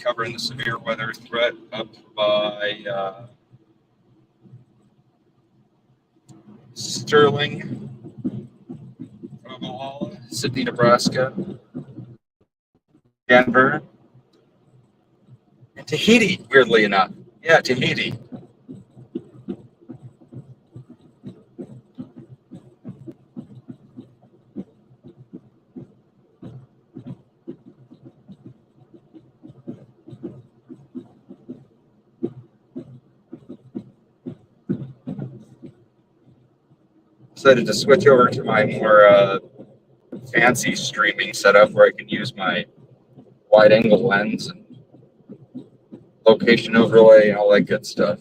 covering the severe weather threat up by Sterling, Omaha, Sydney, Nebraska, Denver, and Tahiti, weirdly enough. Yeah, Tahiti. Decided to switch over to my more fancy streaming setup where I can use my wide angle lens and location overlay and all that good stuff.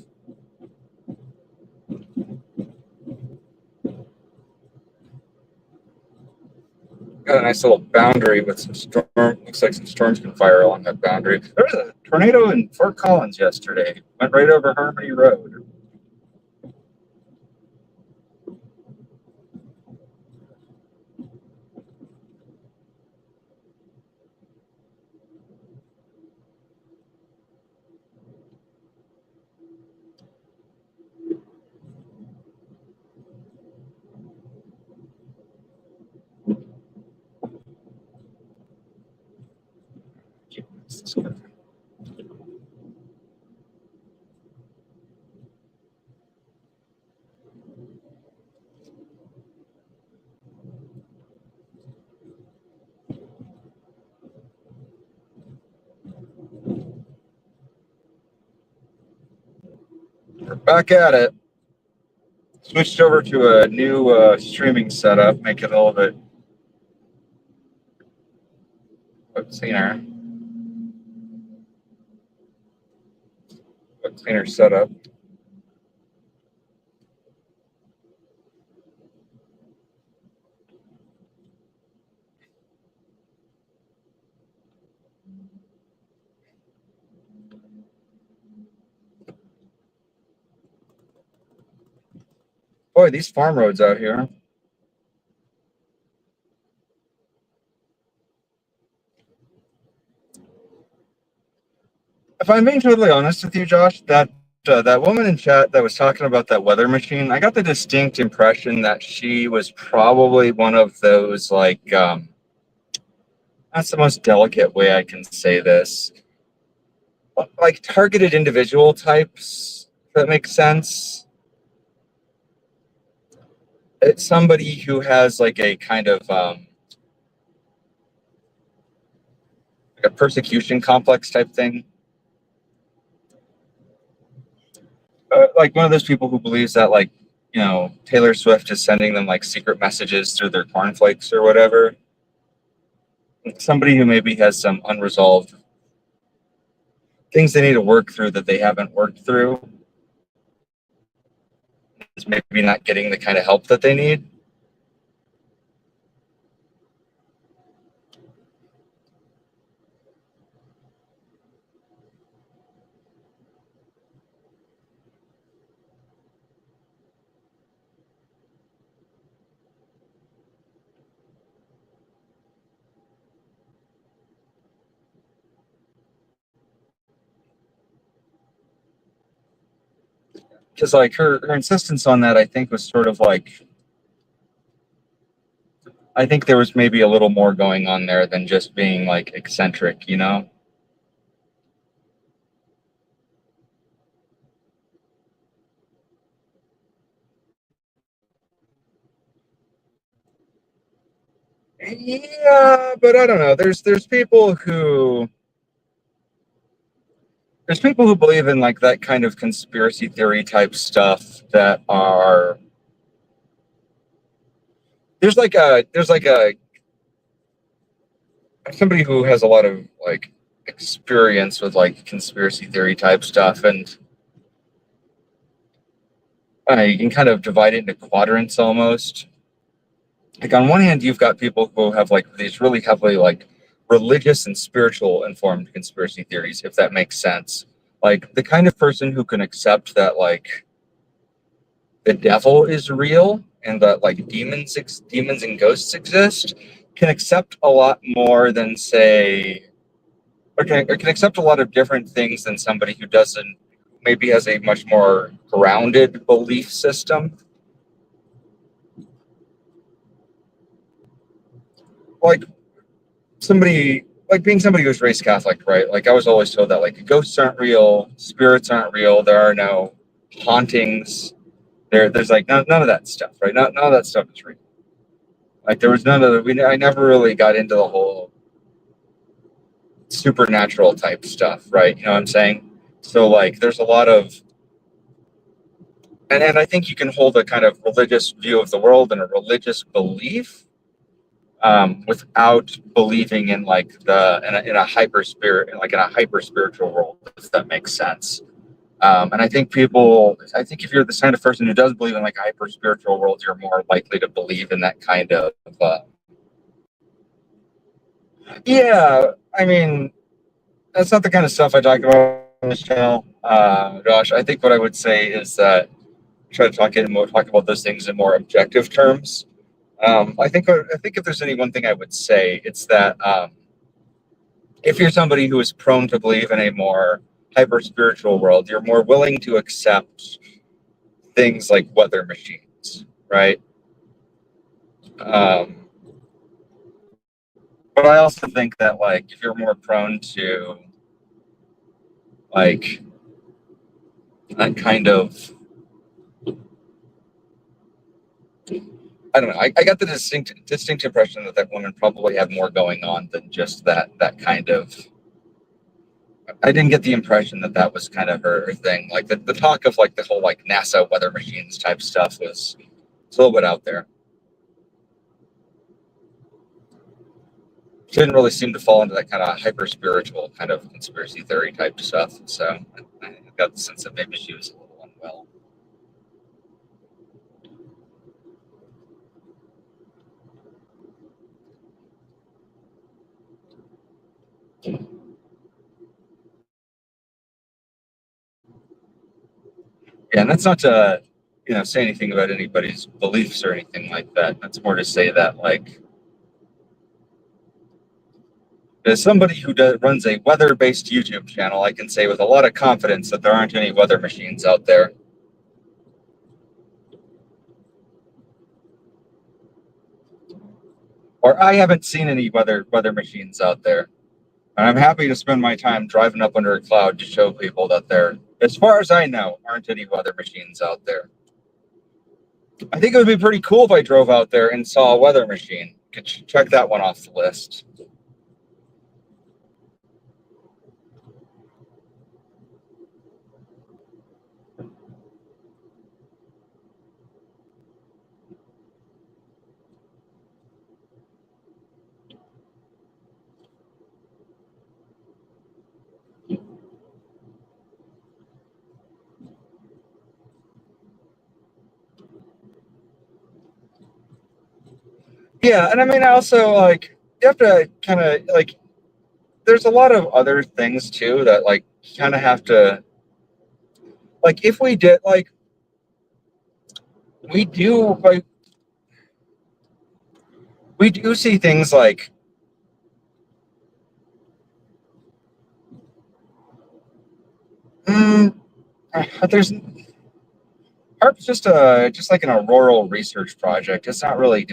Got a nice little boundary with some storm. Looks like some storms can fire along that boundary. There was a tornado in Fort Collins yesterday. Went right over Harmony Road. We're back at it. Switched over to a new streaming setup, make it a little bit cleaner. A cleaner setup. Boy, these farm roads out here. If I'm being totally honest with you, Josh, that woman in chat that was talking about that weather machine, I got the distinct impression that she was probably one of those, like, that's the most delicate way I can say this, like targeted individual types, if that makes sense. It's somebody who has like a kind of like a persecution complex type thing. Like one of those people who believes that, like, you know, Taylor Swift is sending them like secret messages through their cornflakes or whatever. Somebody who maybe has some unresolved things they need to work through that they haven't worked through, is maybe not getting the kind of help that they need. Because like her insistence on that, I think, was sort of like, I think there was maybe a little more going on there than just being like eccentric, you know? Yeah, but I don't know. There's people who believe in like that kind of conspiracy theory type stuff that are there's like a somebody who has a lot of like experience with like conspiracy theory type stuff, and you can kind of divide it into quadrants almost. Like on one hand, you've got people who have like these really heavily like religious and spiritual informed conspiracy theories, if that makes sense. Like the kind of person who can accept that like the devil is real and that like demons and ghosts exist can accept a lot more than, say, or can accept a lot of different things than somebody who doesn't, maybe has a much more grounded belief system. Like being somebody who's raised Catholic, right? Like I was always told that like ghosts aren't real, spirits aren't real, there are no hauntings. There's like none of that stuff, right? None of that stuff is real. Like there was none of the, I never really got into the whole supernatural type stuff, right? You know what I'm saying? So like there's a lot of, and I think you can hold a kind of religious view of the world and a religious belief without believing in like in a hyper spirit, like in a hyper spiritual world, if that makes sense. And I think if you're the kind of person who does believe in like a hyper spiritual world, you're more likely to believe in that kind of, yeah, I mean, that's not the kind of stuff I talk about on this channel. Josh, I think what I would say is that try to talk about those things in more objective terms. I think if there's any one thing I would say, it's that if you're somebody who is prone to believe in a more hyper spiritual world, you're more willing to accept things like weather machines, right? Um, but I also think that like if you're more prone to like that kind of, I don't know. I got the distinct impression that that woman probably had more going on than just that kind of. I didn't get the impression that that was kind of her thing. Like the talk of like the whole like NASA weather machines type stuff was it's a little bit out there. She didn't really seem to fall into that kind of hyper spiritual kind of conspiracy theory type stuff. So I got the sense that maybe she was a little unwell. Yeah, and that's not to say anything about anybody's beliefs or anything like that. That's more to say that like as somebody who runs a weather-based YouTube channel, I can say with a lot of confidence that there aren't any weather machines out there. Or I haven't seen any weather machines out there. And I'm happy to spend my time driving up under a cloud to show people that there, as far as I know, aren't any weather machines out there. I think it would be pretty cool if I drove out there and saw a weather machine. Could check that one off the list. Yeah, and I mean, also like you have to kind of like. There's a lot of other things too that like kind of have to like if we did like we do like we do see things like mm, there's HARP's just like an auroral research project. It's not really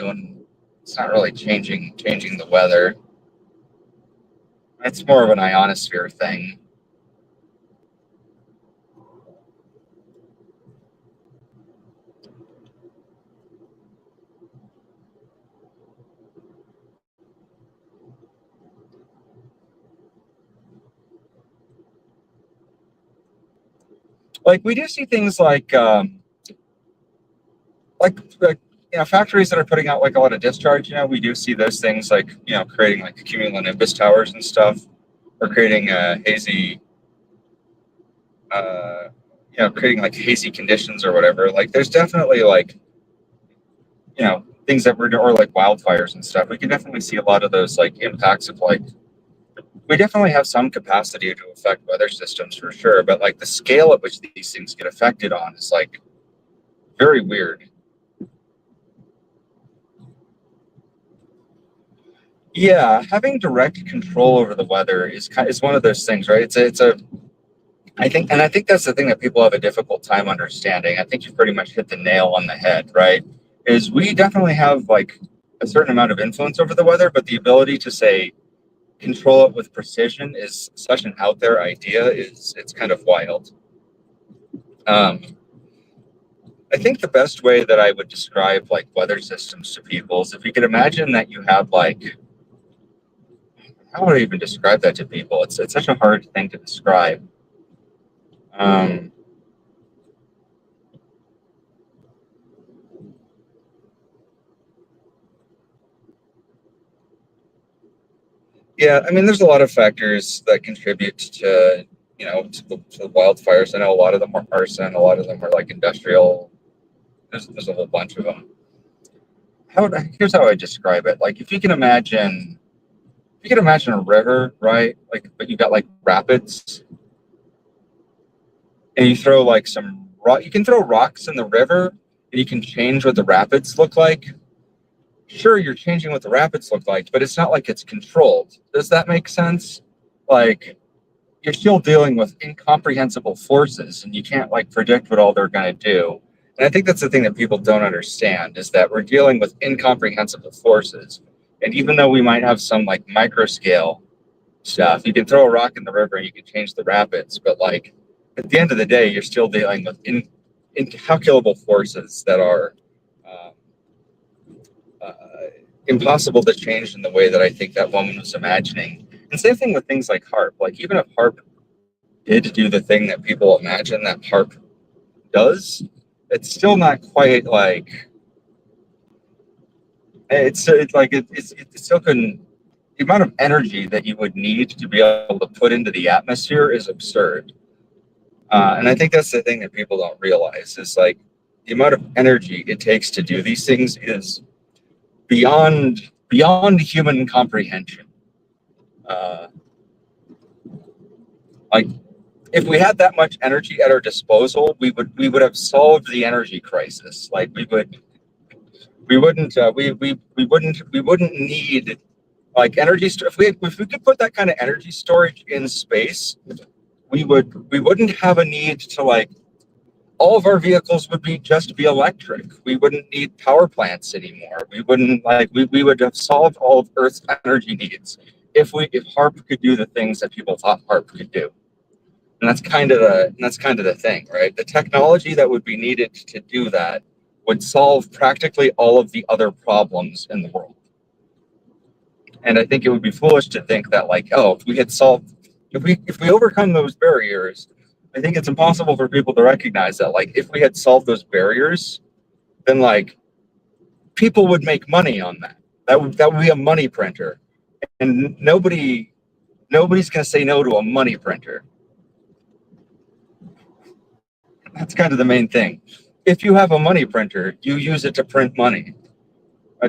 changing the weather. It's more of an ionosphere thing. Like we do see things like factories that are putting out like a lot of discharge. We do see those things like creating like cumulonimbus towers and stuff, or creating hazy, uh, creating like hazy conditions or whatever. Like there's definitely like things that we're or like wildfires and stuff. We can definitely see a lot of those like impacts of like we definitely have some capacity to affect weather systems for sure, but like the scale at which these things get affected on is like very weird. Yeah, having direct control over the weather is one of those things, right? It's a I think that's the thing that people have a difficult time understanding. I think you pretty much hit the nail on the head, right? Is we definitely have like a certain amount of influence over the weather, but the ability to say control it with precision is such an out there idea. It's kind of wild. Um, I think the best way that I would describe like weather systems to people is if you could imagine that you had like how would I even describe that to people? It's such a hard thing to describe. Um, yeah, I mean, there's a lot of factors that contribute to to the wildfires. I know a lot of them are arson, a lot of them are like industrial. There's a whole bunch of them. Here's how I describe it. Like if you can imagine a river, right? Like, but you got like rapids, and you throw like some rock. You can throw rocks in the river, and you can change what the rapids look like. Sure, you're changing what the rapids look like, but it's not like it's controlled. Does that make sense? Like, you're still dealing with incomprehensible forces, and you can't like predict what all they're going to do. And I think that's the thing that people don't understand is that we're dealing with incomprehensible forces. And even though we might have some like micro scale stuff, you can throw a rock in the river and you can change the rapids, but like at the end of the day, you're still dealing with incalculable forces that are um, uh, impossible to change in the way that I think that woman was imagining. And same thing with things like HARP. Like even if HARP did do the thing that people imagine that HARP does, it's still not quite like it still couldn't. The amount of energy that you would need to be able to put into the atmosphere is absurd, and I think that's the thing that people don't realize is like the amount of energy it takes to do these things is beyond human comprehension. Uh, like if we had that much energy at our disposal, we would have solved the energy crisis. Like we wouldn't need like if we could put that kind of energy storage in space, we wouldn't have a need to like all of our vehicles would be electric. We wouldn't need power plants anymore. We would have solved all of Earth's energy needs if HARP could do the things that people thought HARP could do. And that's kind of the thing, right? The technology that would be needed to do that would solve practically all of the other problems in the world. And I think it would be foolish to think that like, oh, if we overcome those barriers, I think it's impossible for people to recognize that like if we had solved those barriers, then like people would make money on that. That would be a money printer. And nobody's gonna say no to a money printer. That's kind of the main thing. If you have a money printer, you use it to print money.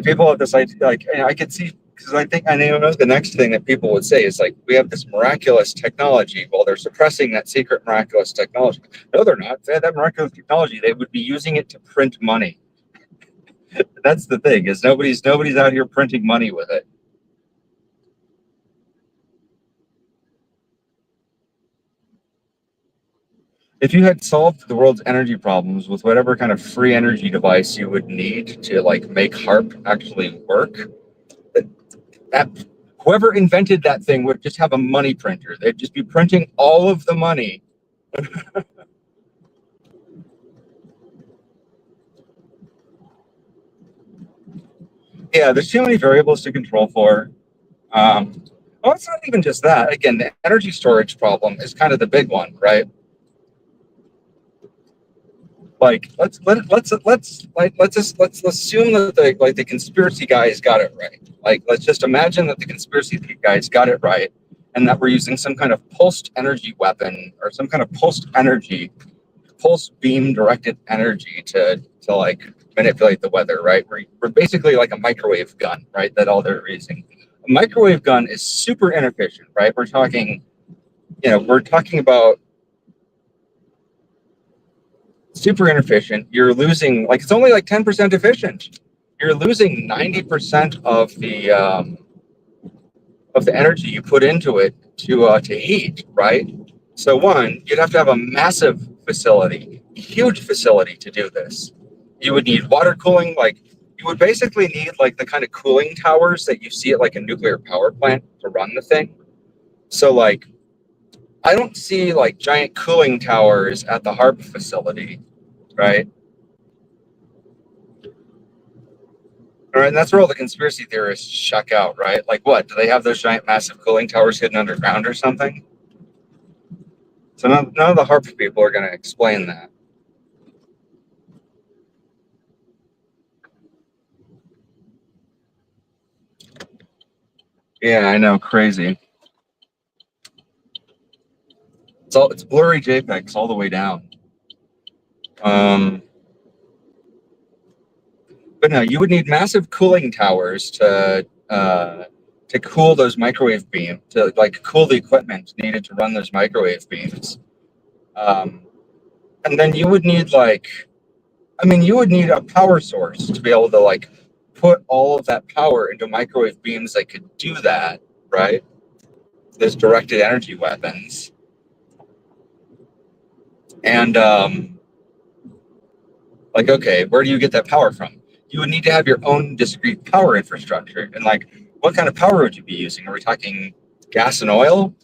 People have this idea, like I could see because I know the next thing that people would say is like we have this miraculous technology. Well, they're suppressing that secret miraculous technology. No, they're not. If they had that miraculous technology, they would be using it to print money. That's the thing is nobody's out here printing money with it. If you had solved the world's energy problems with whatever kind of free energy device you would need to like make HARP actually work, that whoever invented that thing would just have a money printer. They'd just be printing all of the money. Yeah, there's too many variables to control for. Well, it's not even just that. Again, the energy storage problem is kind of the big one, right? Like let's assume that the conspiracy guys got it right. Like let's just imagine that the conspiracy guys got it right, and that we're using some kind of pulsed energy weapon or some kind of pulse beam directed energy to like manipulate the weather, right? We're basically like a microwave gun, right? That all they're using. A microwave gun is super inefficient, right? We're talking about super inefficient. You're losing like it's only like 10% efficient. You're losing 90% of the of the energy you put into it to heat, right? So one, you'd have to have a massive facility, huge facility to do this. You would need water cooling, like you would basically need like the kind of cooling towers that you see at like a nuclear power plant to run the thing. So like I don't see like giant cooling towers at the HARP facility, right? All right, and that's where all the conspiracy theorists check out, right? Like what? Do they have those giant massive cooling towers hidden underground or something? So none of the HARP people are going to explain that. Yeah, I know, crazy. It's blurry JPEGs all the way down. But no, you would need massive cooling towers to cool those microwave beams, to like cool the equipment needed to run those microwave beams. And then you would need you would need a power source to be able to like put all of that power into microwave beams that could do that, right? Those directed energy weapons. And like, okay, where do you get that power from? You would need to have your own discrete power infrastructure. And like, what kind of power would you be using? Are we talking gas and oil?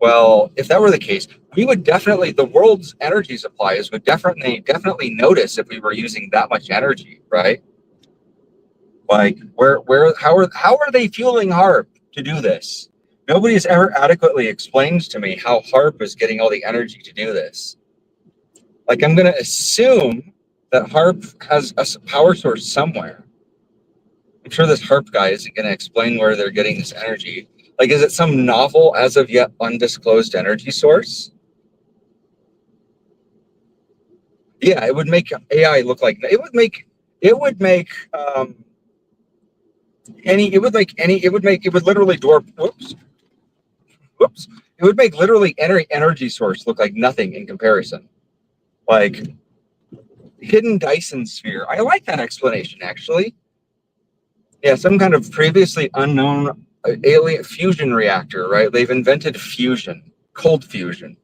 Well, if that were the case, we would definitely, the world's energy supplies would definitely notice if we were using that much energy, right? Like, how are they fueling HARP to do this? Nobody's ever adequately explained to me how HARP is getting all the energy to do this. Like, I'm going to assume that HARP has a power source somewhere. I'm sure this HARP guy isn't going to explain where they're getting this energy. Like, is it some novel, as of yet undisclosed energy source? Yeah, it would make AI look like it would make it would make any it would make any it would make it would literally dwarf whoops it would make literally any energy source look like nothing in comparison. Like hidden Dyson sphere. I like that explanation actually. Yeah, some kind of previously unknown alien fusion reactor, right? They've invented fusion, cold fusion.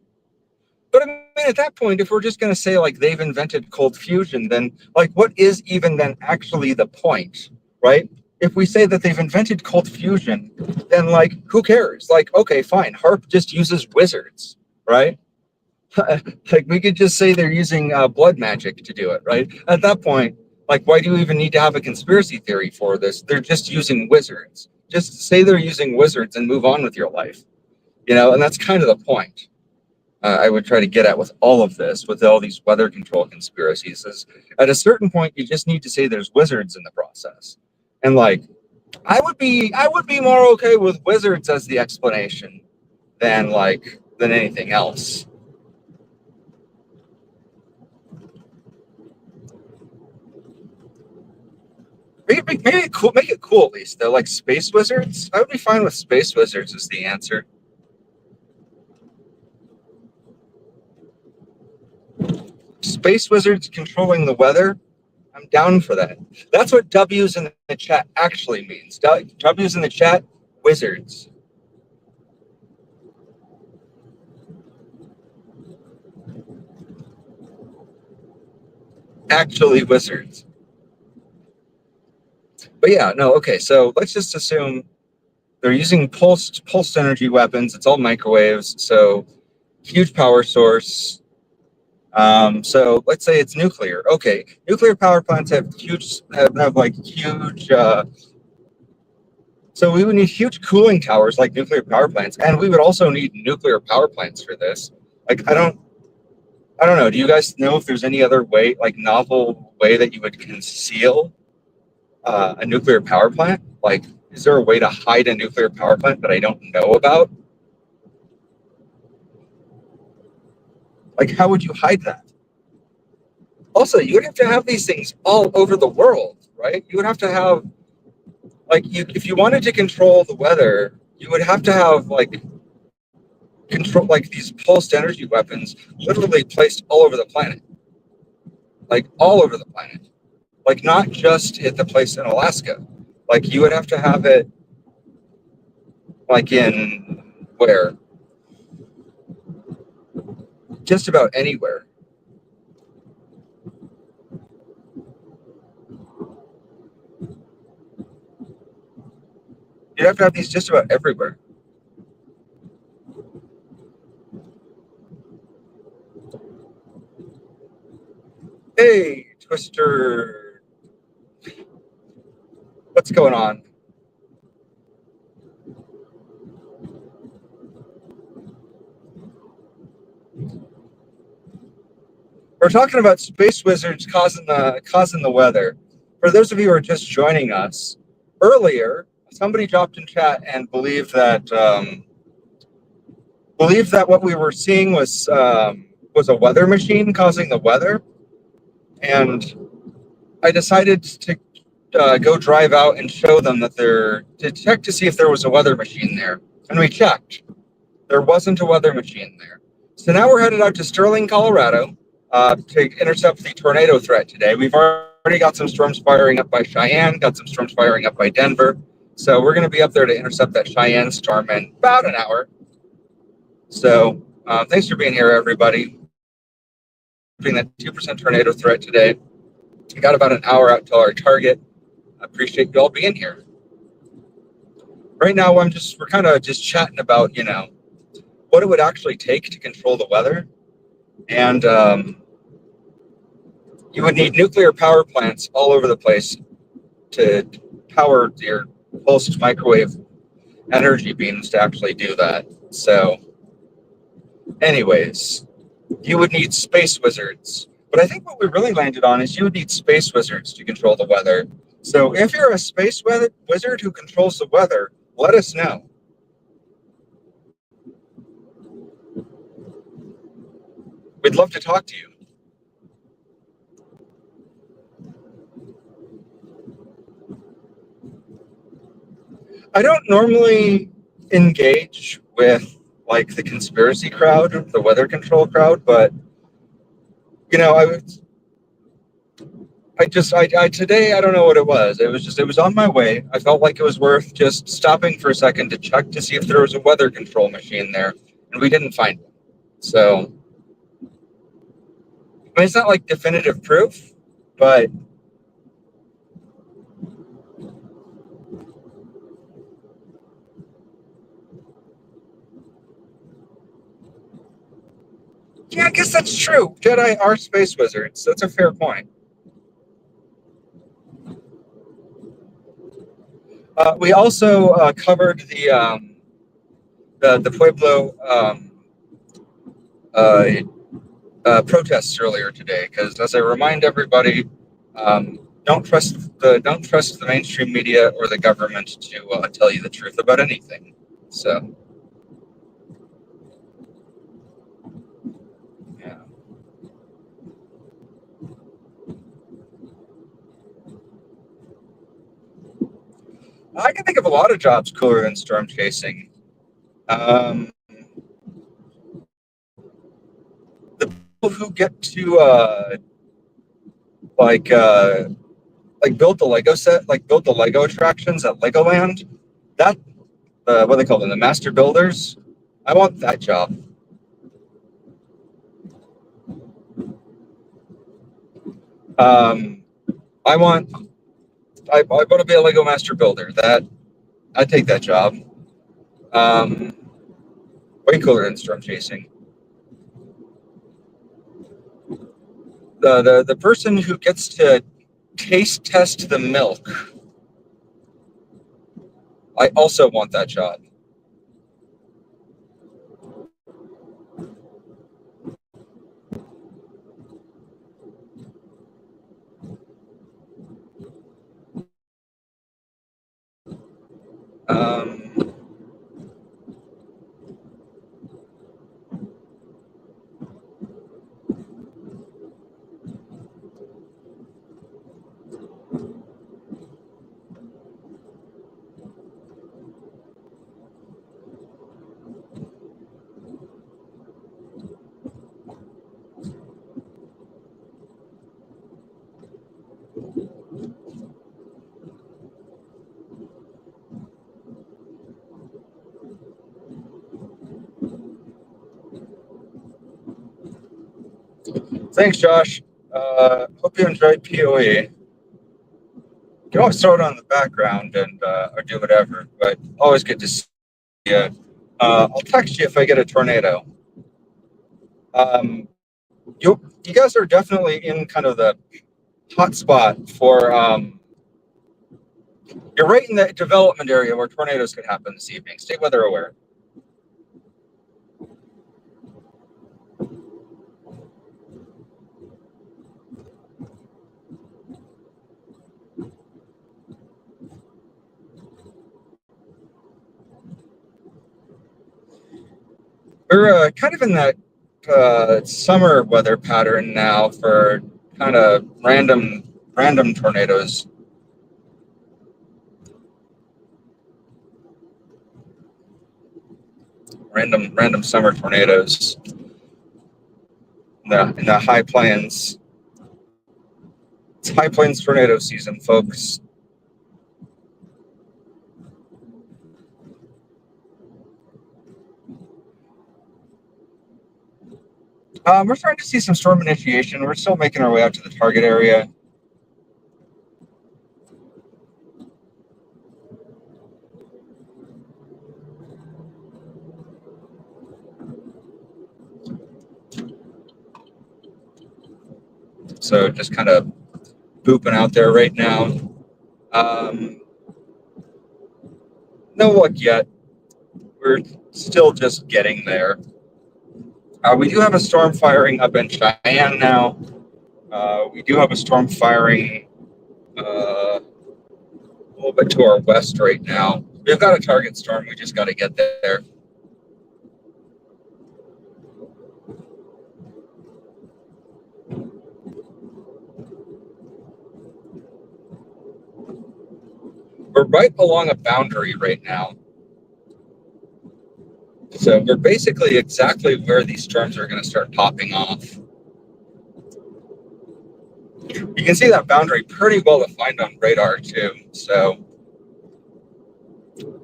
But I mean, at that point, if we're just going to say like they've invented cold fusion, then like what is even then actually the point, right? If we say that they've invented cold fusion, then like who cares? Like, okay, fine, HARP just uses wizards, right? Like we could just say they're using blood magic to do it, right? At that point, like why do you even need to have a conspiracy theory for this? They're just using wizards. Just say they're using wizards and move on with your life, and that's kind of the point. I would try to get at with all of this, with all these weather control conspiracies, is at a certain point you just need to say there's wizards in the process, and like I would be more okay with wizards as the explanation than anything else. Make it cool. Make it cool at least. They're like space wizards. I would be fine with space wizards as the answer. Space wizards controlling the weather. I'm down for that. That's what W's in the chat actually means. W's in the chat, wizards. Actually wizards. But yeah, no, okay, so let's just assume they're using pulsed energy weapons. It's all microwaves, so huge power source. So let's say it's nuclear. Okay, nuclear power plants have huge. So we would need huge cooling towers like nuclear power plants, and we would also need nuclear power plants for this. Like I don't know. Do you guys know if there's any other way, like novel way that you would conceal a nuclear power plant? Like, is there a way to hide a nuclear power plant that I don't know about? Like, how would you hide that? Also, you would have to have these things all over the world, right? You would have to have, if you wanted to control the weather, you would have to have, control, these pulsed energy weapons literally placed all over the planet. Like, all over the planet. Like, not just at the place in Alaska. Like, you would have to have it, Like in where? Just about anywhere. You have to have these just about everywhere. Hey, Twister, what's going on? We're talking about space wizards causing the weather. For those of you who are just joining us, earlier somebody dropped in chat and believed that what we were seeing was a weather machine causing the weather, and I decided to go drive out and show them to check to see if there was a weather machine there, and we checked. There wasn't a weather machine there. So now we're headed out to Sterling, Colorado, to intercept the tornado threat today. We've already got some storms firing up by Cheyenne, got some storms firing up by Denver. So we're going to be up there to intercept that Cheyenne storm in about an hour. So thanks for being here, everybody. Doing that 2% tornado threat today. We got about an hour out till our target. I appreciate you all being here. Right now, we're kind of just chatting about, what it would actually take to control the weather. And you would need nuclear power plants all over the place to power your pulsed microwave energy beams to actually do that. So, anyways, you would need space wizards. But I think what we really landed on is you would need space wizards to control the weather. So if you're a space wizard who controls the weather, let us know. We'd love to talk to you. I don't normally engage with like the conspiracy crowd, the weather control crowd, but today, I don't know what it was. It was on my way. I felt like it was worth just stopping for a second to check to see if there was a weather control machine there, and we didn't find one. So, I mean, it's not like definitive proof, but yeah, I guess that's true. Jedi are space wizards. That's a fair point. We also covered the Pueblo uh, protests earlier today because, as I remind everybody, don't trust the mainstream media or the government to tell you the truth about anything. So, yeah. I can think of a lot of jobs cooler than storm chasing. The people who get to like uh, build the Lego set, like build the Lego attractions at Legoland. That what they call them, the master builders. I want that job. Um, I want I want to be a Lego master builder. I'd take that job. Um, Way cooler than storm chasing. The person who gets to taste test the milk. I also want that job. Um, Thanks, Josh. Hope you enjoyed PoE. You can always throw it on the background and or do whatever, but always good to see you. I'll text you if I get a tornado. You guys are definitely in kind of the hot spot for. You're right in the development area where tornadoes could happen this evening. Stay weather aware. We're kind of in that summer weather pattern now for kind of random tornadoes. Random summer tornadoes in the high plains. It's high plains tornado season, folks. We're starting to see some storm initiation. We're still making our way out to the target area. So just kind of booping out there right now. No luck yet. We're still just getting there. We do have a storm firing up in Cheyenne now. We do have a storm firing a little bit to our west right now. We've got a target storm. We just got to get there. We're right along a boundary right now. So we're basically exactly where these storms are going to start popping off. You can see that boundary pretty well defined on radar too. So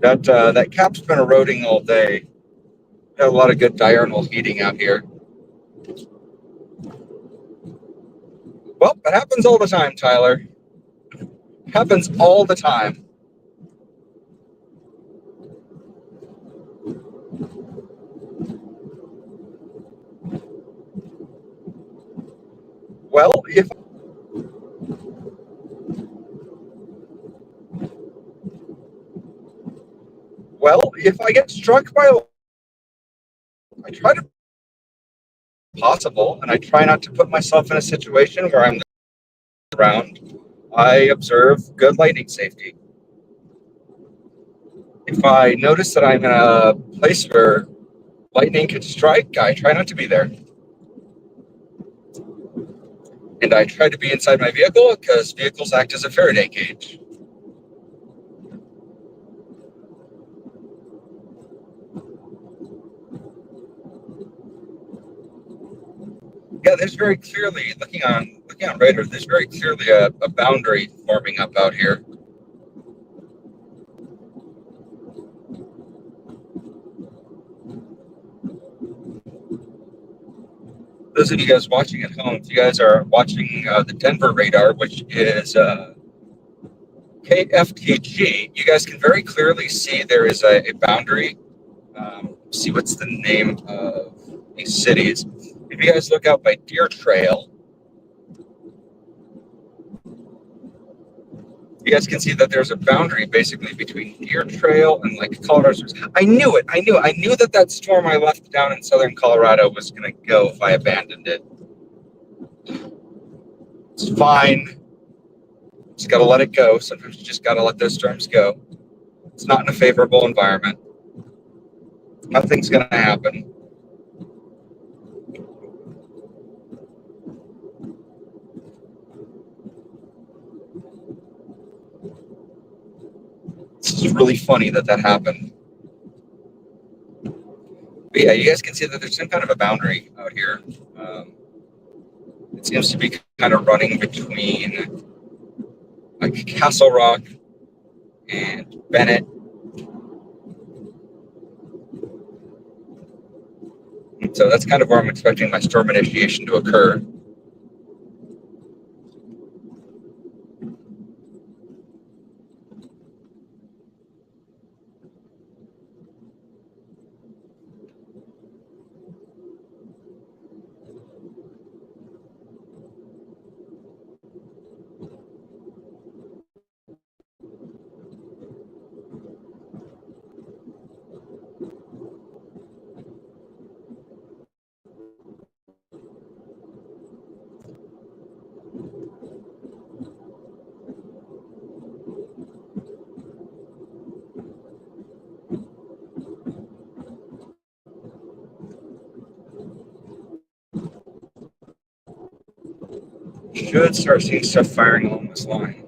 that cap's been eroding all day. Got a lot of good diurnal heating out here. Well, it happens all the time, Tyler. It happens all the time. Well, if I get struck by, I try to possible, and I try not to put myself in a situation where I'm around. I observe good lightning safety. If I notice that I'm in a place where lightning could strike, I try not to be there. And I try to be inside my vehicle because vehicles act as a Faraday cage. Yeah, there's very clearly, looking on radar, there's very clearly a boundary forming up out here. Those of you guys watching at home, if you guys are watching the Denver radar, which is KFTG, you guys can very clearly see there is a boundary. See what's the name of these cities. If you guys look out by Deer Trail, you guys can see that there's a boundary basically between Deer Trail and like Colorado. I knew it. I knew that storm I left down in southern Colorado was going to go if I abandoned it. It's fine. Just got to let it go. Sometimes you just got to let those storms go. It's not in a favorable environment. Nothing's going to happen. This is really funny that happened. But yeah, you guys can see that there's some kind of a boundary out here. It seems to be kind of running between like Castle Rock and Bennett. So that's kind of where I'm expecting my storm initiation to occur. Should start seeing stuff firing along this line.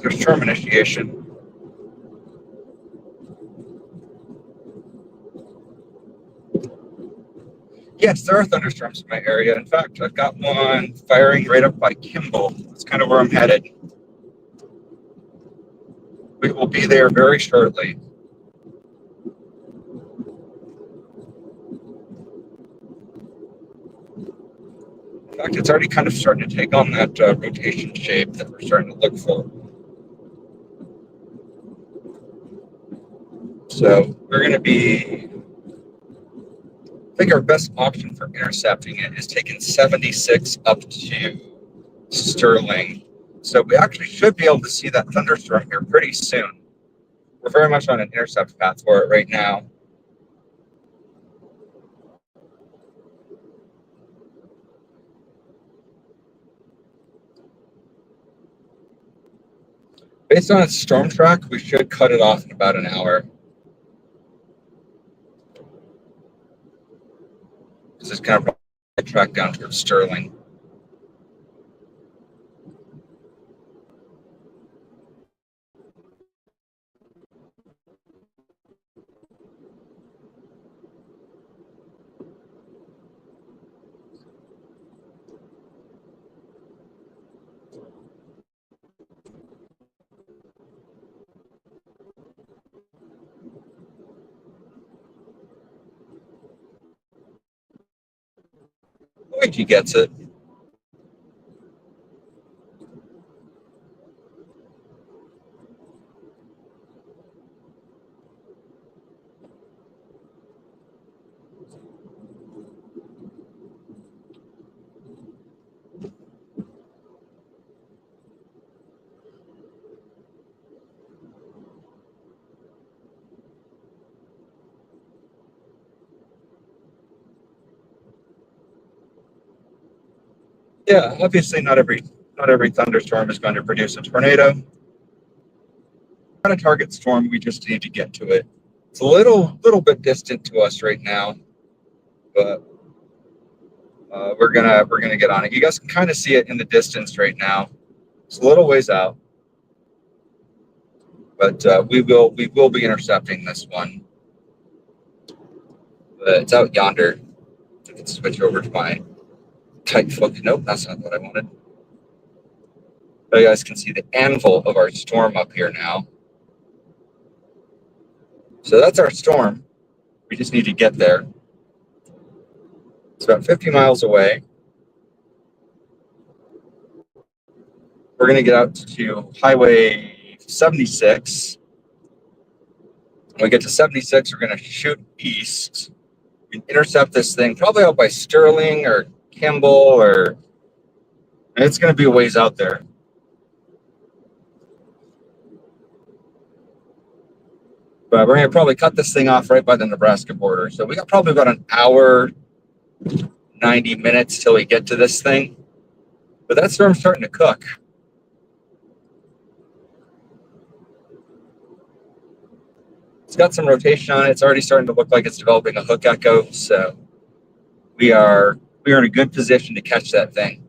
There's storm initiation. Yes, there are thunderstorms in my area. In fact, I've got one firing right up by Kimball. That's kind of where I'm headed. We will be there very shortly. In fact, it's already kind of starting to take on that rotation shape that we're starting to look for. So we're going to be, I think our best option for intercepting it is taking 76 up to Sterling. So we actually should be able to see that thunderstorm here pretty soon. We're very much on an intercept path for it right now. Based on its storm track, we should cut it off in about an hour. This is kind of a track down towards Sterling. Luigi gets it. Yeah, obviously not every thunderstorm is going to produce a tornado. Not a target storm, we just need to get to it. It's a little bit distant to us right now, but we're gonna get on it. You guys can kind of see it in the distance right now. It's a little ways out, but we will be intercepting this one. But it's out yonder. I can switch over to my tight focus. Nope, that's not what I wanted. But you guys can see the anvil of our storm up here now. So that's our storm. We just need to get there. It's about 50 miles away. We're going to get out to Highway 76. When we get to 76, we're going to shoot east and intercept this thing, probably out by Sterling or Kimball, and it's going to be a ways out there. But we're going to probably cut this thing off right by the Nebraska border. So we got probably about an hour, 90 minutes till we get to this thing. But that storm's starting to cook. It's got some rotation on it. It's already starting to look like it's developing a hook echo. So we are in a good position to catch that thing.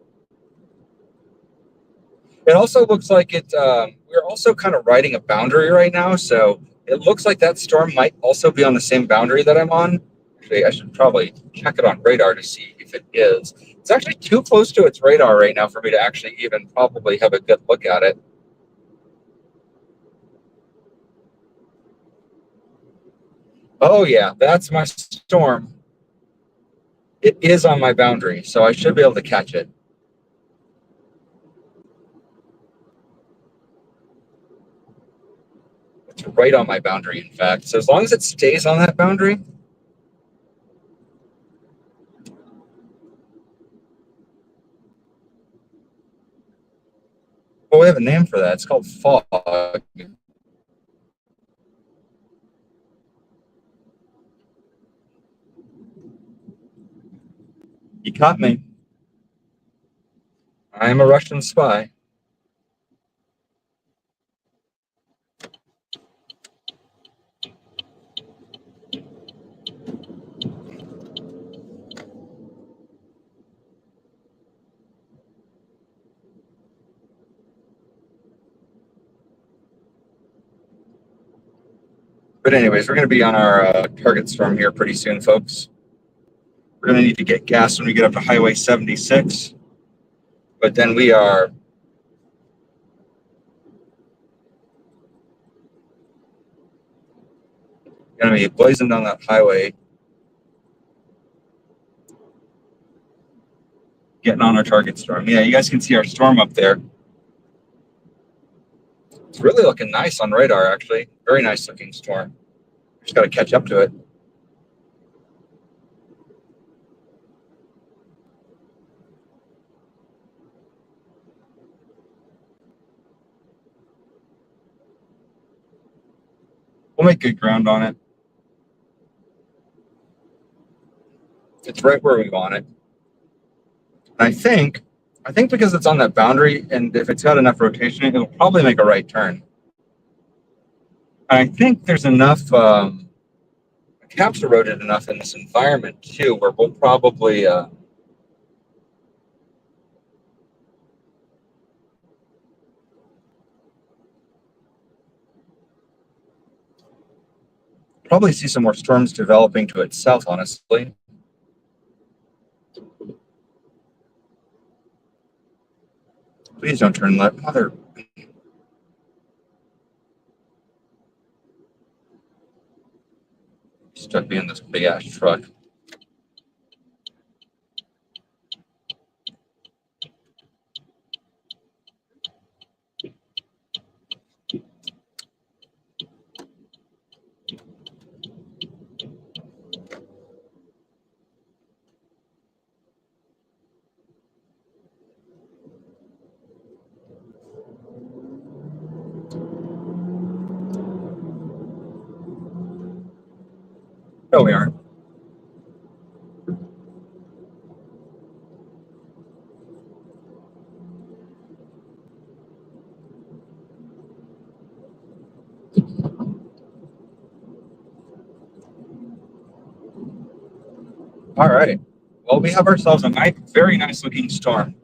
It also looks like we're also kind of riding a boundary right now, so it looks like that storm might also be on the same boundary that I'm on. Actually, I should probably check it on radar to see if it is. It's actually too close to its radar right now for me to actually even probably have a good look at it. Oh yeah, that's my storm. It is on my boundary, so I should be able to catch it. It's right on my boundary, in fact. So as long as it stays on that boundary. Well, we have a name for that. It's called fog. You caught me. I am a Russian spy. But anyways, we're going to be on our target storm here pretty soon, folks. We're going to need to get gas when we get up to Highway 76. But then we are going to be blazing down that highway, getting on our target storm. Yeah, you guys can see our storm up there. It's really looking nice on radar, actually. Very nice looking storm. Just got to catch up to it. We'll make good ground on it. It's right where we want it. And I think because it's on that boundary, and if it's got enough rotation, it'll probably make a right turn. And I think there's enough caps eroded enough in this environment too, where we'll probably see some more storms developing to its south, honestly. Please don't turn left. Mother. Stuck being this big ass truck. No, we aren't. All right. Well, we have ourselves a nice, very nice looking storm.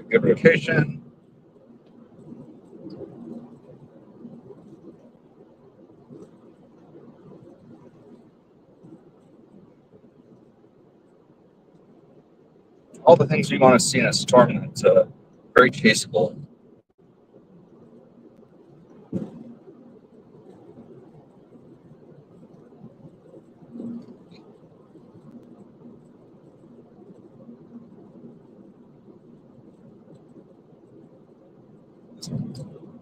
Good rotation. All the things we want to see in a storm that's very chaseable.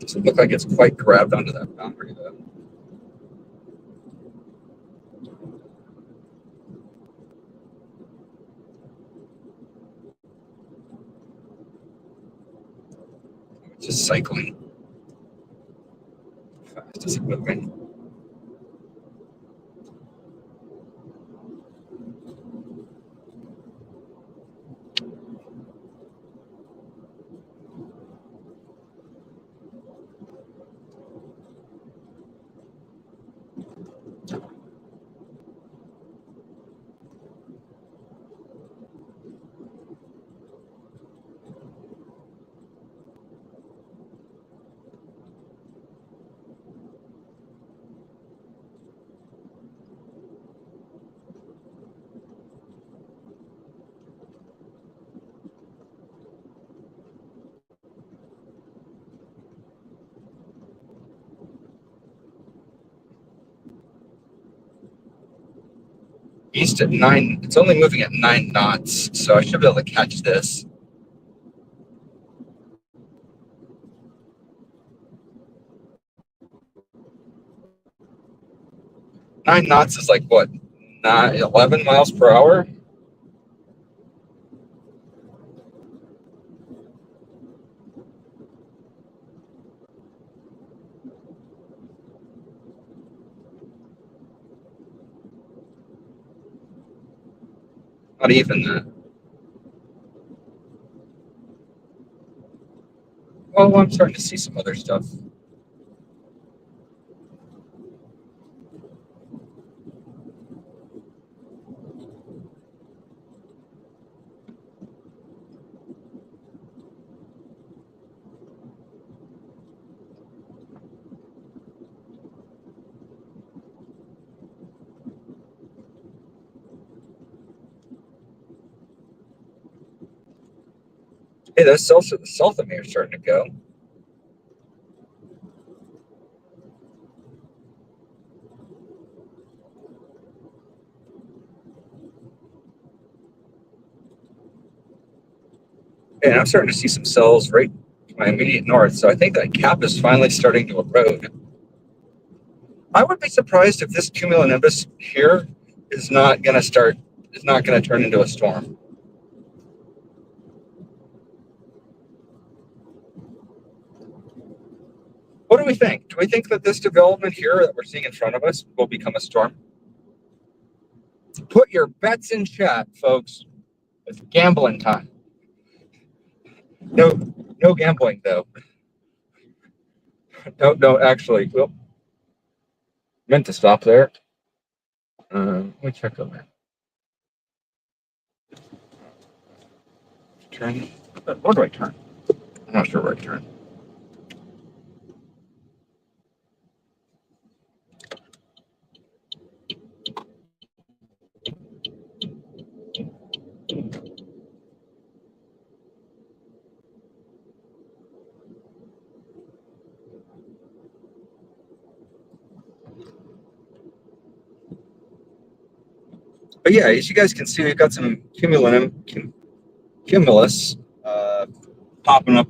Doesn't look like it's quite grabbed onto that boundary though. Just cycling. How fast is it moving? East at 9. It's only moving at 9 knots, so I should be able to catch this. Nine knots is like what? 11 miles per hour? Not even that. Well, I'm starting to see some other stuff. Hey, those south of me are starting to go. And I'm starting to see some cells right to my immediate north. So I think that cap is finally starting to erode. I would be surprised if this cumulonimbus here is not going to turn into a storm. What do we think? Do we think that this development here that we're seeing in front of us will become a storm? Put your bets in chat, folks. It's gambling time. No gambling though. No, actually, well, meant to stop there. Let me check on that. Turn. Where do I turn? I'm not sure where I turn. But yeah, as you guys can see, we've got some cumulus popping up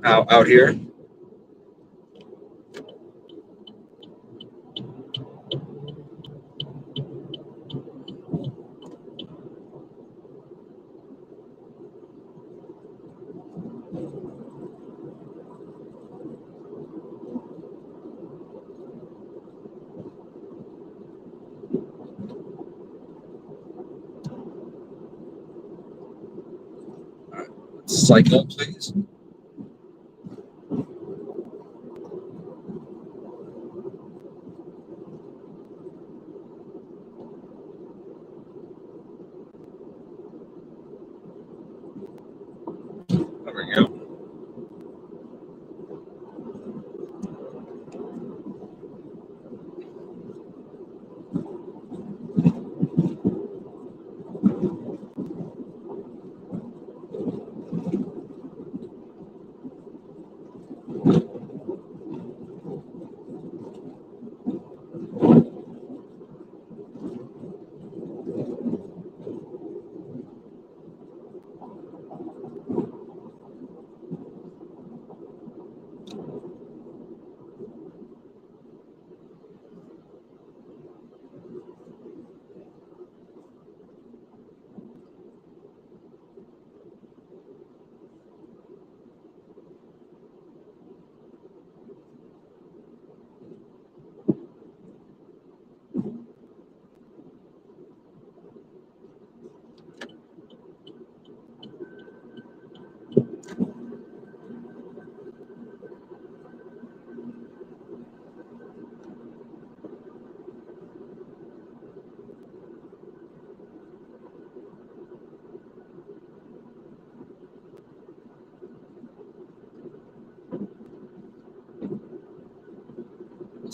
out here. Cycle, please. There we go.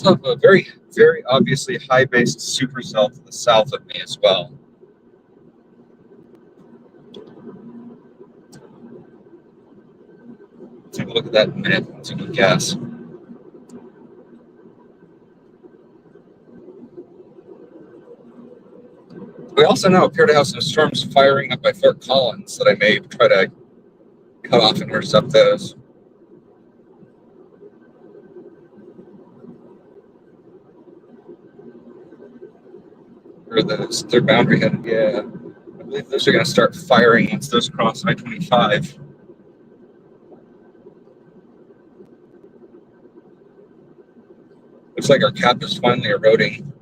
also have a very, very obviously high-based supercell to the south of me as well. Take a look at that in a minute. It's a good guess. We also now appear to have some storms firing up by Fort Collins that I may try to cut off and intercept those. Or those, they're boundary headed, yeah. I believe those are going to start firing once those cross I-25. Looks like our cap is finally eroding.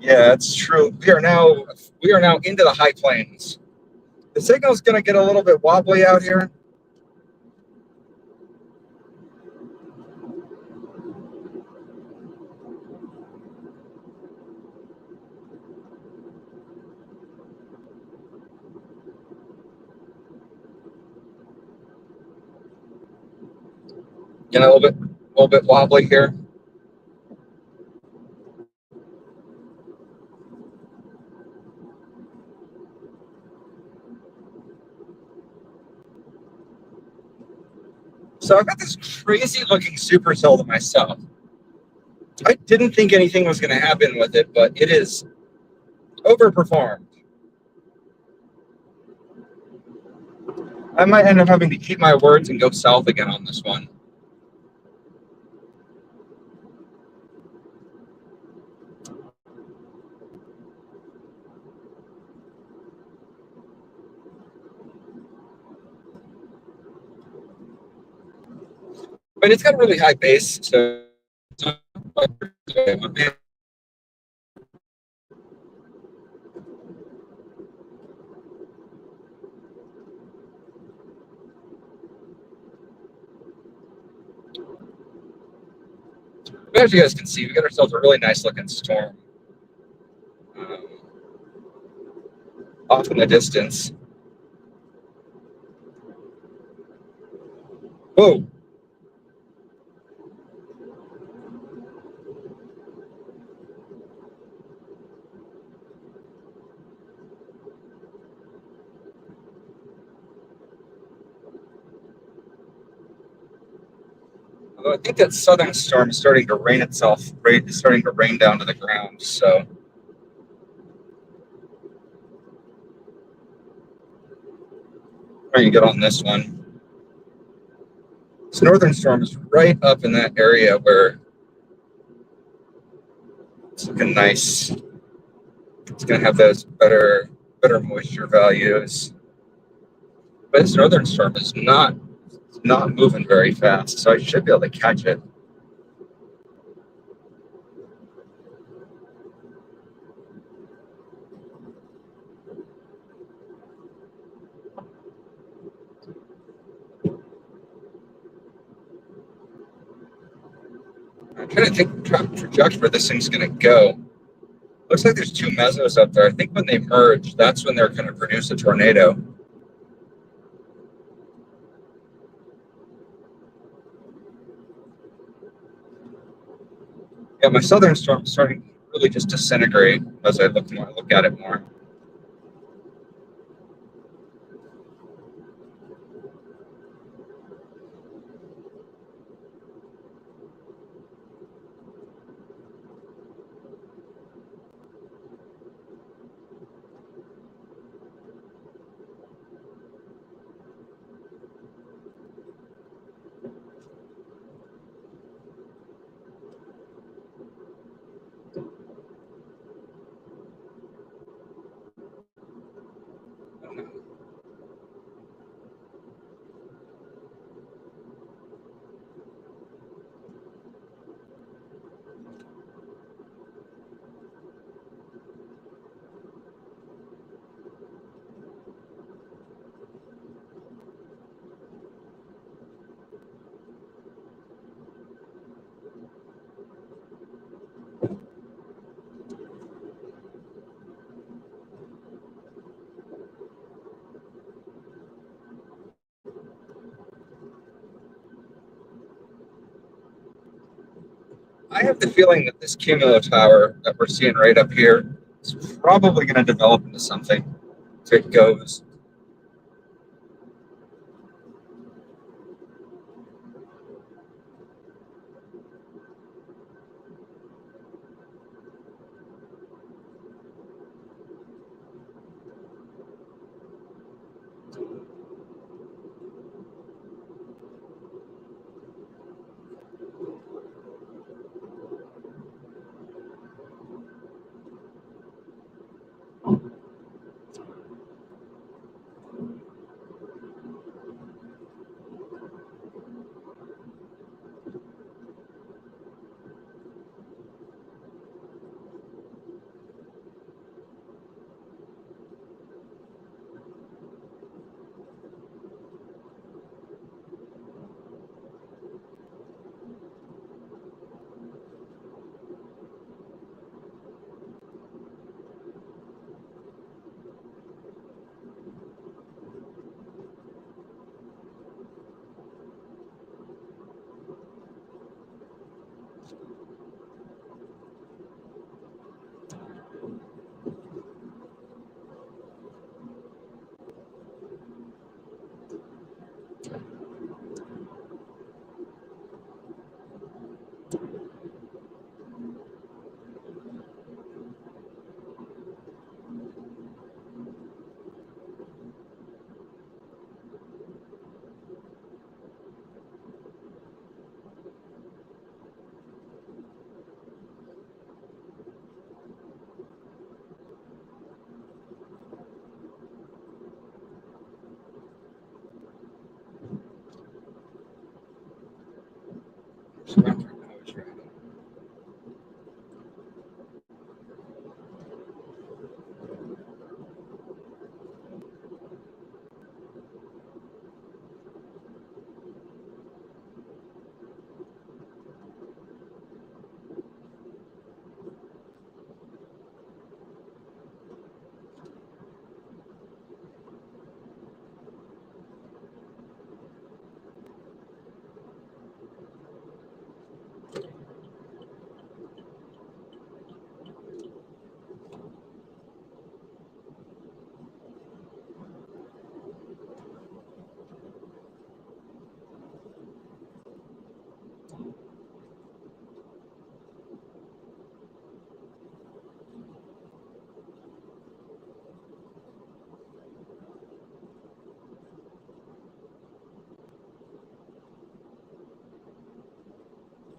Yeah, it's true. We are now into the high plains. The signal's going to get a little bit wobbly out here. Getting a little bit wobbly here. So I've got this crazy looking supercell to myself. I didn't think anything was going to happen with it, but it is overperformed. I might end up having to keep my words and go south again on this one. But it's got a really high base, so as you guys can see, we got ourselves a really nice looking storm off in the distance. Whoa. Although I think that southern storm is starting to rain itself, it's starting to rain down to the ground, so. Trying to get on this one. This northern storm is right up in that area where it's looking nice. It's going to have those better moisture values. But this northern storm is not moving very fast, so I should be able to catch it. I'm trying to think trajectory where this thing's going to go. Looks like there's two mesos up there. I think when they merge, that's when they're going to produce a tornado. Yeah, my southern storm is starting to really just disintegrate as I look at it more. I have the feeling that this cumulo tower that we're seeing right up here is probably going to develop into something if it goes.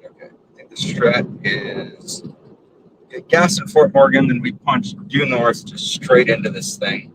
Okay, I think the strat is get gas in Fort Morgan, then we punch due north just straight into this thing.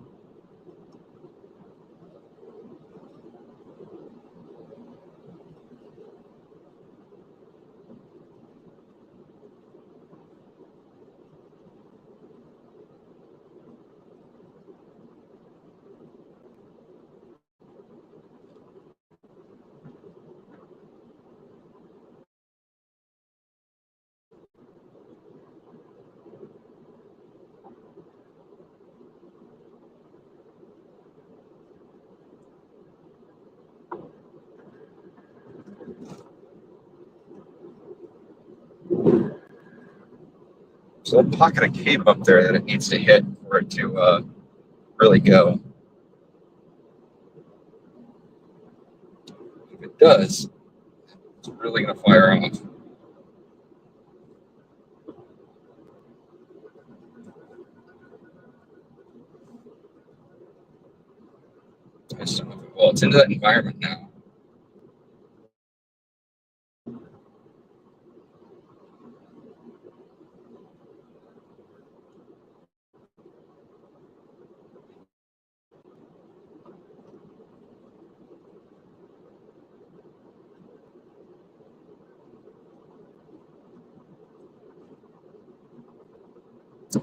There's a little pocket of cape up there that it needs to hit for it to really go. If it does, it's really going to fire off. Well, it's into that environment now.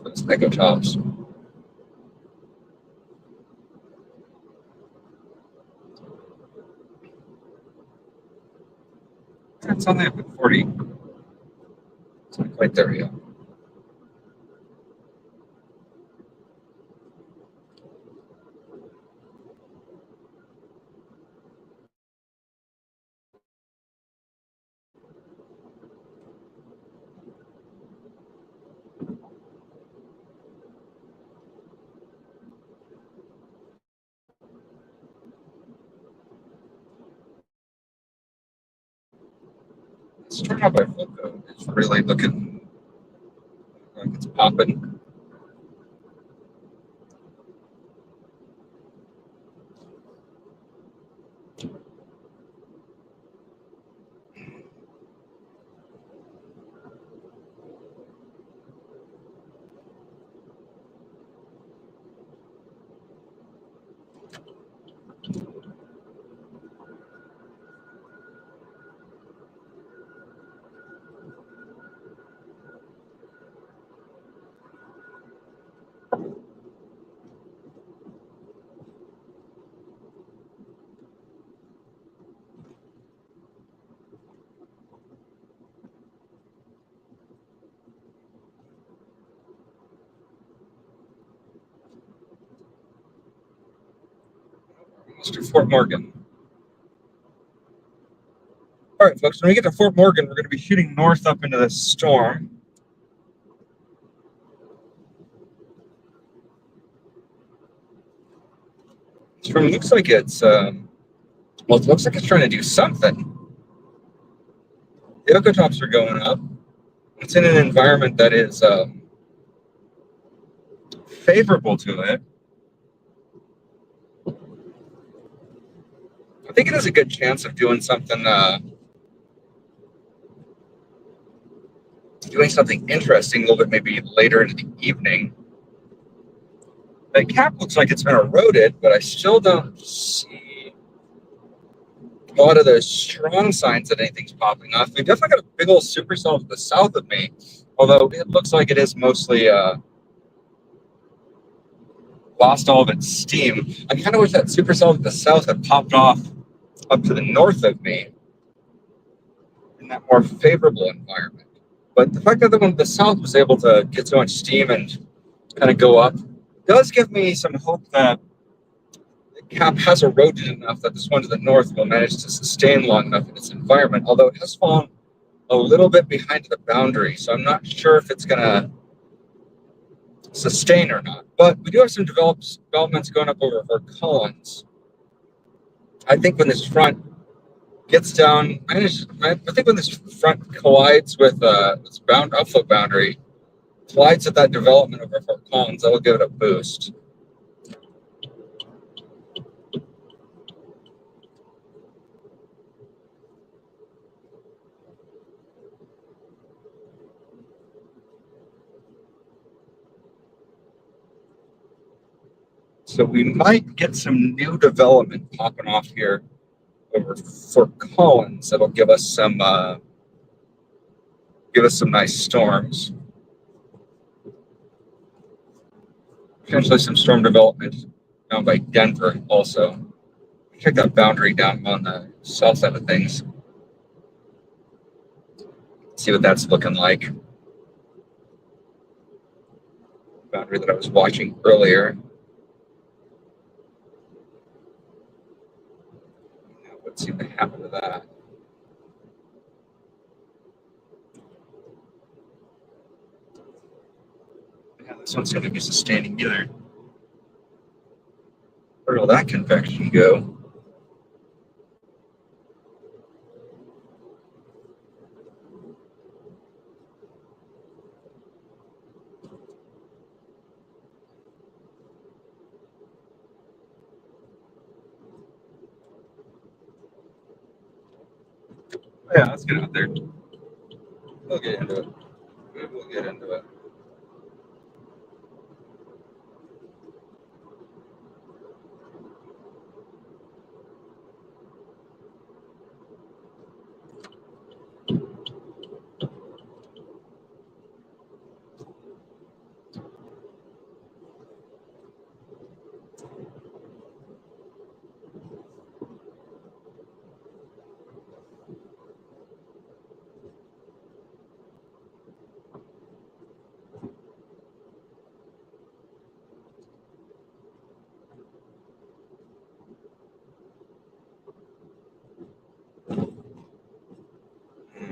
Those echo tops. It's only up at 40. It's not quite there yet. Starting out by foot though, it's really looking like it's popping. Let's do Fort Morgan. All right, folks, when we get to Fort Morgan, we're going to be shooting north up into this storm. This storm looks like it's, well, it looks like it's trying to do something. The okotops are going up. It's in an environment that is favorable to it. I think it has a good chance of doing something interesting a little bit maybe later into the evening. The cap looks like it's been eroded, but I still don't see a lot of those strong signs that anything's popping off. We've definitely got a big old supercell to the south of me, although it looks like it is mostly lost all of its steam. I kind of wish that supercell to the south had popped off up to the north of me in that more favorable environment. But the fact that the one to the south was able to get so much steam and kind of go up does give me some hope that the cap has eroded enough that this one to the north will manage to sustain long enough in its environment, although it has fallen a little bit behind the boundary, so I'm not sure if it's going to sustain or not. But we do have some developments going up over Fort Collins. I think when this front gets down, I think when this front collides with its outflow boundary, collides with that development over Fort Collins, that will give it a boost. So we might get some new development popping off here over Fort Collins that'll give us some nice storms. Potentially some storm development down by Denver also. Check that boundary down on the south side of things. See what that's looking like. Boundary that I was watching earlier. What seemed to happen to that? Yeah, this one's going to be sustaining either. Where will that convection go? Yeah, let's get out there. We'll get into it. We'll get into it.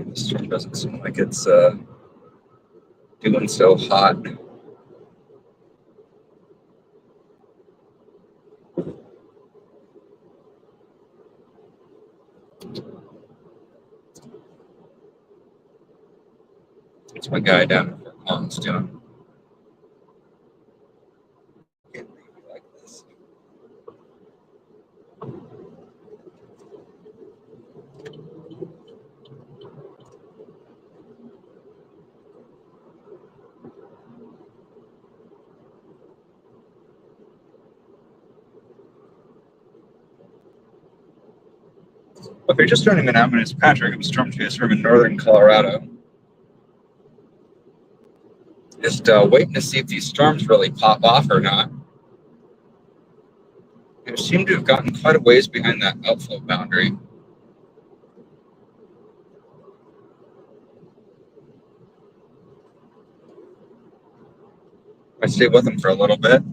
This storm doesn't seem like it's doing so hot. It's my guy down in Fort Collins doing. Like this. If you're just joining me now, my name is Patrick. I'm a storm chaser in northern Colorado. Just waiting to see if these storms really pop off or not. They seem to have gotten quite a ways behind that outflow boundary. I stay with them for a little bit.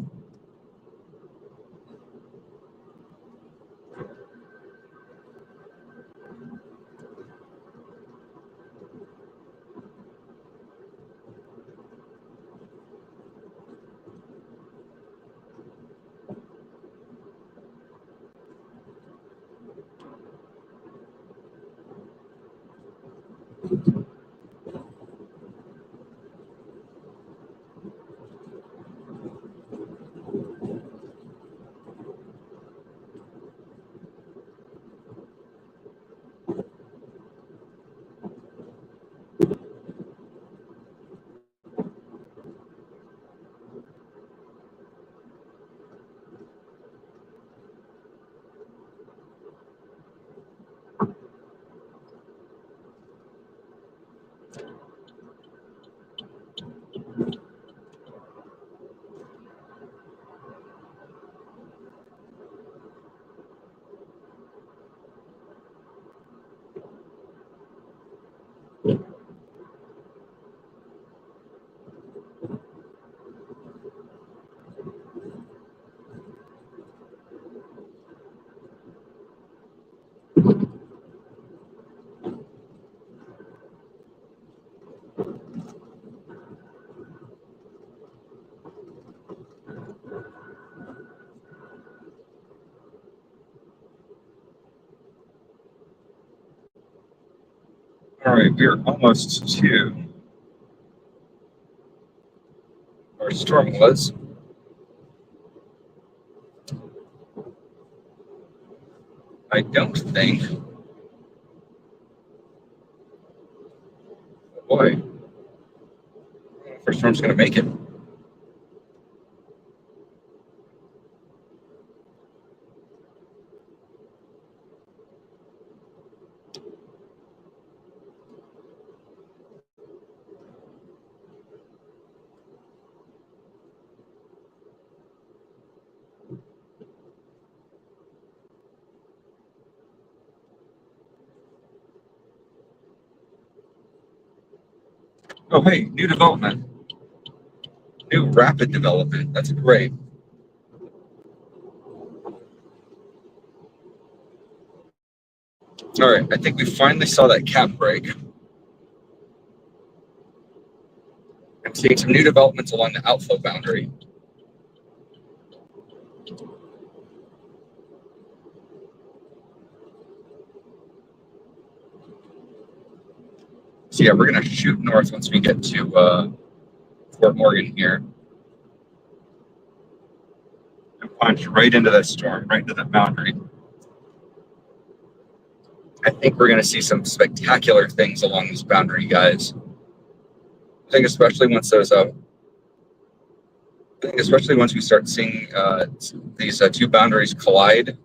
All right, we are almost to where storm was. I don't think. Oh boy, first storm's going to make it. Oh, hey, new development. New rapid development. That's great. All right, I think we finally saw that cap break. I'm seeing some new developments along the outflow boundary. So yeah, we're going to shoot north once we get to Fort Morgan here. And punch right into that storm, right into that boundary. I think we're going to see some spectacular things along this boundary, guys. I think especially once those especially once we start seeing these two boundaries collide.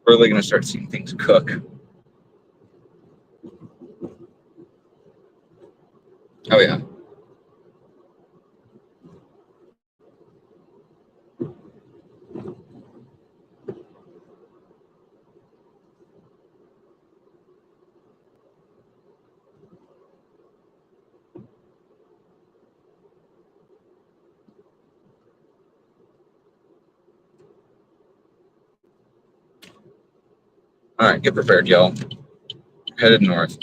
We're really going to start seeing things cook. Oh yeah. All right, get prepared, y'all. Headed north.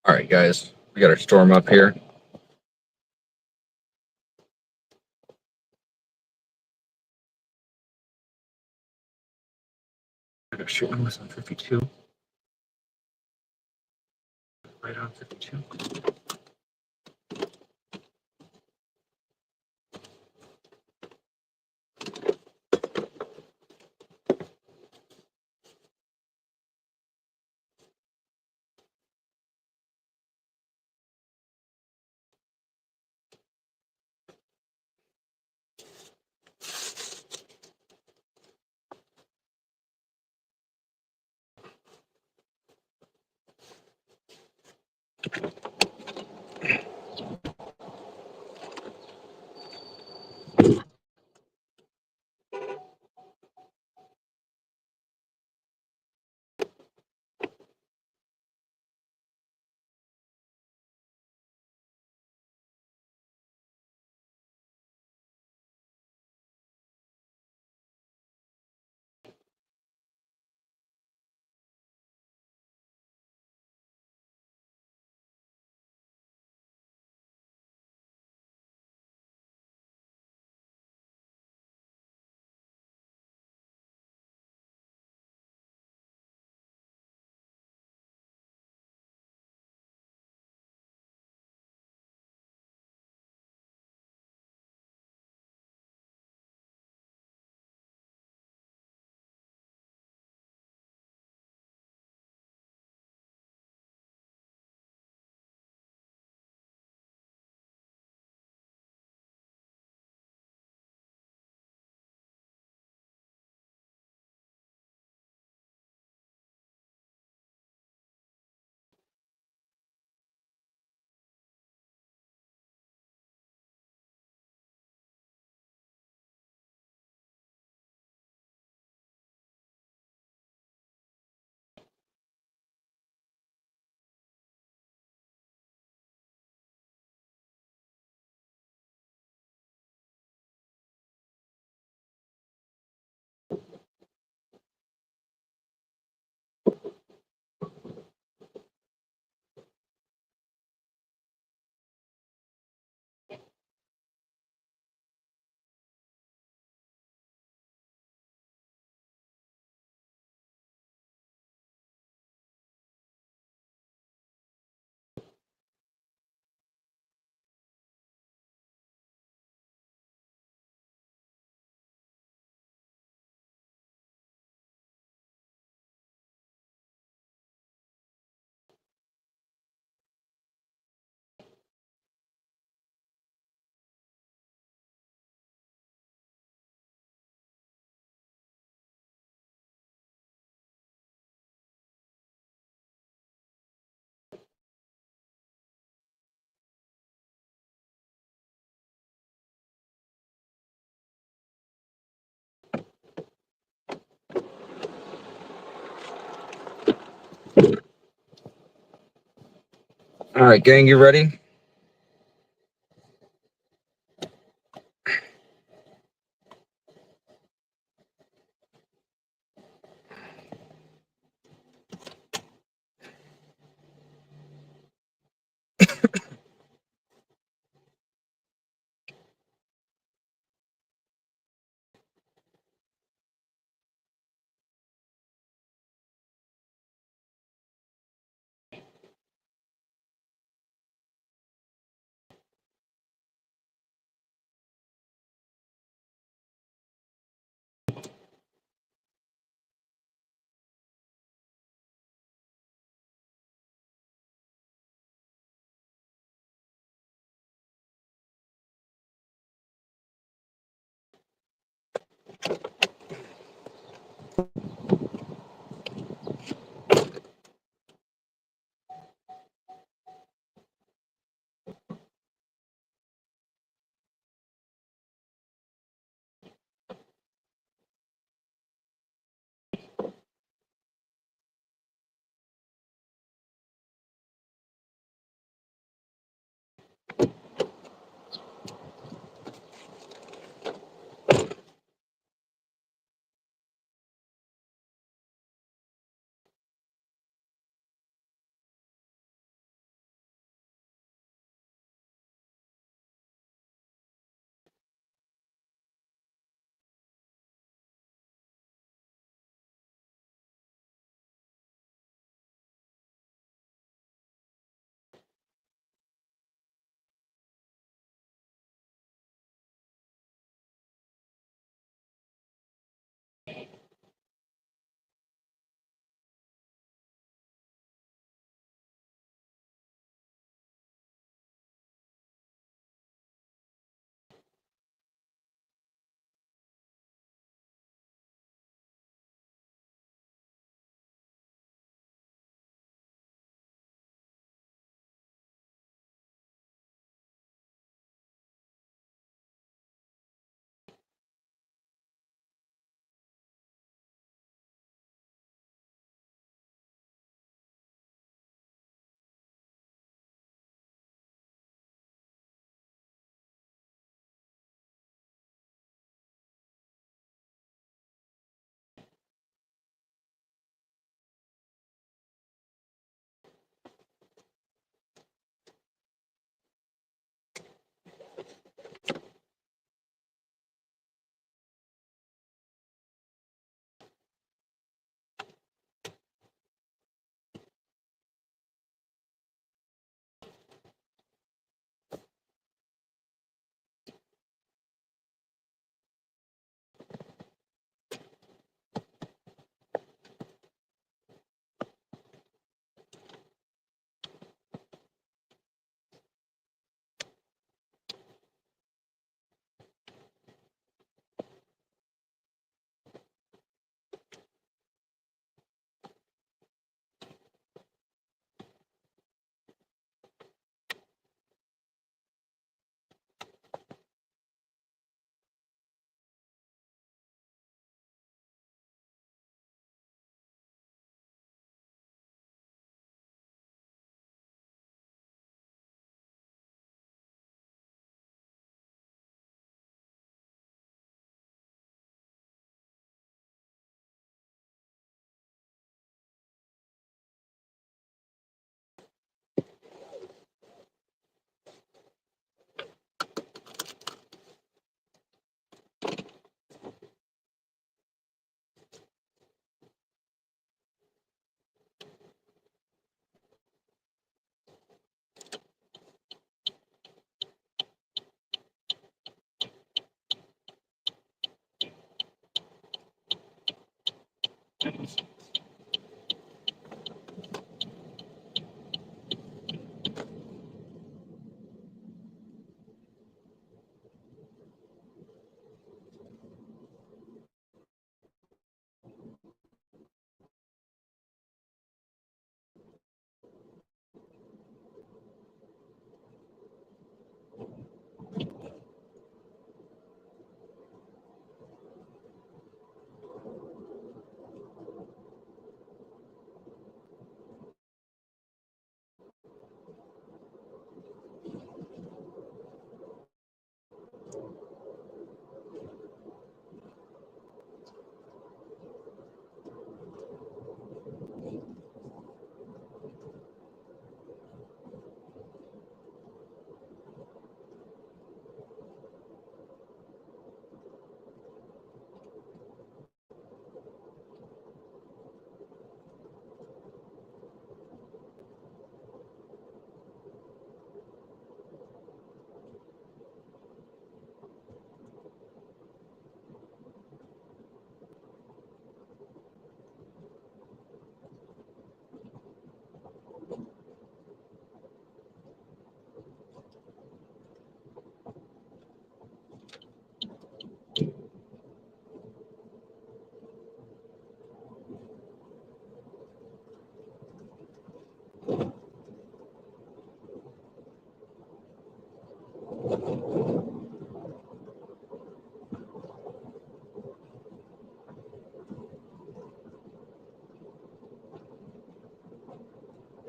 All right, guys, we got our storm up here. I got short was on 52. Right on 52. All right, gang, you ready?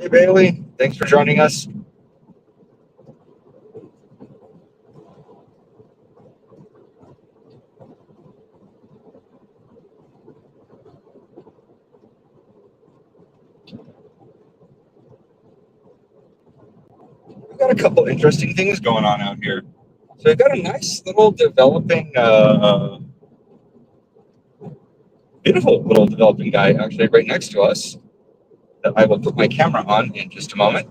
Hey, Bailey. Thanks for joining us. We've got a couple interesting things going on out here. So we've got a nice little developing, beautiful little developing guy actually right next to us that I will put my camera on in just a moment.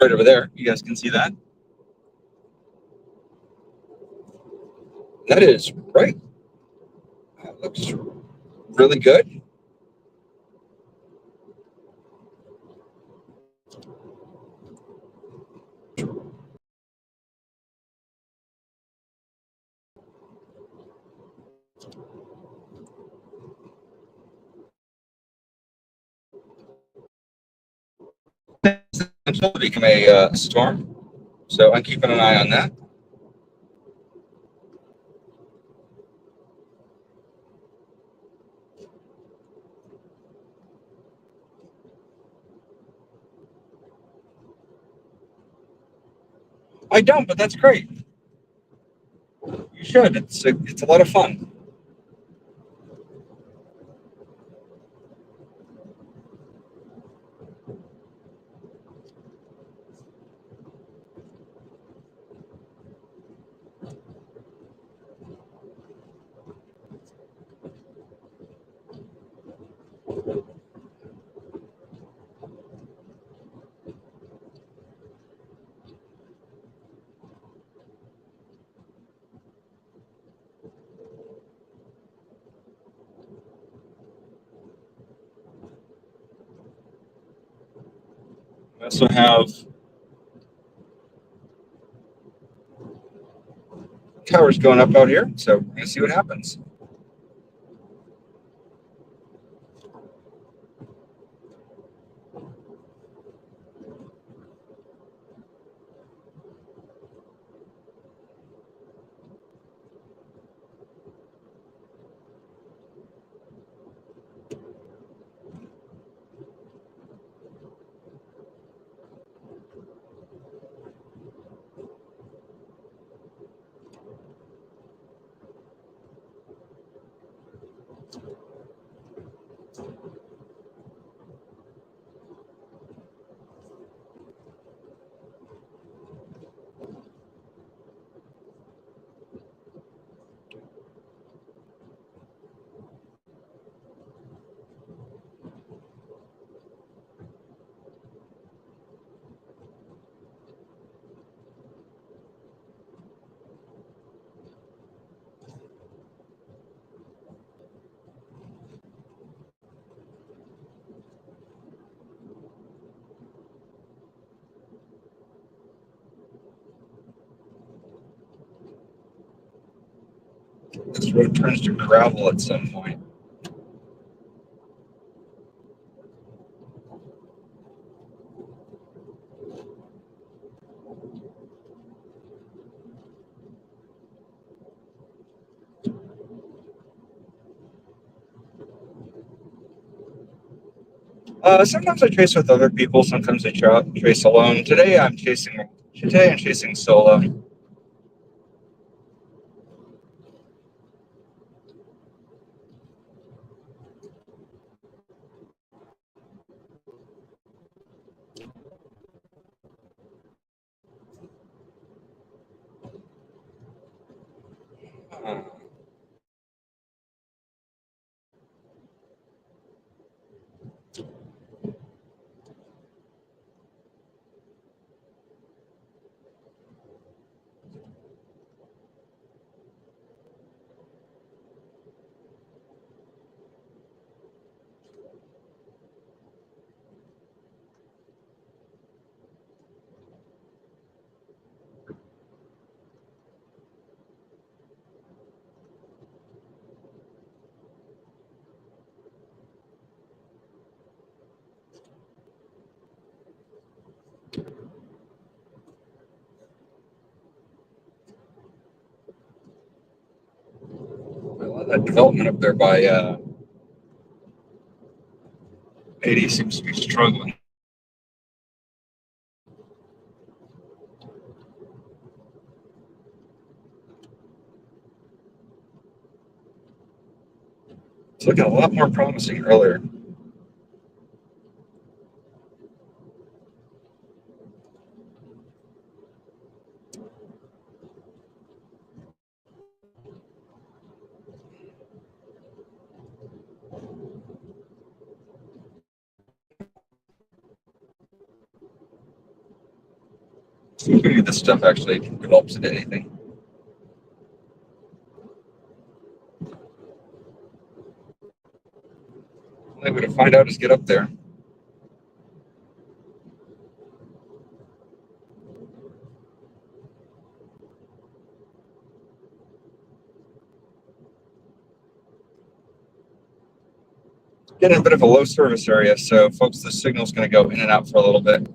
Right over there. You guys can see that. That is right. That looks really good. Potential to become a storm. So I'm keeping an eye on that. I don't, but that's great. You should. It's a lot of fun. We also have towers going up out here, so we're gonna see what happens. This road turns to gravel at some point. Sometimes I trace with other people. Sometimes I trace alone. Today I'm chasing solo. Uh, a lot of that development up there by 80 seems to be struggling. It's looking a lot more promising earlier. Maybe this stuff actually develops into anything. The only way to find out is get up there. Getting a bit of a low service area, so folks, the signal's going to go in and out for a little bit.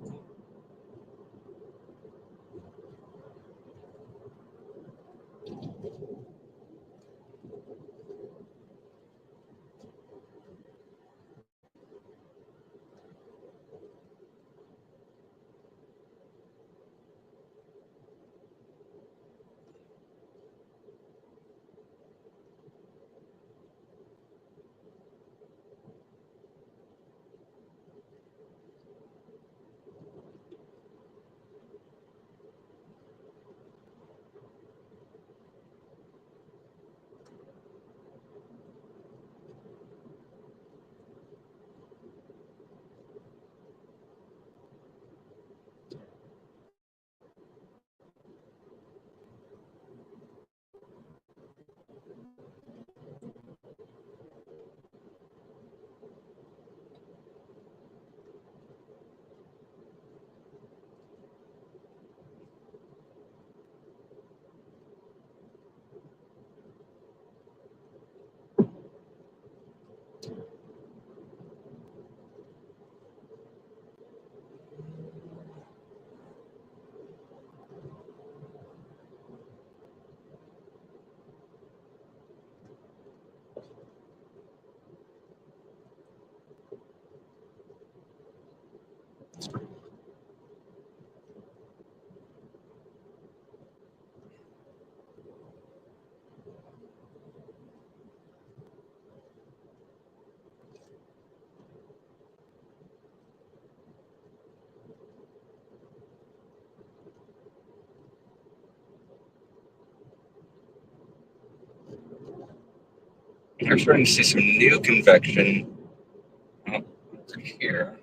I'm starting to see some new convection here.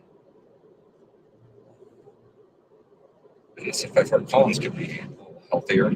And this F5 columns could be a little healthier.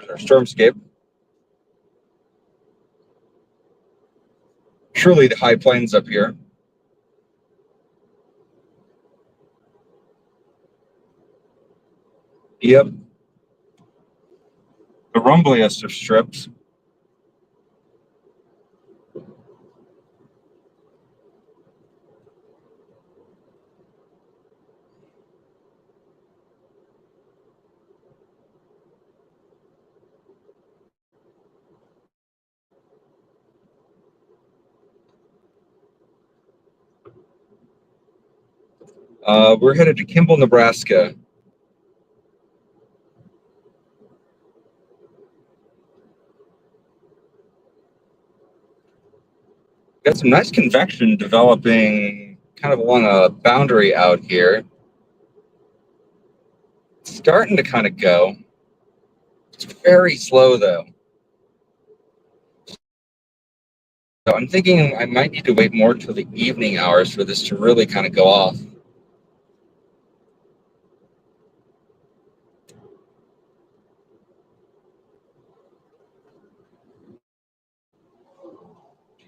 our stormscape. Surely the high plains up here. Yep. The rumbliest of strips. We're headed to Kimball, Nebraska. Got some nice convection developing kind of along a boundary out here. It's starting to kind of go. It's very slow though. So I'm thinking I might need to wait more till the evening hours for this to really kind of go off.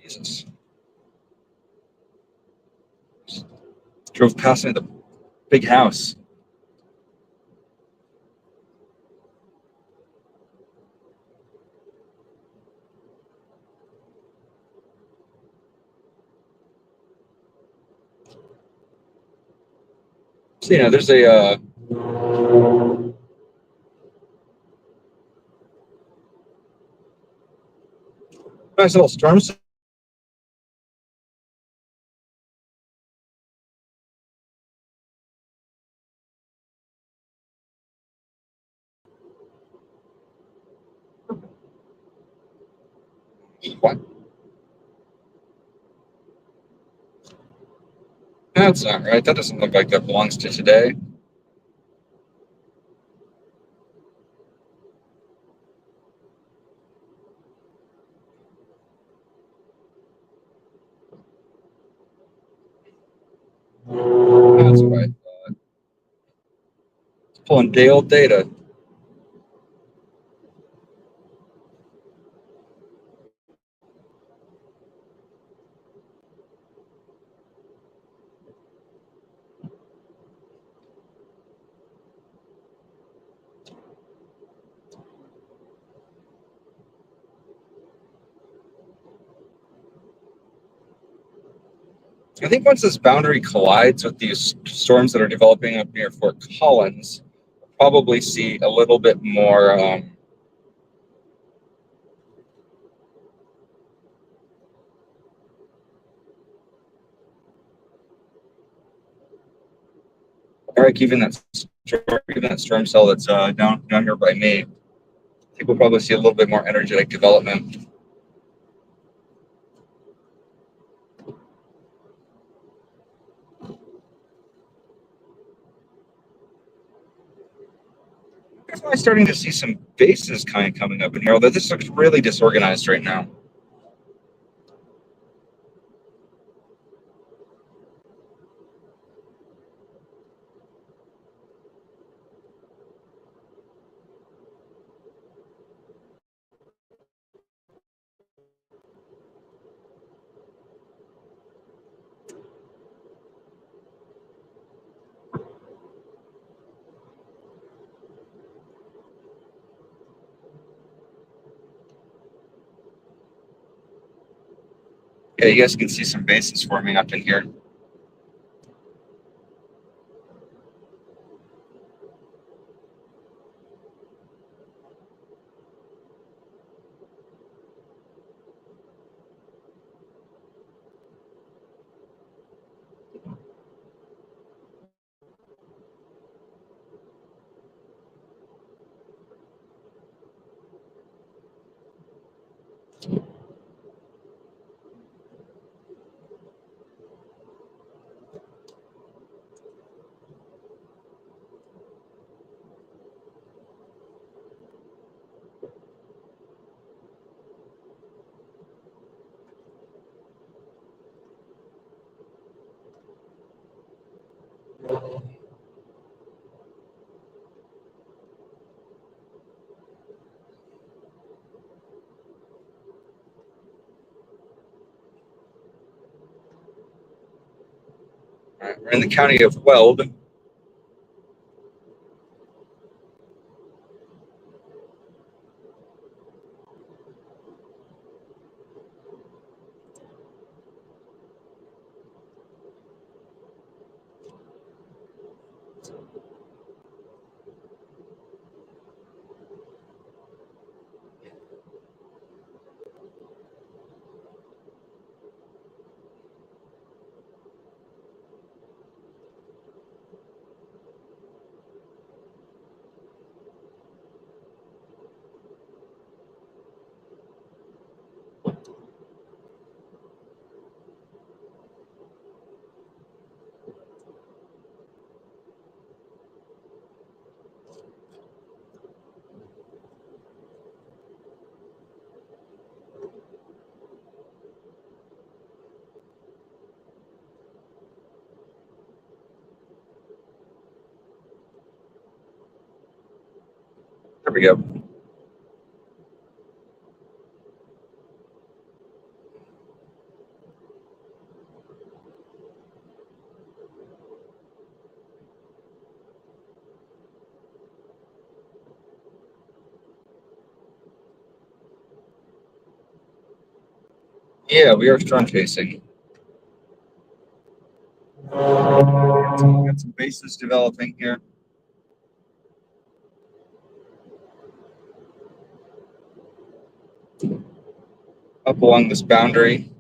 Jesus. Drove past me the big house. So, there's a nice little storm. What? That's not right. That doesn't look like that belongs to today. That's what I thought. It's pulling day old data. I think once this boundary collides with these storms that are developing up near Fort Collins, we'll probably see a little bit more Eric, even that storm cell that's down here by me. I think we'll probably see a little bit more energetic development. I'm starting to see some bases kind of coming up in here, although this looks really disorganized right now. Yeah, you guys can see some bases forming up in here. All right, we're in the county of Weld. There we go. Yeah, we are storm chasing. Got some bases developing here. Up along this boundary.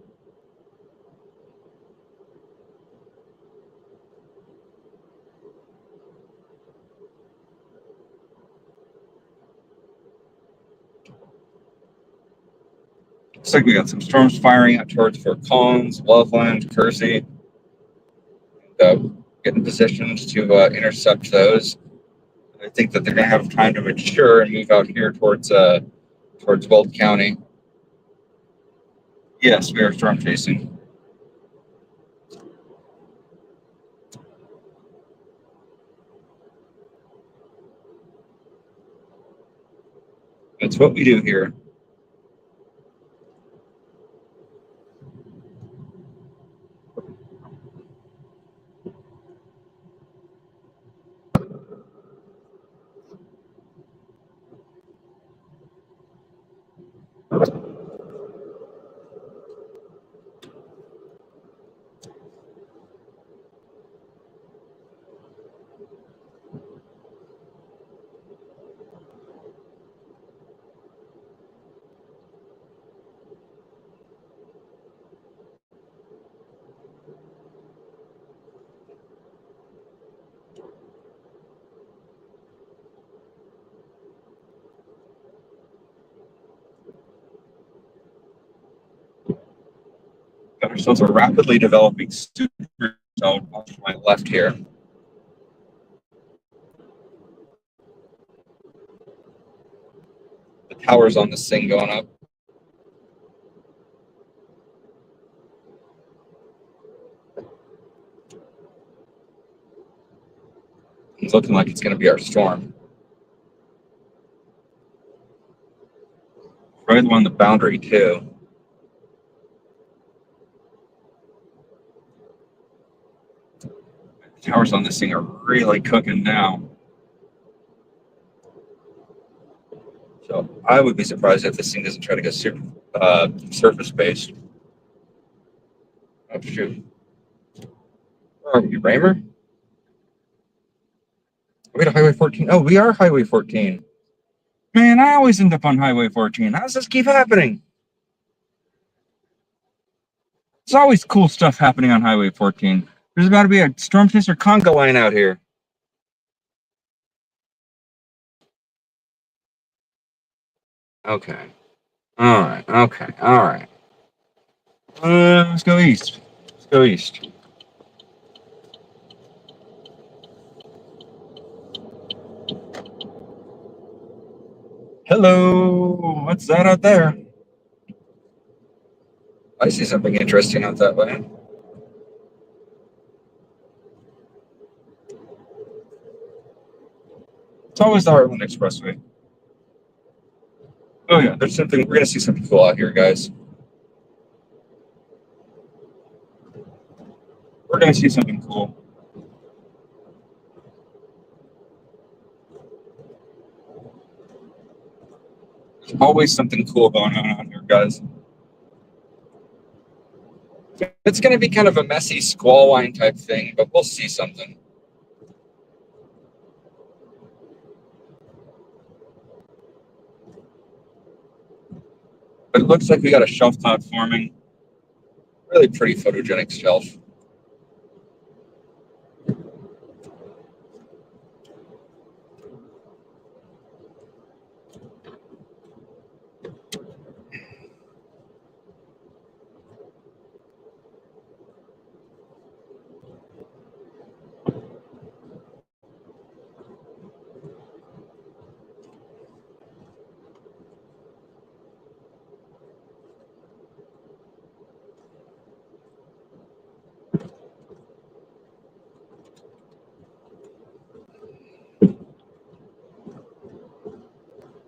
Looks like we got some storms firing out towards Fort Collins, Loveland, Kersey. Getting positioned to intercept those. I think that they're going to have time to mature and move out here towards Weld County. Yes, we are storm chasing. That's what we do here. Got ourselves a rapidly developing supercell off to my left here. The towers on this thing going up. It's looking like it's going to be our storm. Right along the boundary too. The towers on this thing are really cooking now. So I would be surprised if this thing doesn't try to go surface based. Oh shoot. Where are we, Raymer? Are we at Highway 14? Oh, we are Highway 14. Man, I always end up on Highway 14. How does this keep happening? There's always cool stuff happening on Highway 14. There's about to be a storm chaser conga line out here. Okay. All right. Okay. All right. Let's go east. Let's go east. Hello. What's that out there? I see something interesting out that way. It's always the Heartland Expressway. Oh yeah, there's something. We're gonna see something cool out here, guys. We're going to see something cool. There's always something cool going on out here, guys. It's going to be kind of a messy squall line type thing, but we'll see something. But it looks like we got a shelf cloud forming. Really pretty photogenic shelf.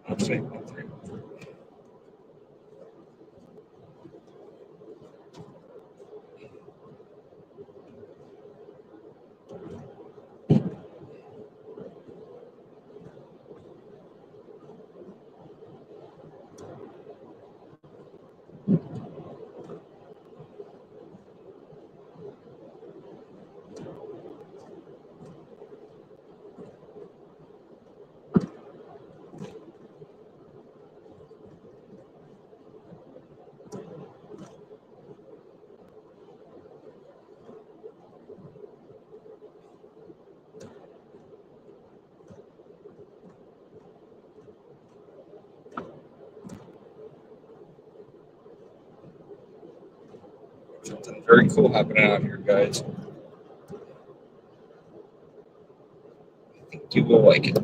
Let's see. Something very cool happening out here, guys. I think you will like it.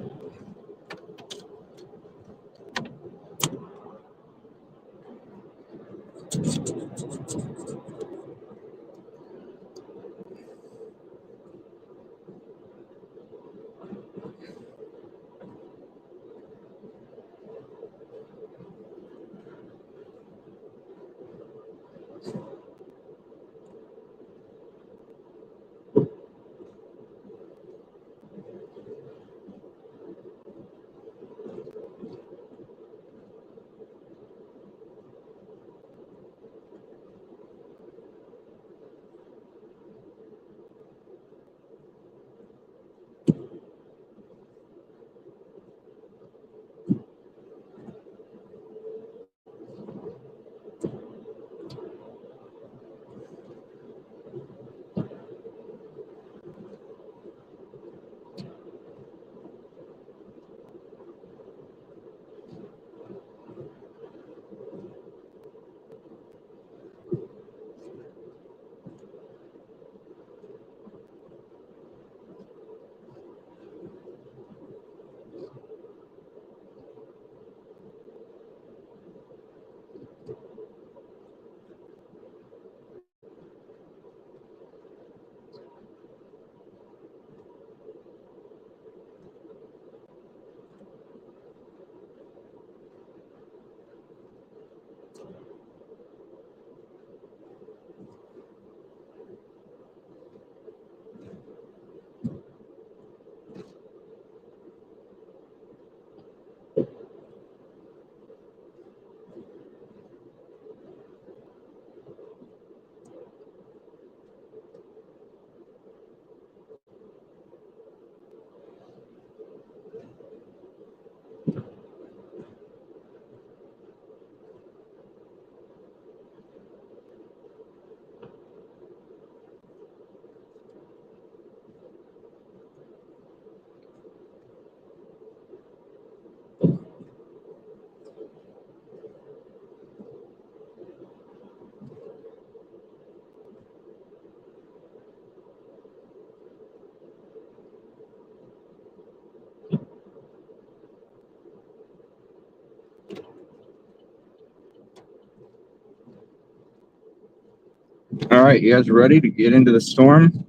All right, you guys ready to get into the storm?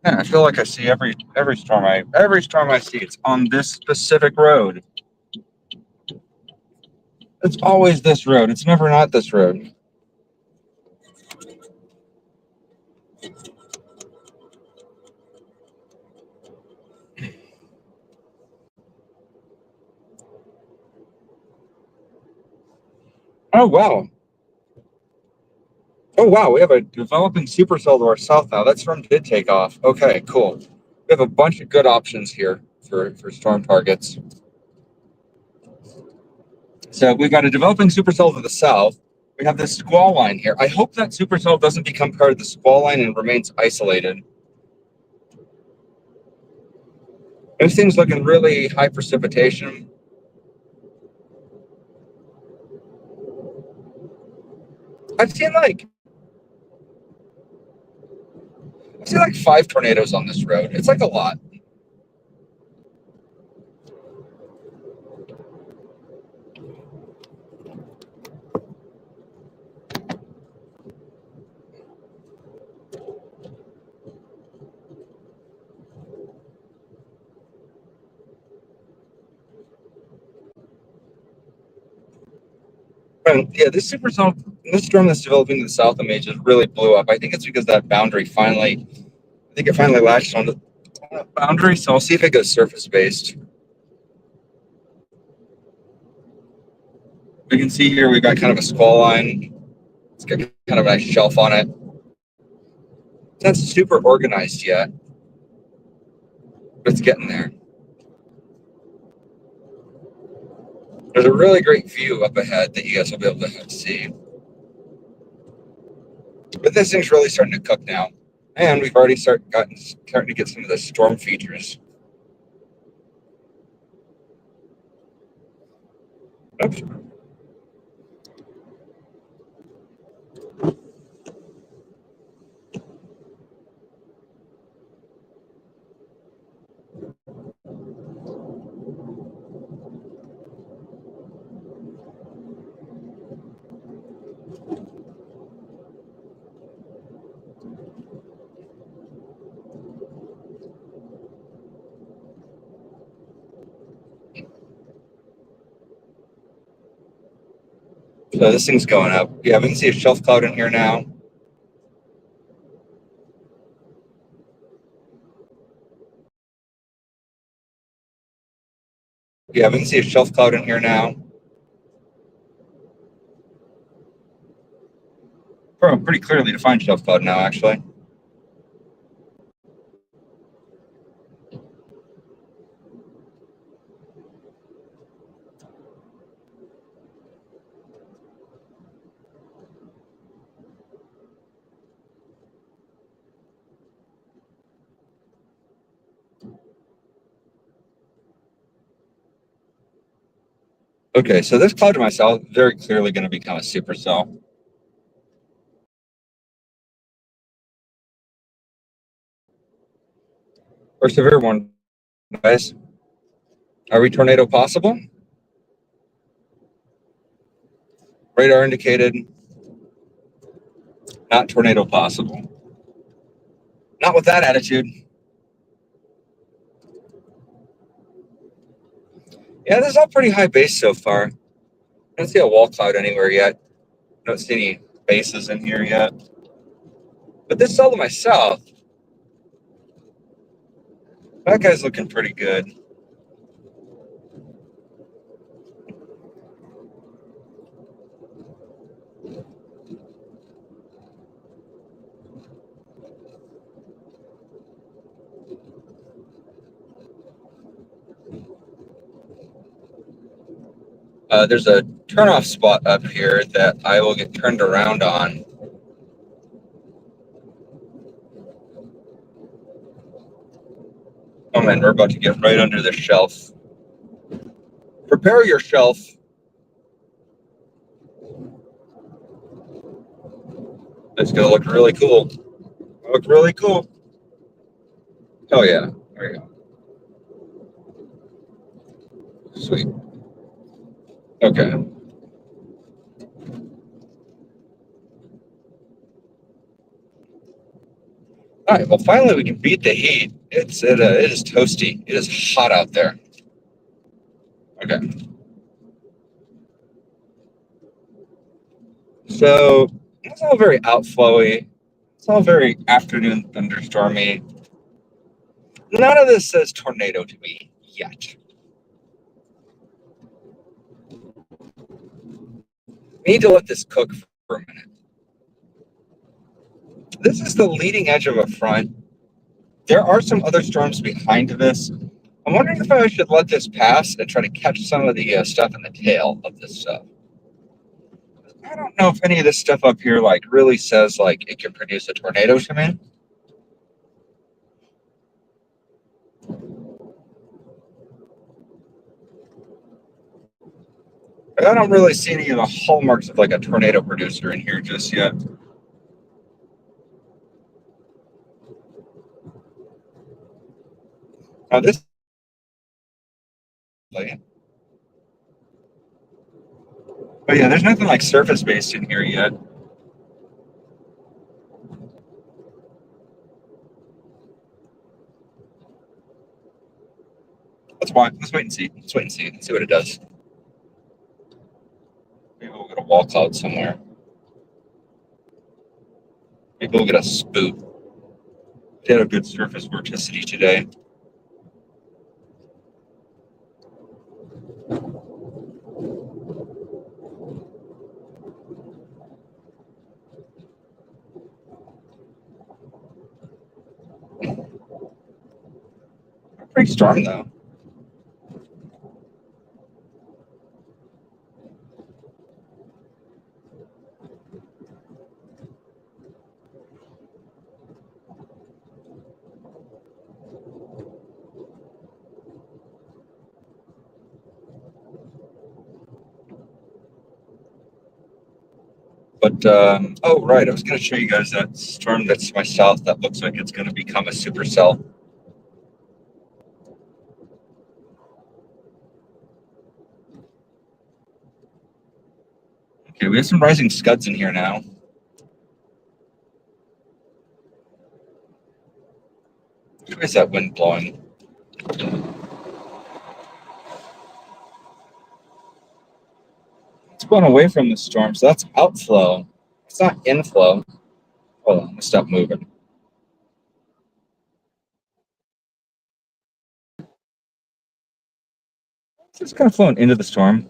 Yeah, I feel like I see every storm I see. It's on this specific road. It's always this road. It's never not this road. Oh, wow. Oh, wow. We have a developing supercell to our south now. That storm did take off. Okay, cool. We have a bunch of good options here for storm targets. So we've got a developing supercell to the south. We have this squall line here. I hope that supercell doesn't become part of the squall line and remains isolated. Everything's looking really high precipitation. I've seen like 5 tornadoes on this road. It's like a lot. And yeah, this storm that's developing to the south of me just really blew up. I think it's because that boundary finally latched on the boundary. So I'll see if it goes surface based. We can see here we've got kind of a squall line. It's got kind of a nice shelf on it. It's not super organized yet, but it's getting there. There's a really great view up ahead that you guys will be able to see. But this thing's really starting to cook now. And we've already starting to get some of the storm features. Oops. So this thing's going up. Yeah, we can see a shelf cloud in here now. Yeah, we can see a shelf cloud in here now. Oh, pretty clearly defined shelf cloud now, actually. Okay, so this cloud to my south very clearly going to become a supercell. Or severe one, guys. Are we tornado possible? Radar indicated not tornado possible. Not with that attitude. Yeah, this is all pretty high base so far. I don't see a wall cloud anywhere yet. I don't see any bases in here yet. But this cell to my south, that guy's looking pretty good. There's a turnoff spot up here that I will get turned around on. Oh man, we're about to get right under the shelf. Prepare your shelf. It's gonna look really cool. Look really cool. Oh yeah, there you go. Sweet. Okay. All right. Well, finally we can beat the heat. It is toasty. It is hot out there. Okay. So it's all very outflowy. It's all very afternoon thunderstormy. None of this says tornado to me yet. We need to let this cook for a minute. This is the leading edge of a front. There are some other storms behind this. I'm wondering if I should let this pass and try to catch some of the stuff in the tail of this stuff. I don't know if any of this stuff up here like really says like it can produce a tornado to me. But I don't really see any of the hallmarks of like a tornado producer in here just yet. Now this, but yeah, there's nothing like surface based in here yet. Let's wait. Let's wait and see. Let's wait and see. Let's see what it does. Maybe we'll get a wall cloud somewhere. Maybe we'll get a spook. It had a good surface vorticity today. Pretty strong though. But oh right, I was going to show you guys that storm that's to my south that looks like it's going to become a supercell. Okay, we have some rising scuds in here now. Where is that wind blowing? It's going away from the storm, so that's outflow. It's not inflow. Hold on, let's stop moving. It's just kind of flowing into the storm.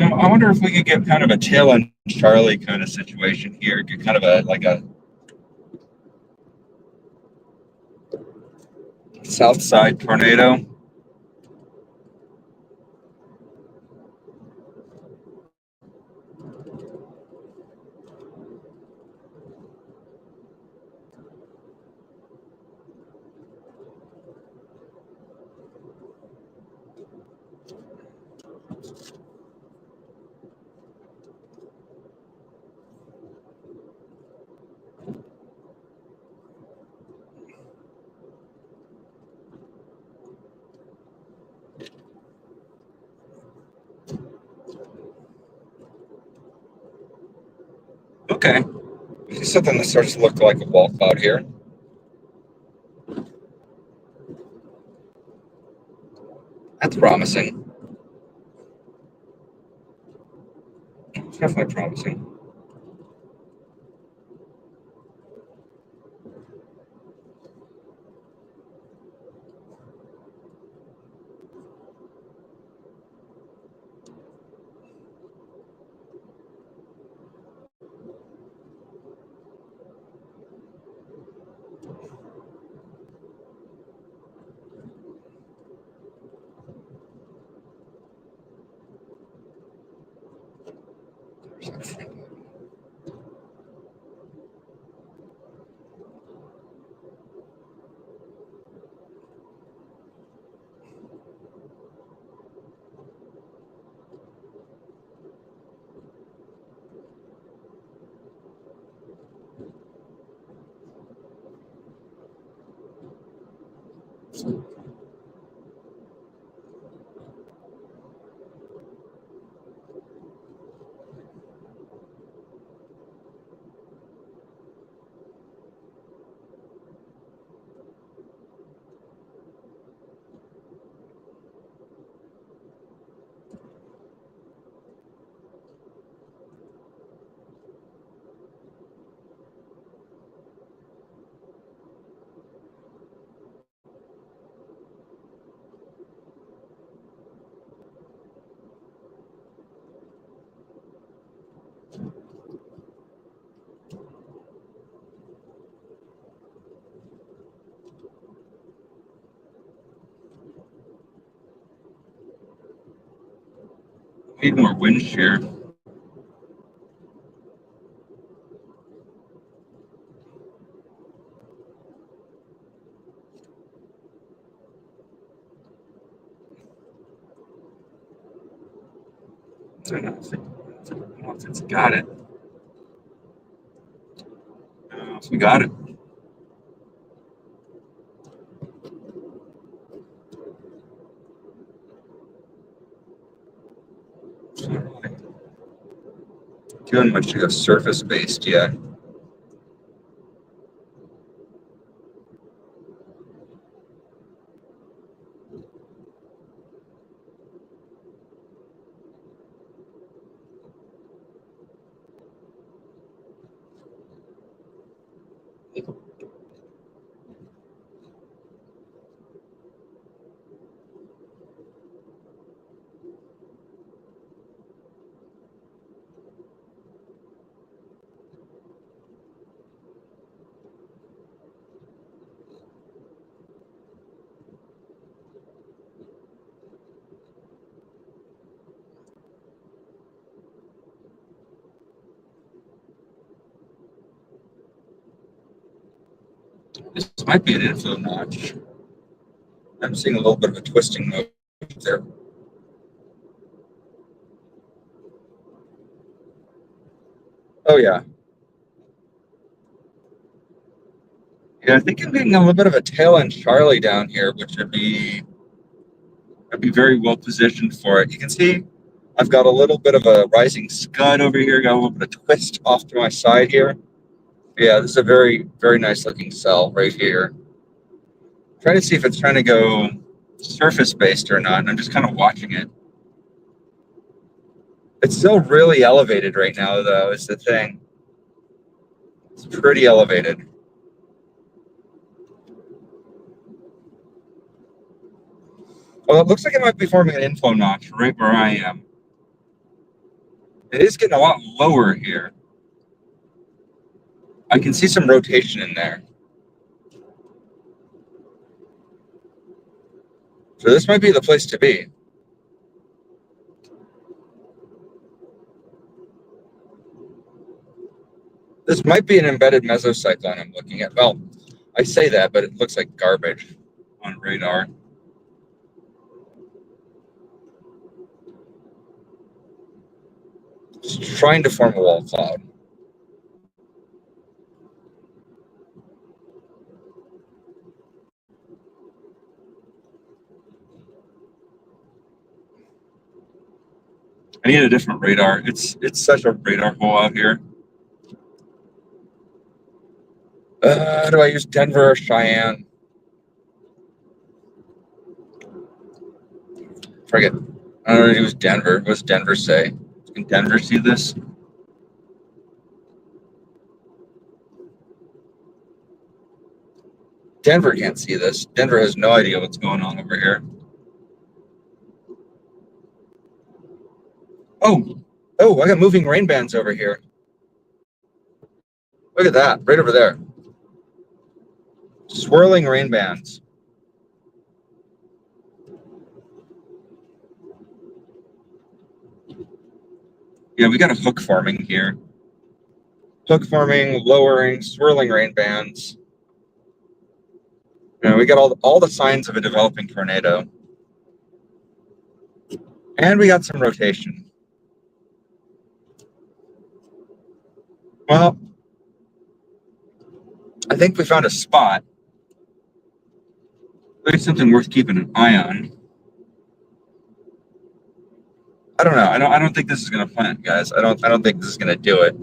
I wonder if we could get kind of a tail end Charlie kind of situation here, get kind of a like a south side tornado. Okay, something that starts to look like a wall cloud here. That's promising. It's definitely promising. Need more wind shear. I don't know if it's got it. I don't know if we got it. It's not really doing much to go surface based yet. This might be an inflow notch. I'm seeing a little bit of a twisting motion there. Oh yeah. Yeah, I think I'm getting a little bit of a tail end Charlie down here, which would be I'd be very well positioned for it. You can see I've got a little bit of a rising scud over here, got a little bit of twist off to my side here. Yeah, this is a very, very nice looking cell right here. Trying to see if it's trying to go surface based or not, and I'm just kind of watching it. It's still really elevated right now, though, is the thing. It's pretty elevated. Well, it looks like it might be forming an inflow notch right where I am. It is getting a lot lower here. I can see some rotation in there. So this might be the place to be. This might be an embedded mesocyclone I'm looking at. Well, I say that, but it looks like garbage on radar. Just trying to form a wall cloud. I need a different radar. It's such a radar hole out here. Do I use Denver or Cheyenne? Forget. I don't know. Use Denver. What does Denver say? Can Denver see this? Denver can't see this. Denver has no idea what's going on over here. Oh, I got moving rain bands over here. Look at that, right over there. Swirling rain bands. Yeah, we got a hook forming here. Hook forming, lowering, swirling rain bands. You know, we got all the signs of a developing tornado. And we got some rotation. Well, I think we found a spot. Maybe something worth keeping an eye on. I don't know. I don't think this is gonna plant, guys. I don't think this is gonna do it.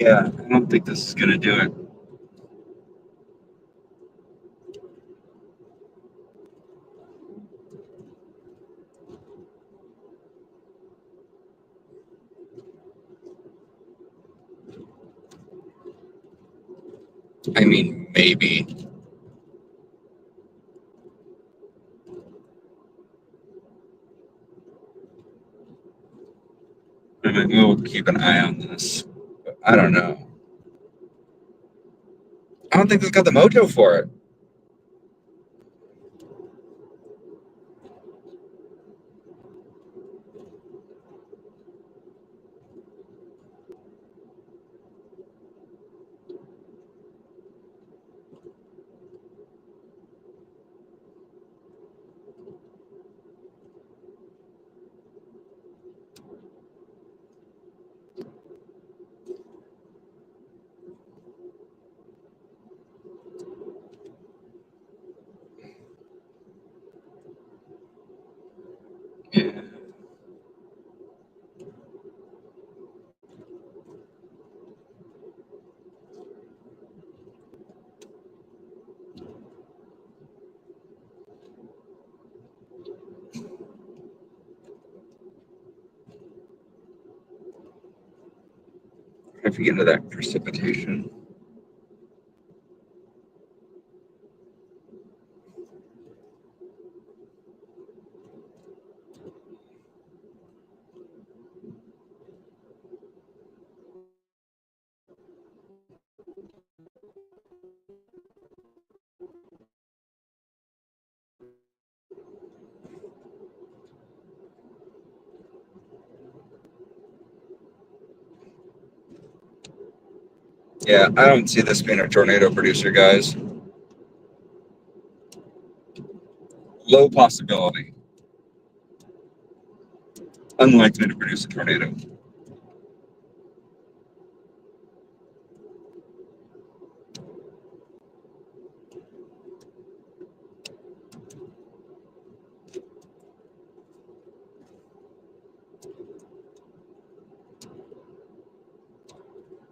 Yeah, I don't think this is gonna do it. I mean, maybe. I mean, we'll keep an eye on this. But I don't know. I don't think it's got the mojo for it. Yeah. If you get into that precipitation. Yeah, I don't see this being a tornado producer, guys. Low possibility. Unlikely to produce a tornado.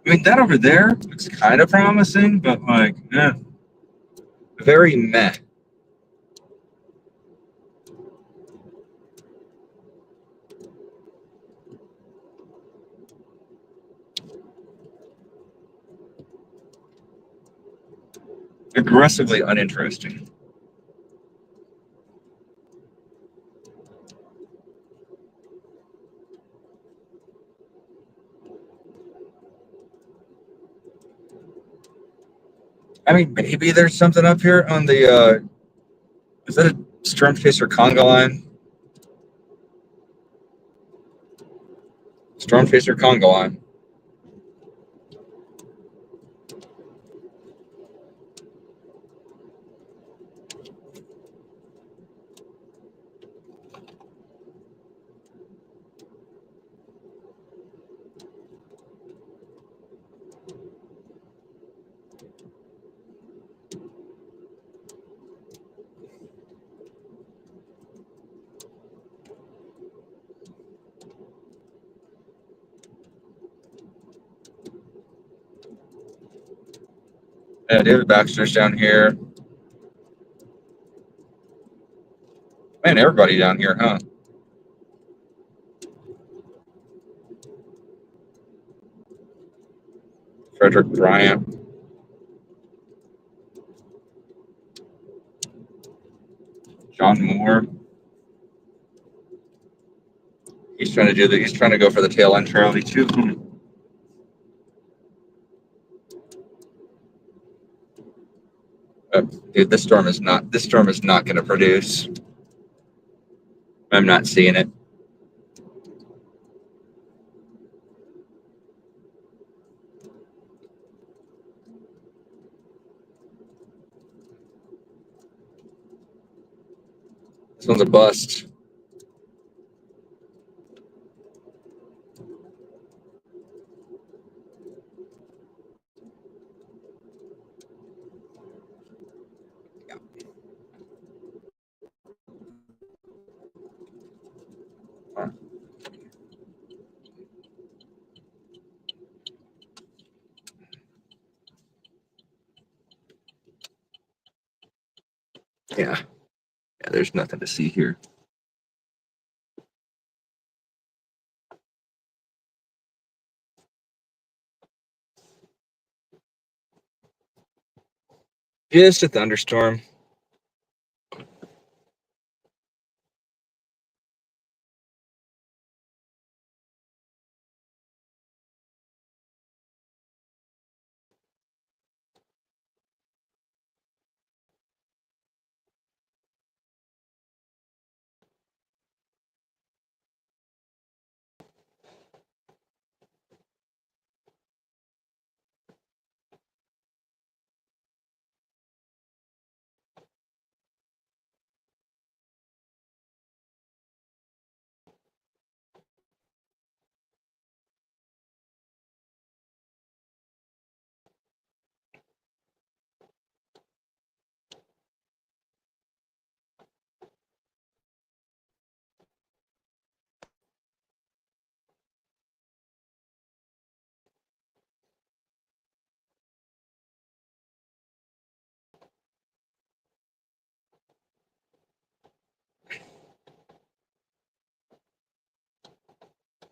I mean, that over there looks kind of promising, but like, very meh. Aggressively uninteresting. I mean, maybe there's something up here on the, is that a storm chaser conga line? Storm chaser conga line. Yeah, David Baxter's down here. Man, everybody down here, huh? Frederick Bryant. John Moore. He's trying to do the. He's trying to go for the tail end Charlie too. Dude, this storm is not. This storm is not going to produce. I'm not seeing it. This one's a bust. Yeah. Yeah, there's nothing to see here. Just a thunderstorm.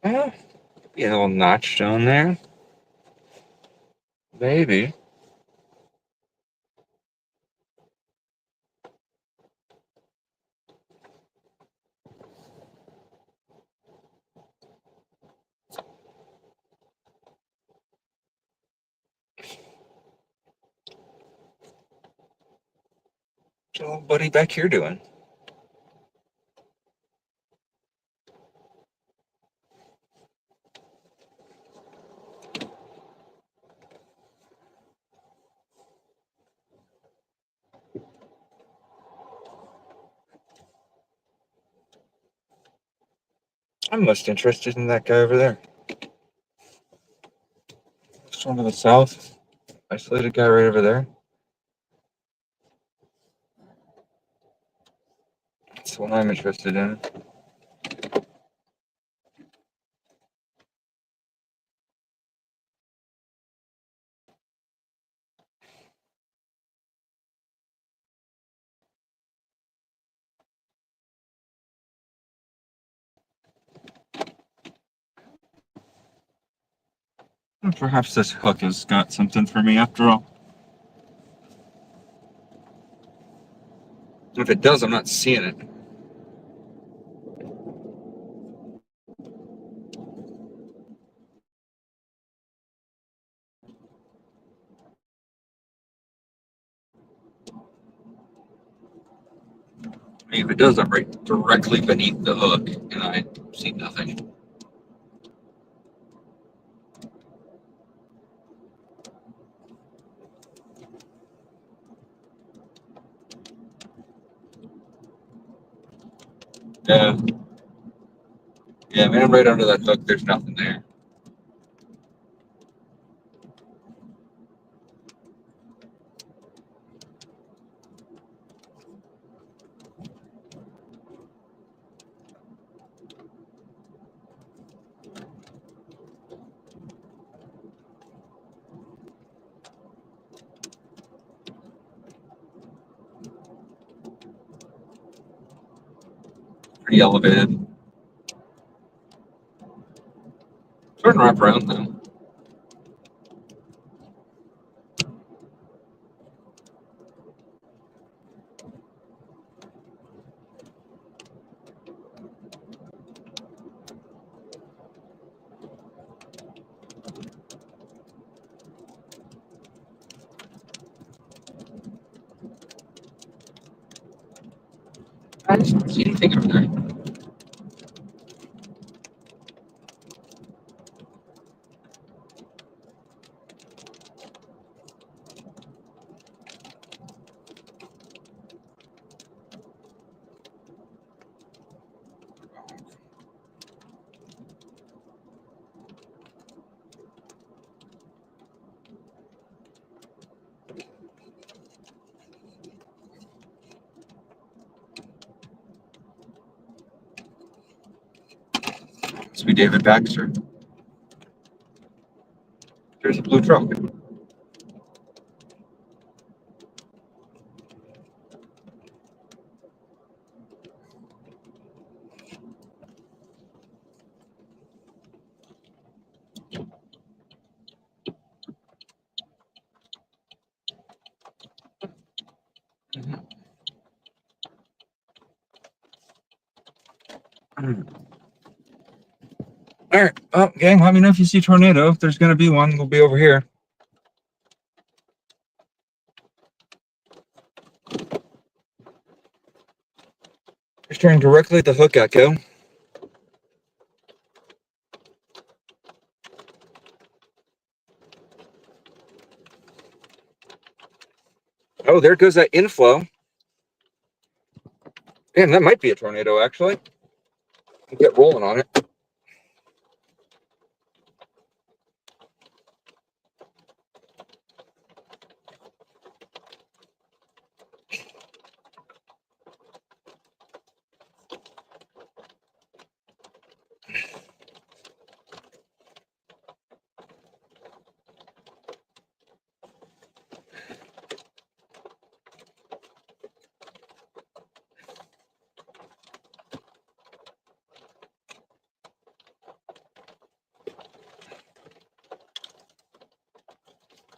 Well, be a little notch down there. Maybe. What's your little buddy back here doing? I'm most interested in that guy over there. Just one to the south. Isolated guy right over there. That's the one I'm interested in. Perhaps this hook has got something for me after all. If it does, I'm not seeing it. I mean, if it does, I'm right directly beneath the hook, and I see nothing. Yeah. Yeah, I mean, I'm right under that hook. There's nothing there. Pretty elevated. Starting to wrap around though. I just don't see anything over there. Must be David Baxter. There's a blue truck. All right, well, gang, let me know if you see a tornado. If there's going to be one, we'll be over here. It's staring directly at the hook echo. Oh, there goes that inflow. Damn, that might be a tornado, actually. We'll get rolling on it.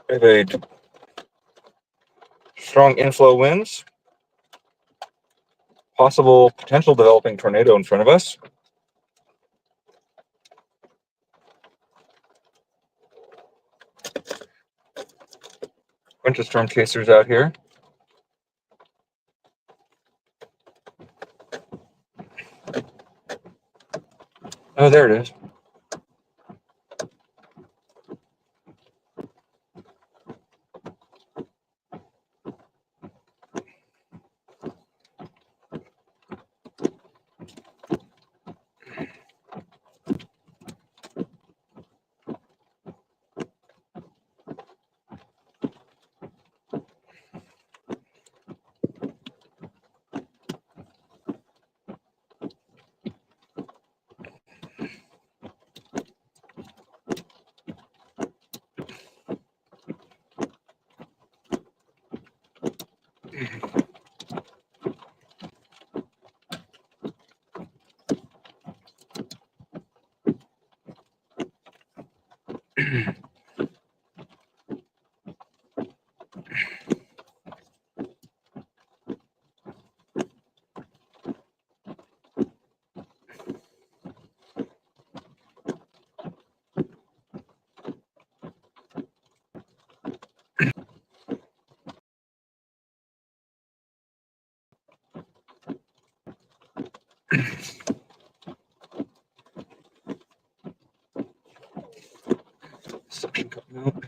We have a strong inflow winds. Possible potential developing tornado in front of us. Bunch of storm chasers out here. Oh, there it is. Suction coming out.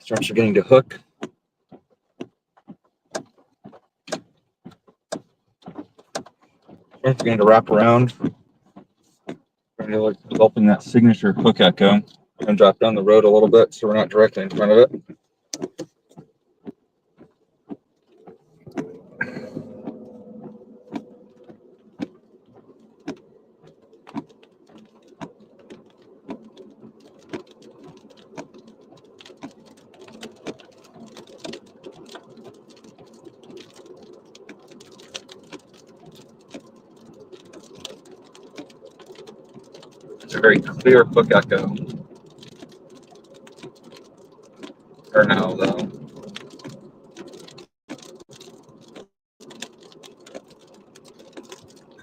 Storms are getting to hook. Storms are getting to wrap around. We're developing that signature hook echo. I'm going to drop down the road a little bit so we're not directly in front of it. It's a very clear hook echo. For now, though.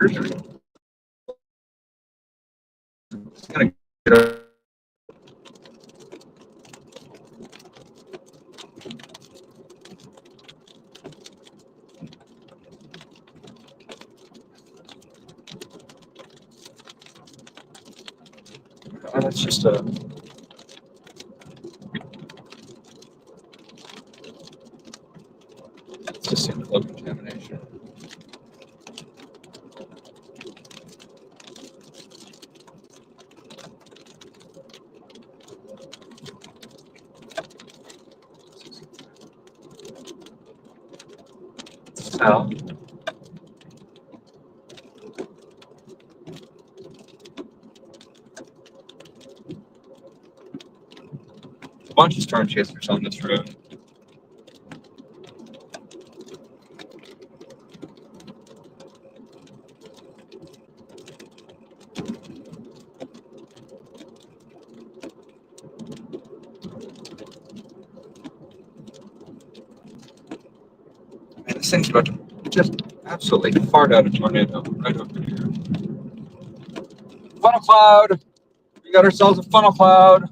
It's gonna get up. Oh, that's just a. It's just single contamination. Cell. A bunch of storm chasers on this road. Man, this thing's about to just absolutely fart out a tornado right over here. Funnel cloud. We got ourselves a funnel cloud.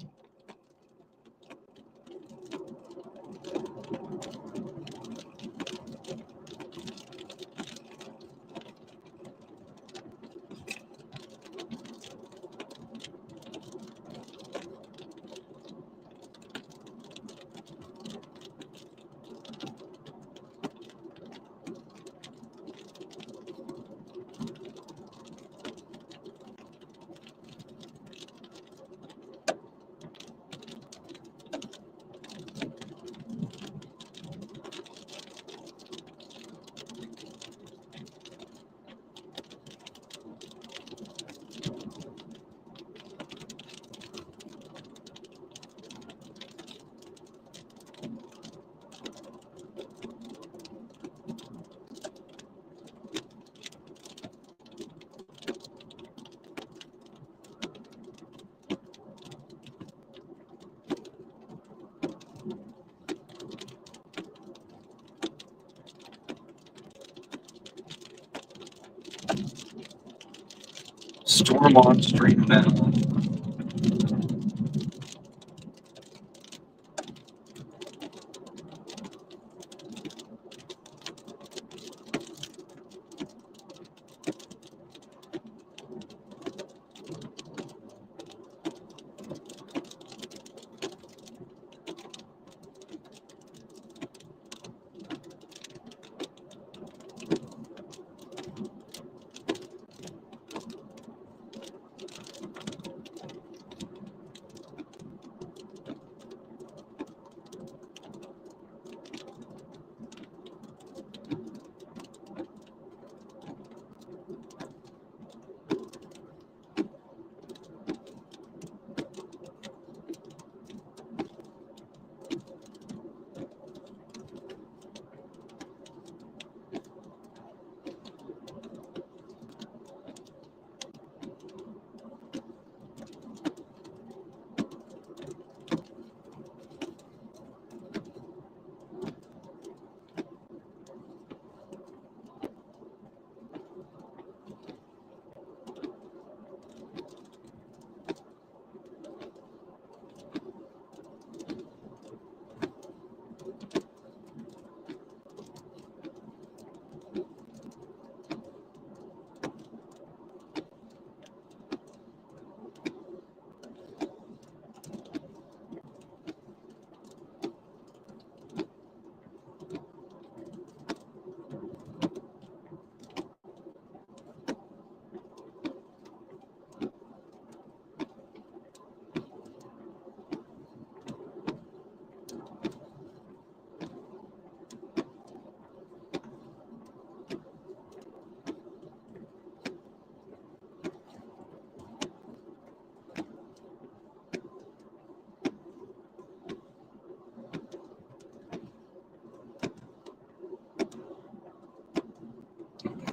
Storm on stream now.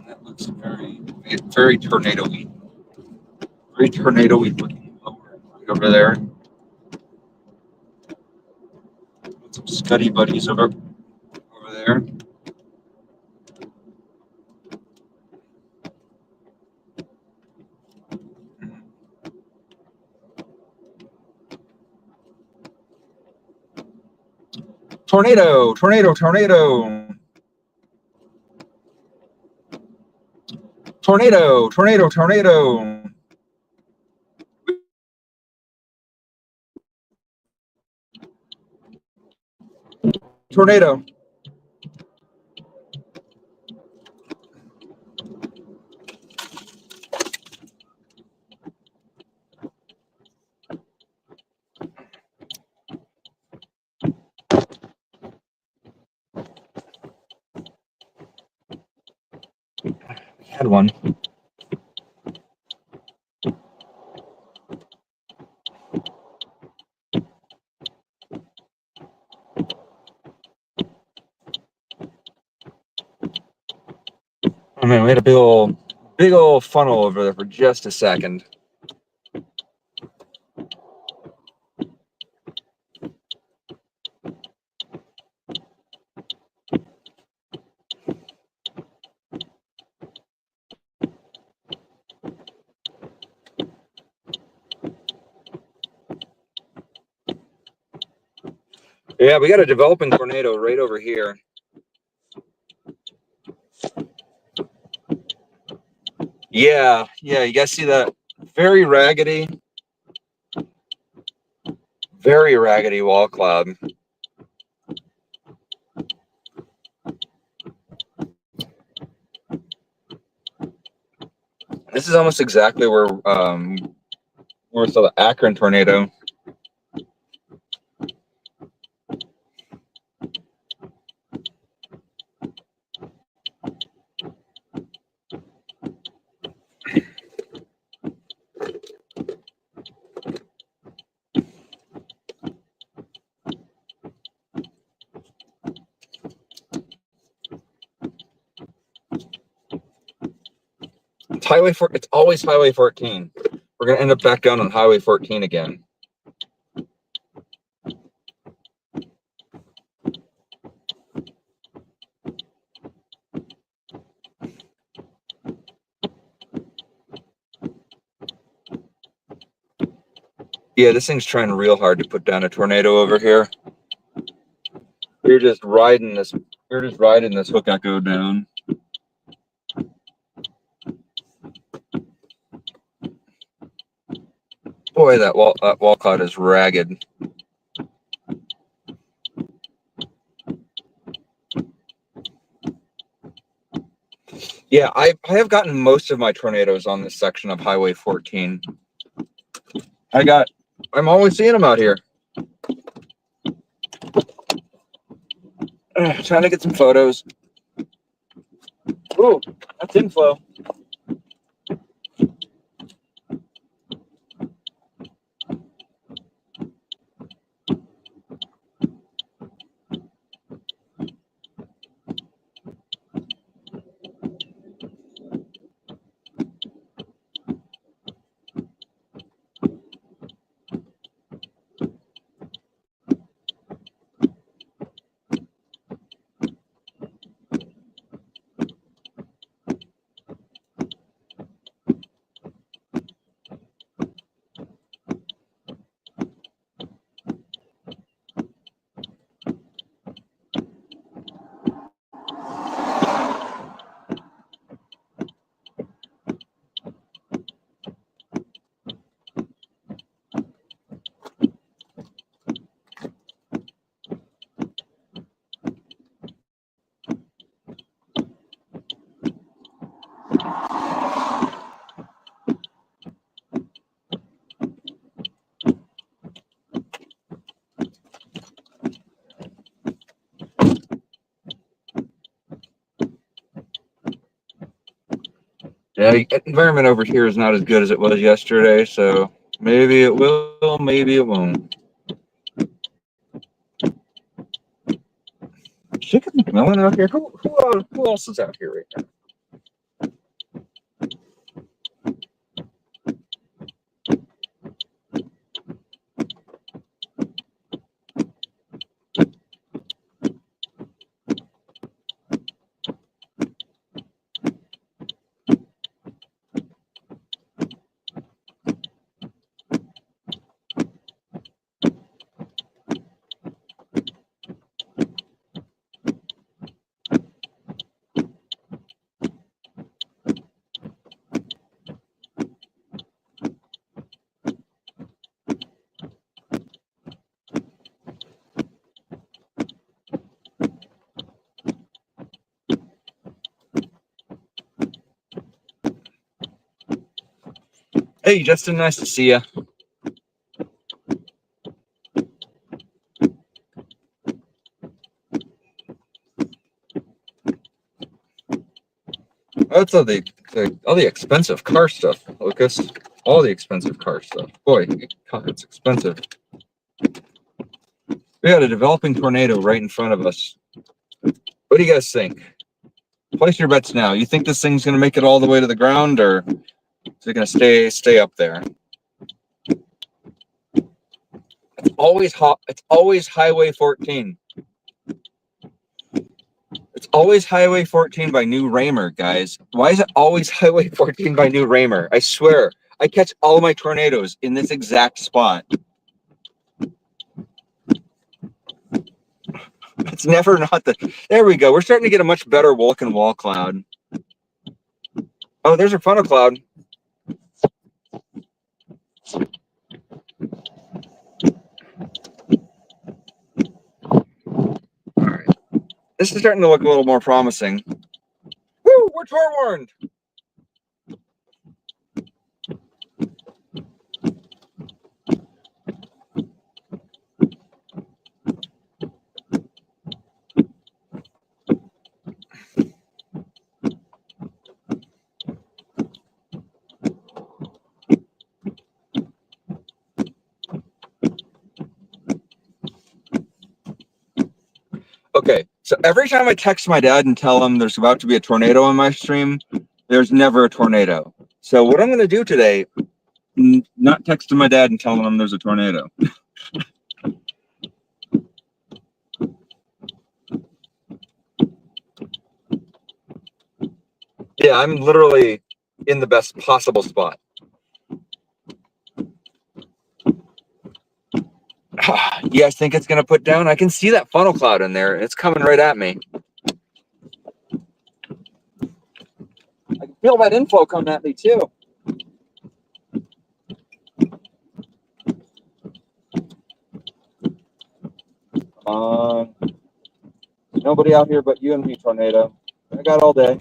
That looks very tornado-y. Very tornado-y looking right over there. Some study buddies over there. Tornado, tornado, tornado. Tornado, tornado, tornado. Tornado. We had one. Oh man, we had a big old funnel over there for just a second. Yeah, we got a developing tornado right over here. Yeah, you guys see that? Very raggedy wall cloud. This is almost exactly where we saw the Akron tornado. It's always Highway 14. We're gonna end up back down on Highway 14 again. Yeah, this thing's trying real hard to put down a tornado over here. We're just riding this hook echo down. Boy, that wall cloud is ragged. Yeah, I have gotten most of my tornadoes on this section of Highway 14. I'm always seeing them out here. Trying to get some photos. Ooh, that's inflow. Yeah, the environment over here is not as good as it was yesterday, so maybe it will, maybe it won't. Chicken McMillan out here? Who else is out here right now? Hey, Justin, nice to see you. That's all the expensive car stuff, Lucas. All the expensive car stuff. Boy, it's expensive. We got a developing tornado right in front of us. What do you guys think? Place your bets now. You think this thing's going to make it all the way to the ground, or is it going to stay up there? It's always hot. It's always Highway 14. It's always Highway 14 by New Raymer, guys. Why is it always Highway 14 by New Raymer? I swear, I catch all my tornadoes in this exact spot. It's never not the. There we go. We're starting to get a much better walk-and wall cloud. Oh, there's a funnel cloud. All right. This is starting to look a little more promising. Woo! We're forewarned. Okay, so every time I text my dad and tell him there's about to be a tornado on my stream, there's never a tornado. So what I'm going to do today, not texting my dad and telling him there's a tornado. Yeah, I'm literally in the best possible spot. You guys think it's going to put down? I can see that funnel cloud in there. It's coming right at me. I can feel that inflow coming at me too. Nobody out here but you and me, tornado. I got all day.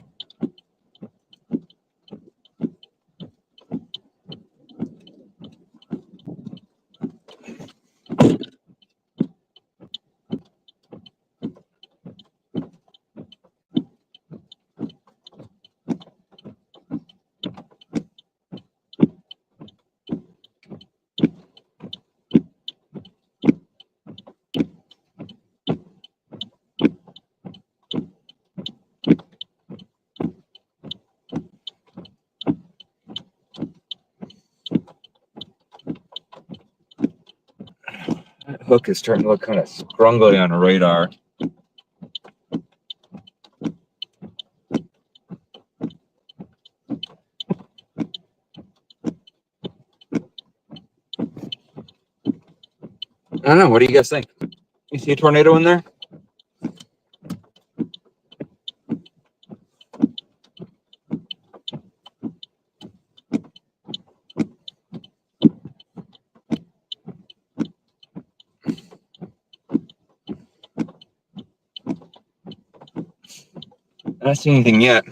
That hook is starting to look kind of scrungly on a radar. I don't know. What do you guys think? You see a tornado in there? I don't see anything yet.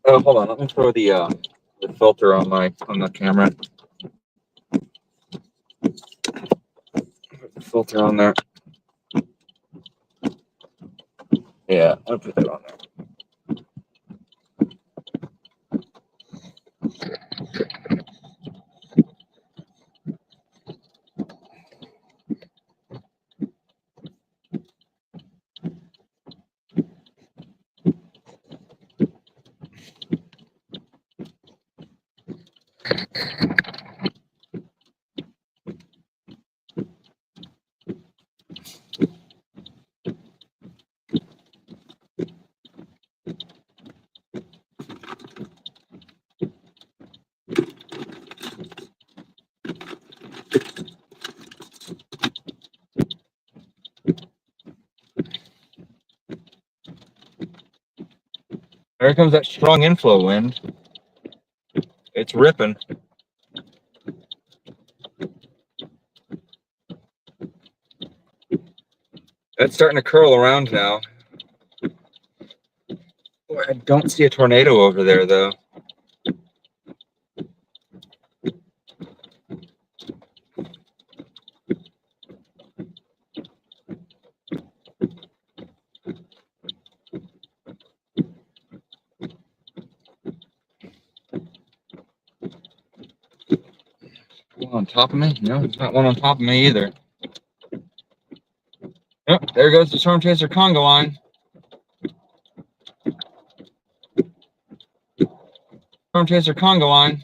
Oh, hold on. Let me throw the filter on the camera. Put the filter on there. Yeah, I'll put that on there. There comes that strong inflow wind. It's ripping. It's starting to curl around now. Boy, I don't see a tornado over there, though. One on top of me? No, there's not one on top of me either. Oh, there goes the storm chaser conga line. Storm chaser conga line.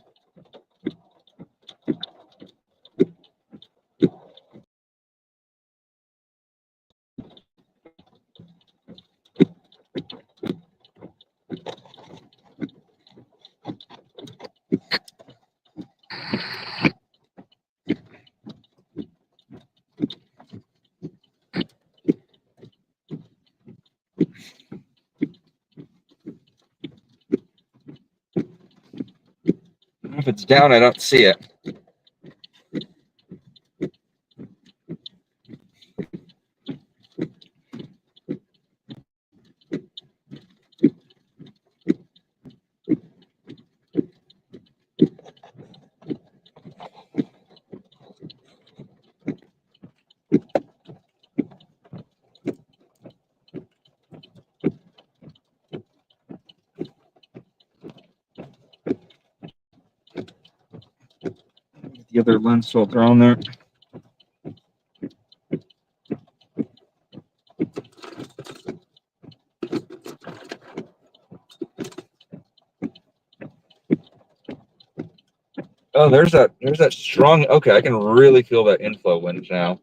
If it's down, I don't see it. The other lens filter on there. Oh, there's that strong. Okay, I can really feel that inflow wind now.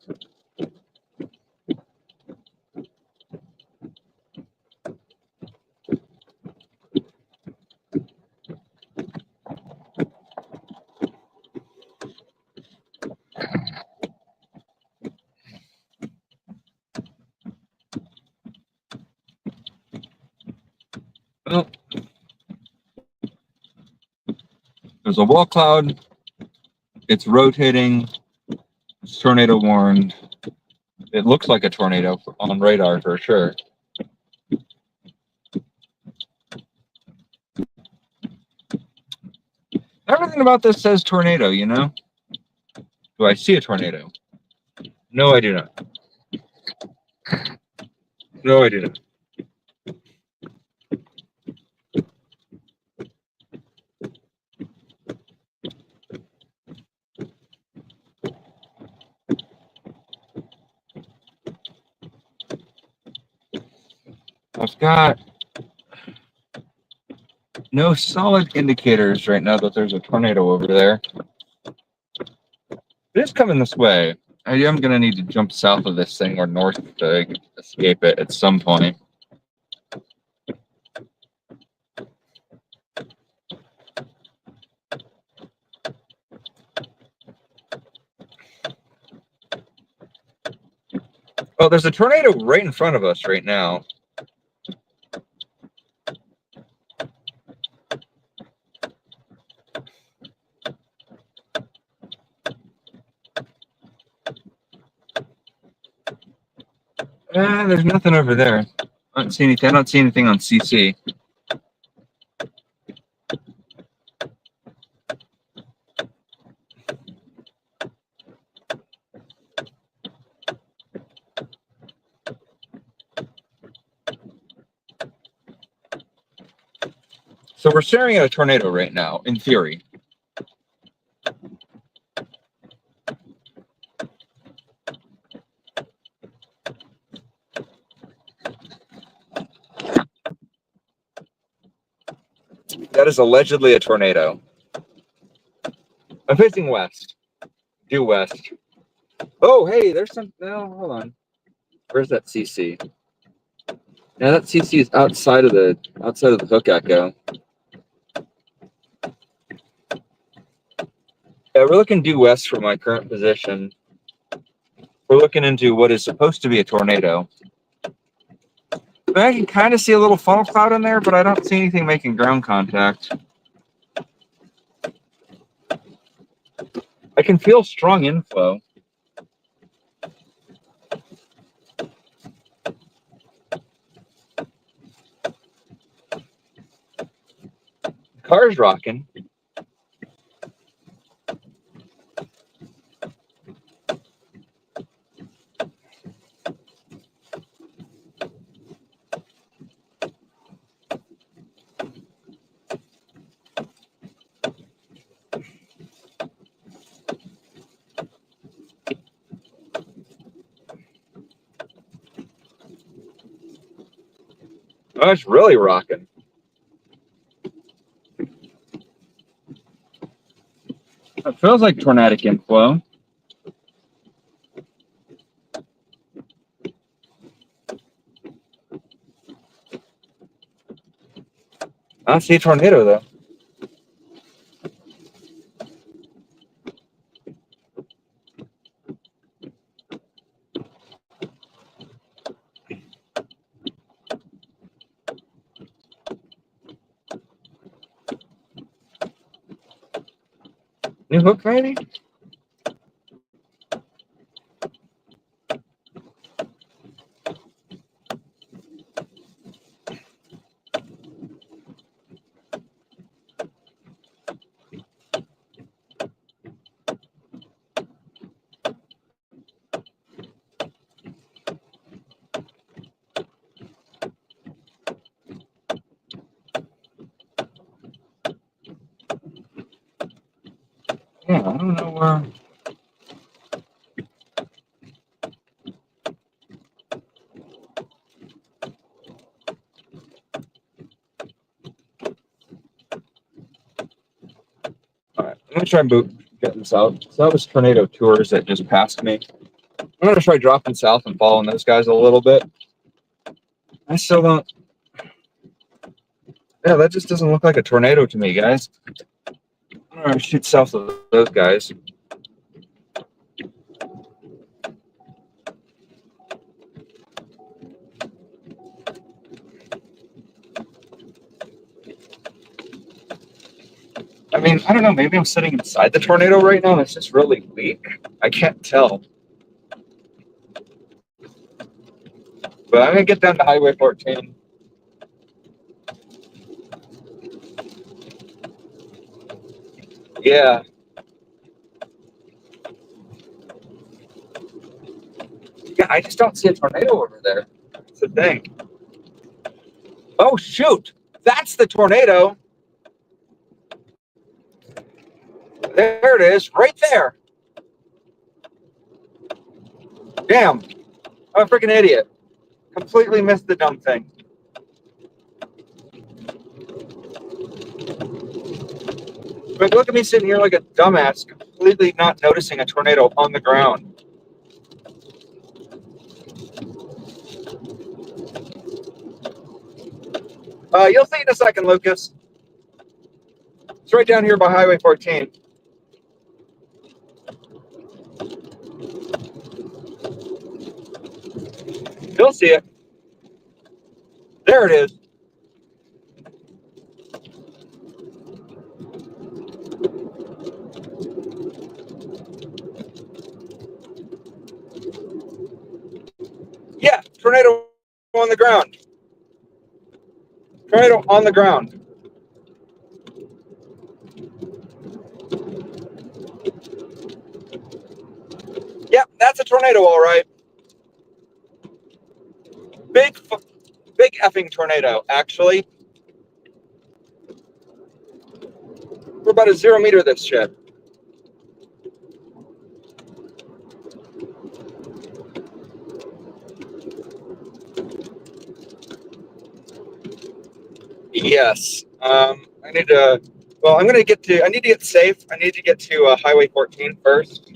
Oh, there's a wall cloud. It's rotating. It's tornado warned. It looks like a tornado on radar for sure. Everything about this says tornado, you know? Do I see a tornado? No, I do not. No, I do not. I've got no solid indicators right now that there's a tornado over there. It is coming this way. I am going to need to jump south of this thing or north to escape it at some point. Oh, there's a tornado right in front of us right now. There's nothing over there. I don't see anything. I don't see anything on CC. So we're staring at a tornado right now, in theory. That is allegedly a tornado. I'm facing west. Due west. Oh, hey, there's some. No, hold on. Where's that CC? Now that CC is outside of the hook echo. Yeah, we're looking due west from my current position. We're looking into what is supposed to be a tornado. But I can kind of see a little funnel cloud in there, but I don't see anything making ground contact. I can feel strong inflow. Car's rocking. Oh, it's really rocking. It feels like tornadic inflow. I don't see a tornado though. New hook, maybe? Yeah, I don't know where. All right, I'm gonna try and getting south. So that was tornado tours that just passed me. I'm gonna try dropping south and following those guys a little bit. I still don't. Yeah, that just doesn't look like a tornado to me, guys. I'm gonna shoot south of those guys. I mean, I don't know. Maybe I'm sitting inside the tornado right now. And it's just really weak. I can't tell. But I'm gonna get down to Highway 14. Yeah. Yeah, I just don't see a tornado over there. That's the thing. Oh shoot! That's the tornado. There it is, right there. Damn. I'm a freaking idiot. Completely missed the dumb thing. But look at me sitting here like a dumbass, completely not noticing a tornado on the ground. You'll see in a second, Lucas. It's right down here by Highway 14. You'll see it. There it is. Yeah, tornado on the ground. Tornado on the ground. Yep, that's a tornado, all right. Big effing tornado, actually. We're about a 0 meter this shit. Yes. I need to. Well, I need to get safe. I need to get to Highway 14 first.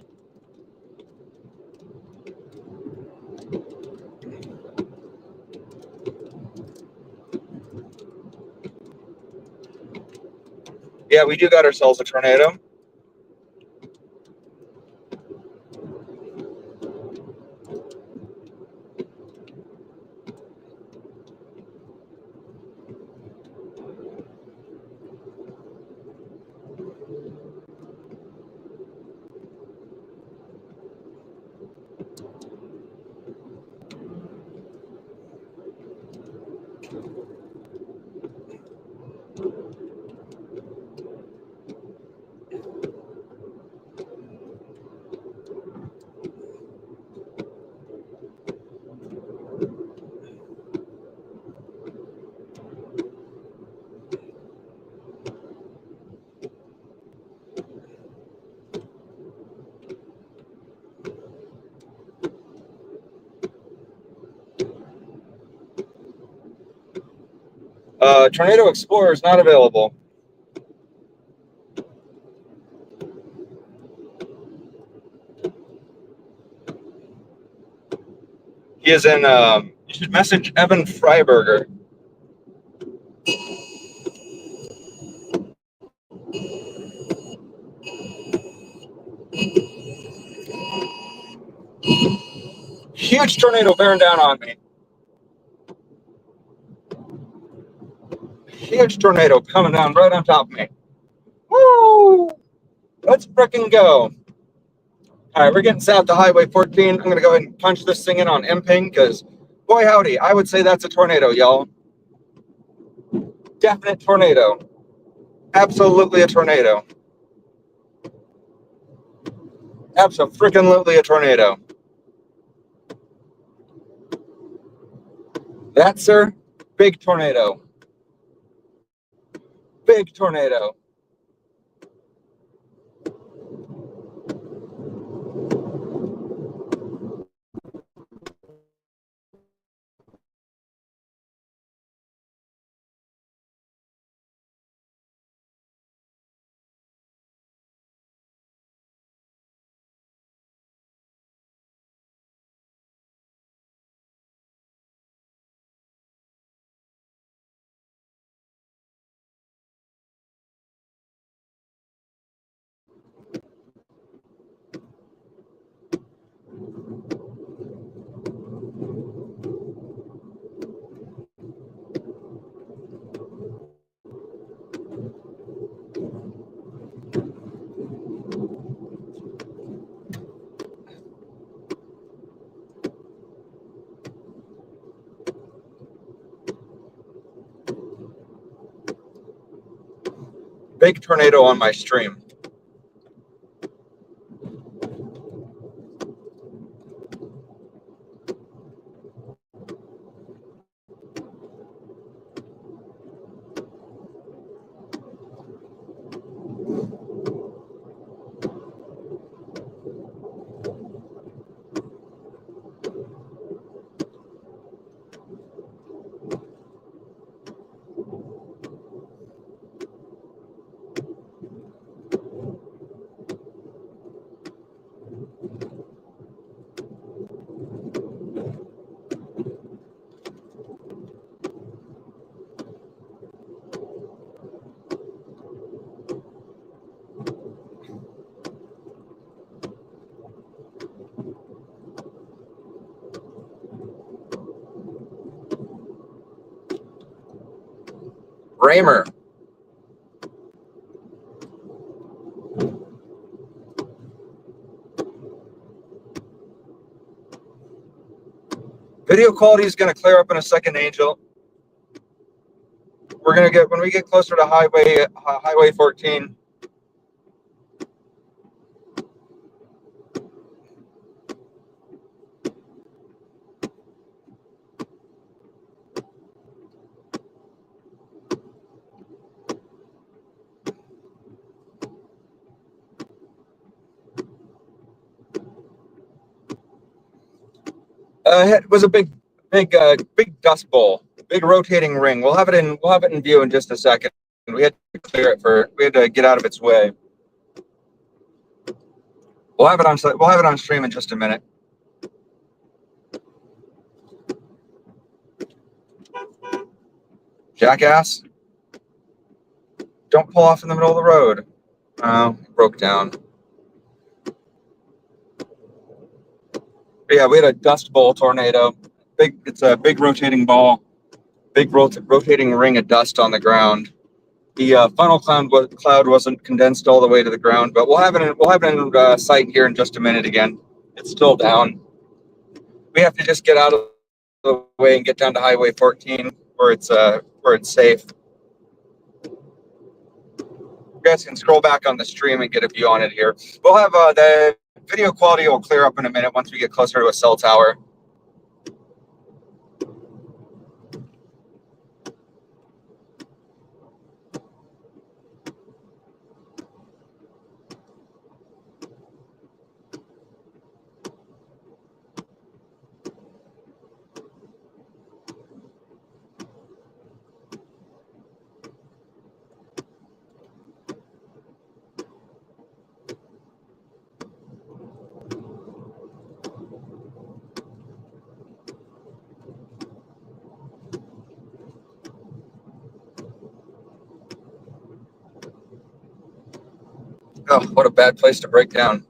Yeah, we do got ourselves a tornado. Tornado Explorer is not available. He is in, you should message Evan Fryberger. Huge tornado bearing down on me. Huge tornado coming down right on top of me. Woo! Let's frickin' go. All right, we're getting south to Highway 14. I'm going to go ahead and punch this thing in on MPing because, boy, howdy, I would say that's a tornado, y'all. Definite tornado. Absolutely a tornado. Abso-frickin-lutely a tornado. That, sir, big tornado. Big tornado. Big tornado on my stream. Raymer. Video quality is going to clear up in a second, Angel. We're going to get, when we get closer to Highway 14. It was a big dust bowl, big rotating ring. We'll have it in view in just a second. We had to clear it we had to get out of its way. We'll have it on stream in just a minute. Jackass. Don't pull off in the middle of the road. Oh, broke down. But yeah, we had a dust bowl tornado. It's a big rotating ball, big rotating ring of dust on the ground. The funnel cloud wasn't condensed all the way to the ground, but we'll have it in sight here in just a minute again. It's still down. We have to just get out of the way and get down to Highway 14 where it's safe. You guys can scroll back on the stream and get a view on it here. We'll have the video quality will clear up in a minute once we get closer to a cell tower. Oh, what a bad place to break down.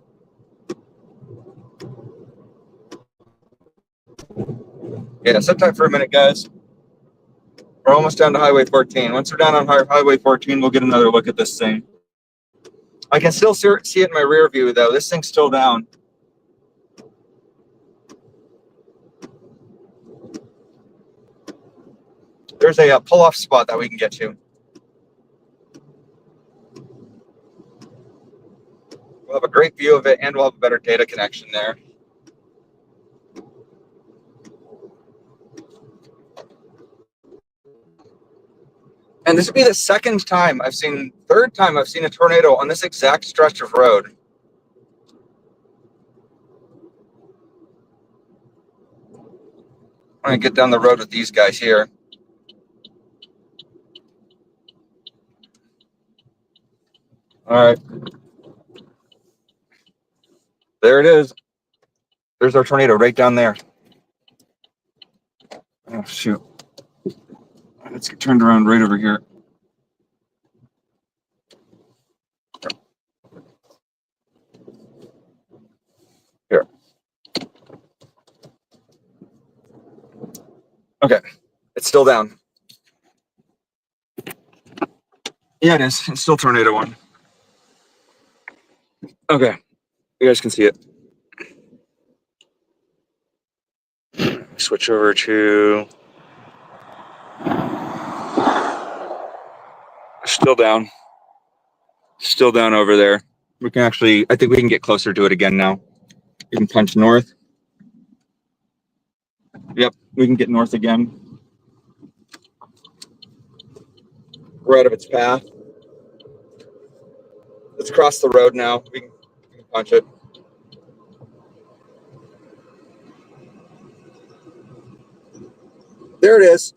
Yeah, sit tight for a minute, guys. We're almost down to Highway 14. Once we're down on Highway 14, we'll get another look at this thing. I can still see it in my rear view, though. This thing's still down. There's a pull-off spot that we can get to. We'll have a great view of it, and we'll have a better data connection there. And this would be the third time I've seen a tornado on this exact stretch of road. I'm gonna get down the road with these guys here. All right. There it is. There's our tornado right down there. Oh, shoot. Let's get turned around right over here. Here. Okay. It's still down. Yeah, it is. It's still tornado one. Okay. You guys can see it. Switch over to still down. Still down over there. We can actually, I think we can get closer to it again now. We can punch north. Yep, we can get north again. We're out of its path. Let's cross the road now. We can punch it. There it is.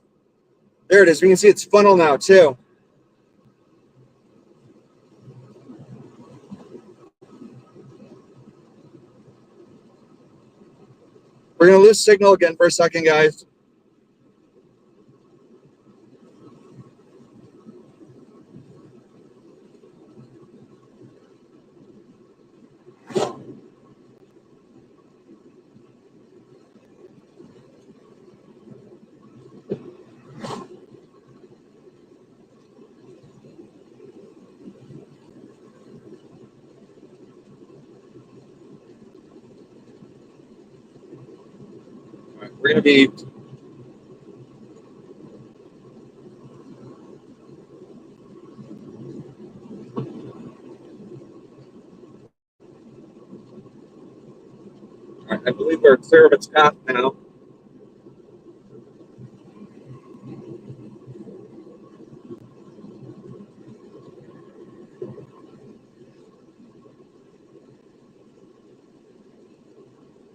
There it is. We can see its funnel now too. We're going to lose signal again for a second, guys. We're going to be I believe we're clear of its path now.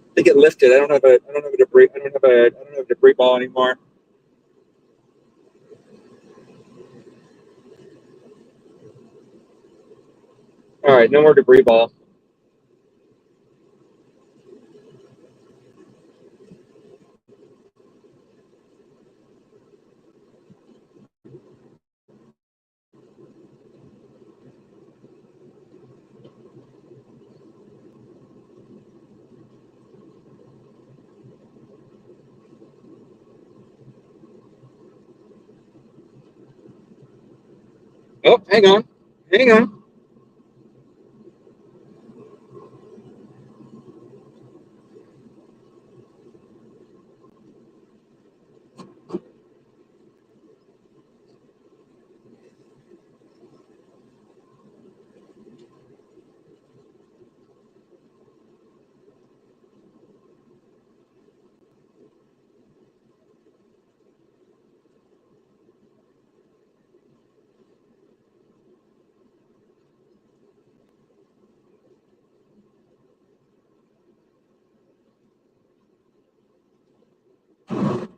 I think it lifted. I don't have a debris ball anymore. All right, no more debris ball. Oh, hang on. Hang on.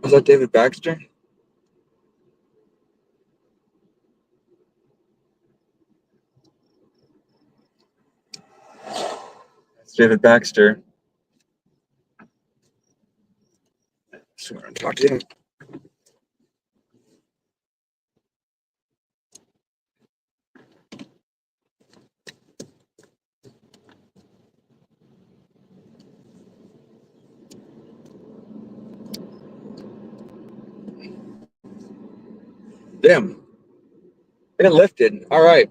Was that David Baxter? That's David Baxter. So we're going to talk to him. Damn. It lifted. All right.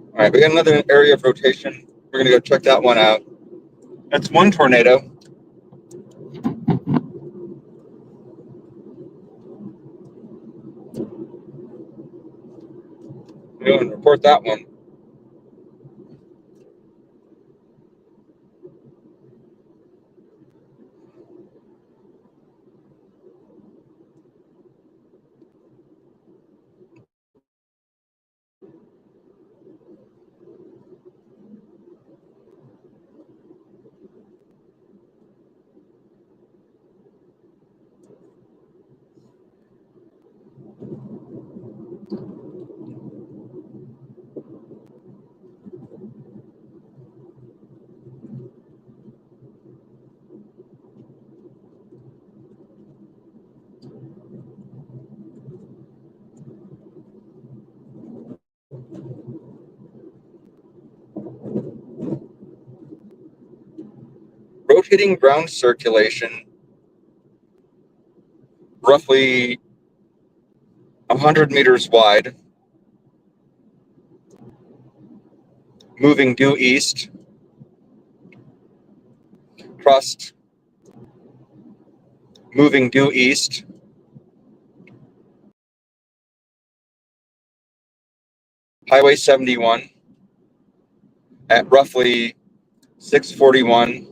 All right, we got another area of rotation. We're gonna go check that one out. That's one tornado. We'll go and report that one. Rotating ground circulation, roughly 100 meters wide, moving due east, crust, moving due east, Highway 71 at roughly 641.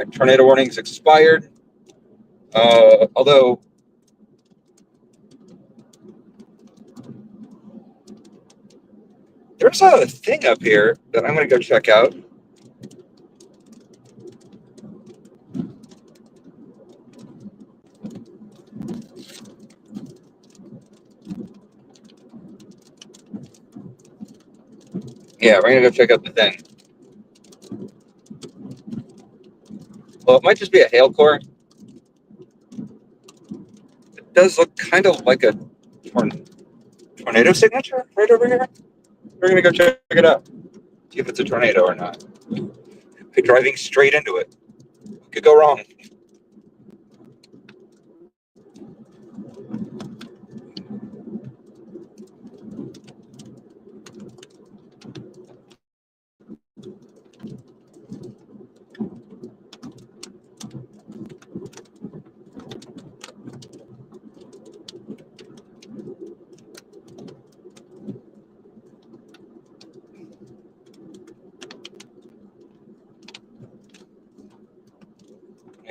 right, tornado warnings expired. Although there's a thing up here that I'm going to go check out. Yeah, we're going to go check out the thing. Well, it might just be a hail core. It does look kind of like a tornado signature right over here. We're going to go check it out. See if it's a tornado or not. We're driving straight into it. What could go wrong?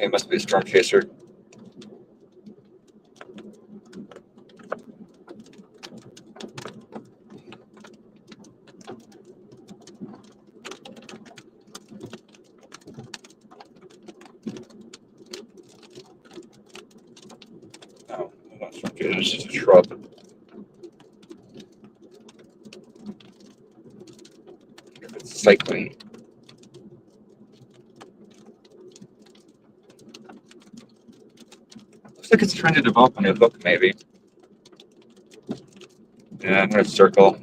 It must be a storm chaser. No, not storm chaser. It's just a shrub. It's cycling. Looks like it's trying to develop a new hook, maybe. Yeah, I'm going to circle.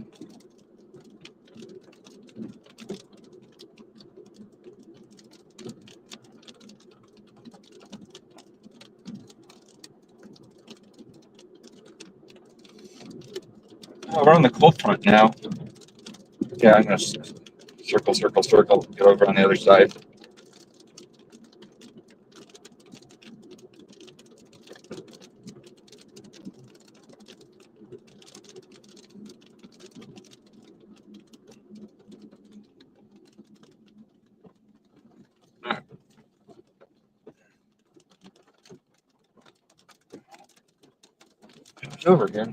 Oh, we're on the cold front now. Yeah, I'm going to circle, circle, circle. Get over on the other side. It's over here.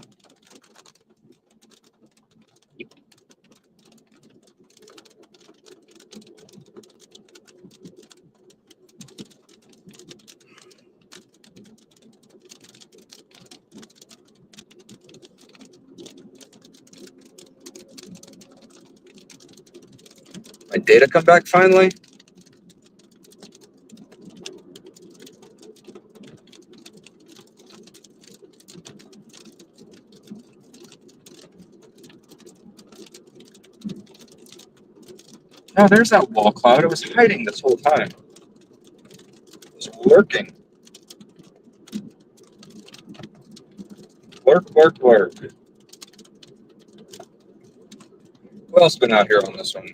My data come back finally. No, there's that wall cloud. It was hiding this whole time. It was lurking. Lurk, lurk, lurk. Who else been out here on this one?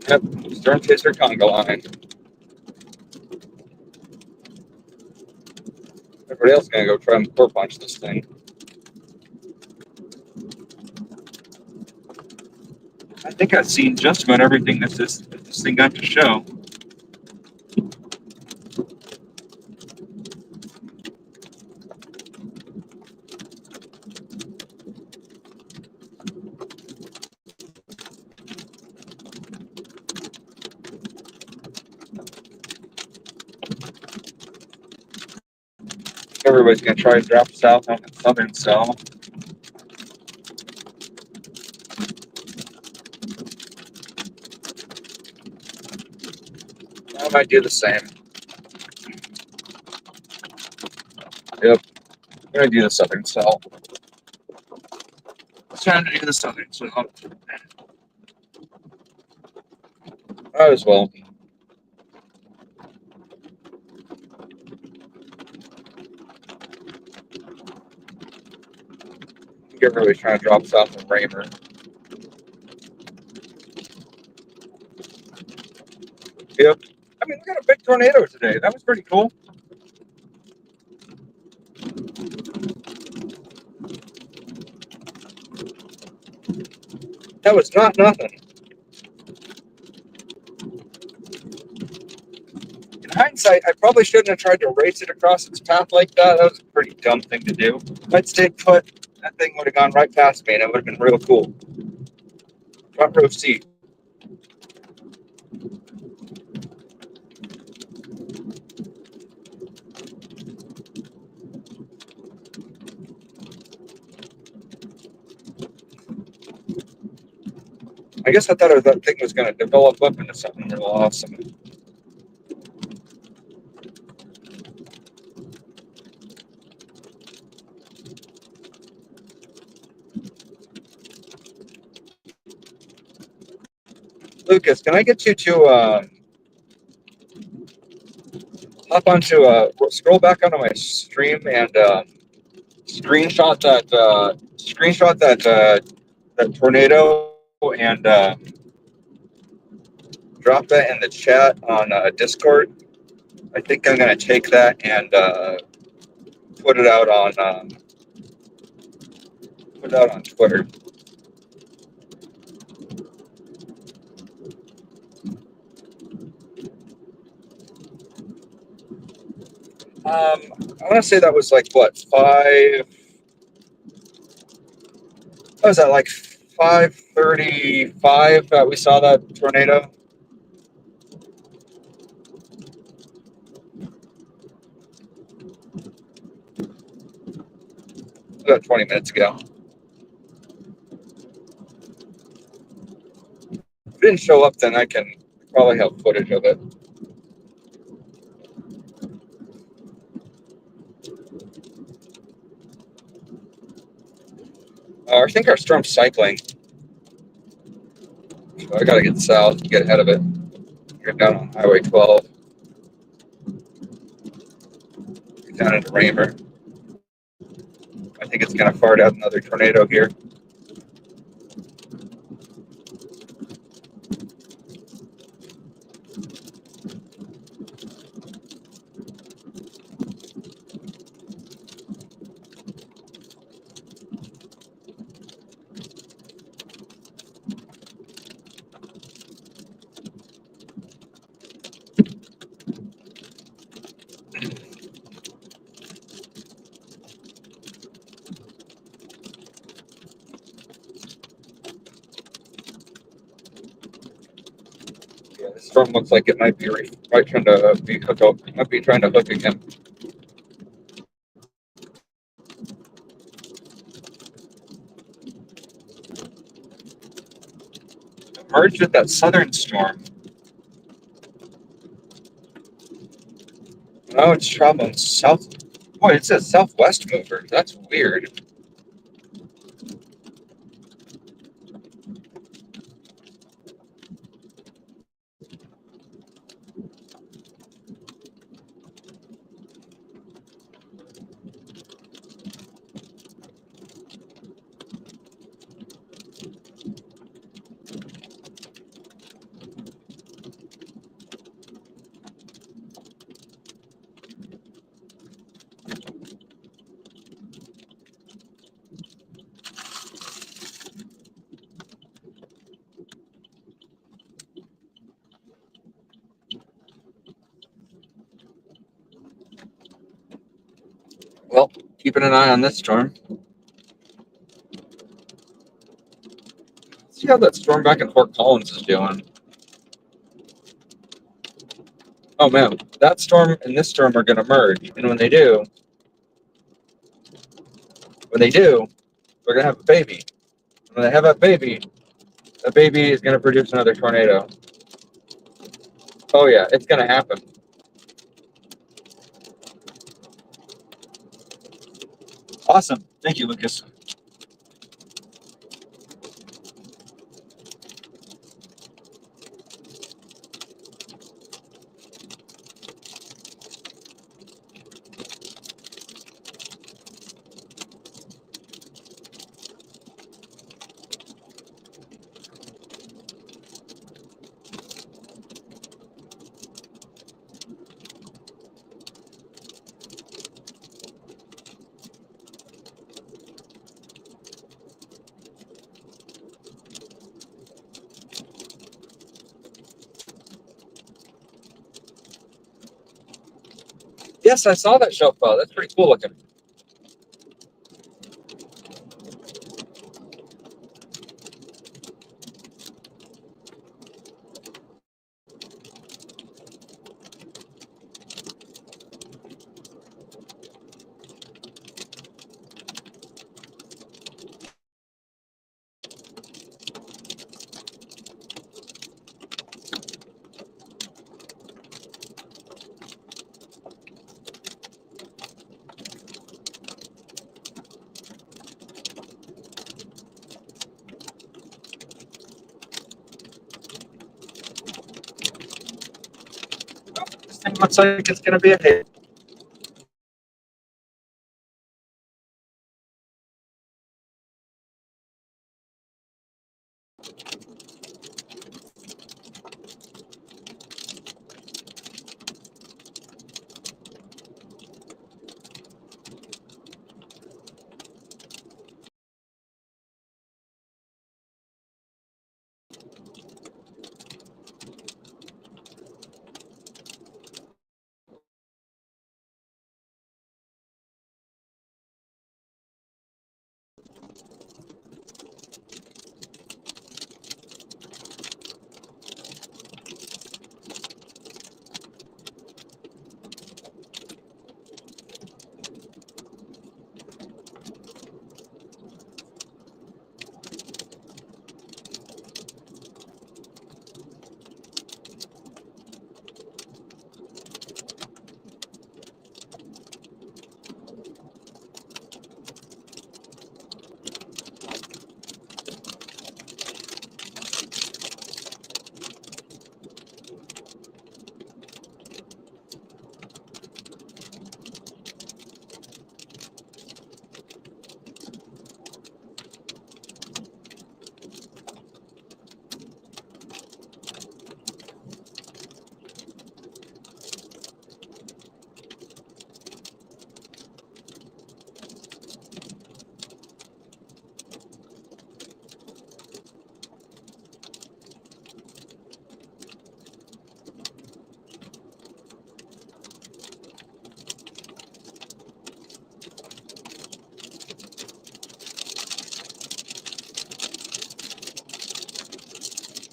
Yep, Storm Chaser Conga line. Everybody else is gonna go try and core punch this thing. I think I've seen just about everything that this thing got to show. Everybody's gonna try to drop south on the southern cell. I might do the same. Yep. I'm going to do the southern cell. It's time to do the southern cell. Might as well. Everybody's trying to drop south of Raymer. Yep. I mean, we got a big tornado today. That was pretty cool. That was not nothing. In hindsight, I probably shouldn't have tried to race it across its path like that. That was a pretty dumb thing to do. If I'd stayed put, that thing would have gone right past me, and it would have been real cool. Front row seat. I guess I thought that thing was going to develop up into something real awesome. Lucas, can I get you to hop onto scroll back onto my stream and screenshot that tornado and drop that in the chat on Discord. I think I'm gonna take that and put it out on Twitter. I want to say that was like what 5. What was that, like 5:35 that we saw that tornado? About 20 minutes ago. If it didn't show up, then I can probably have footage of it. I think our storm's cycling. So I gotta get south, get ahead of it. Get down on Highway 12. Get down into Raymer. I think it's gonna fart out another tornado here. Yeah, this storm looks like it might be trying to be hook up. It might be trying to hook again. It merged with that southern storm. Oh, it's traveling south. Boy, it says southwest mover. That's weird. Well, keeping an eye on this storm. See how that storm back in Fort Collins is doing. Oh man, that storm and this storm are going to merge, and when they do, they're going to have a baby. When they have that baby is going to produce another tornado. Oh yeah, it's gonna happen. Awesome. Thank you, Lucas. Yes, I saw that shelf file. That's pretty cool looking. This thing looks like it's gonna be a hit.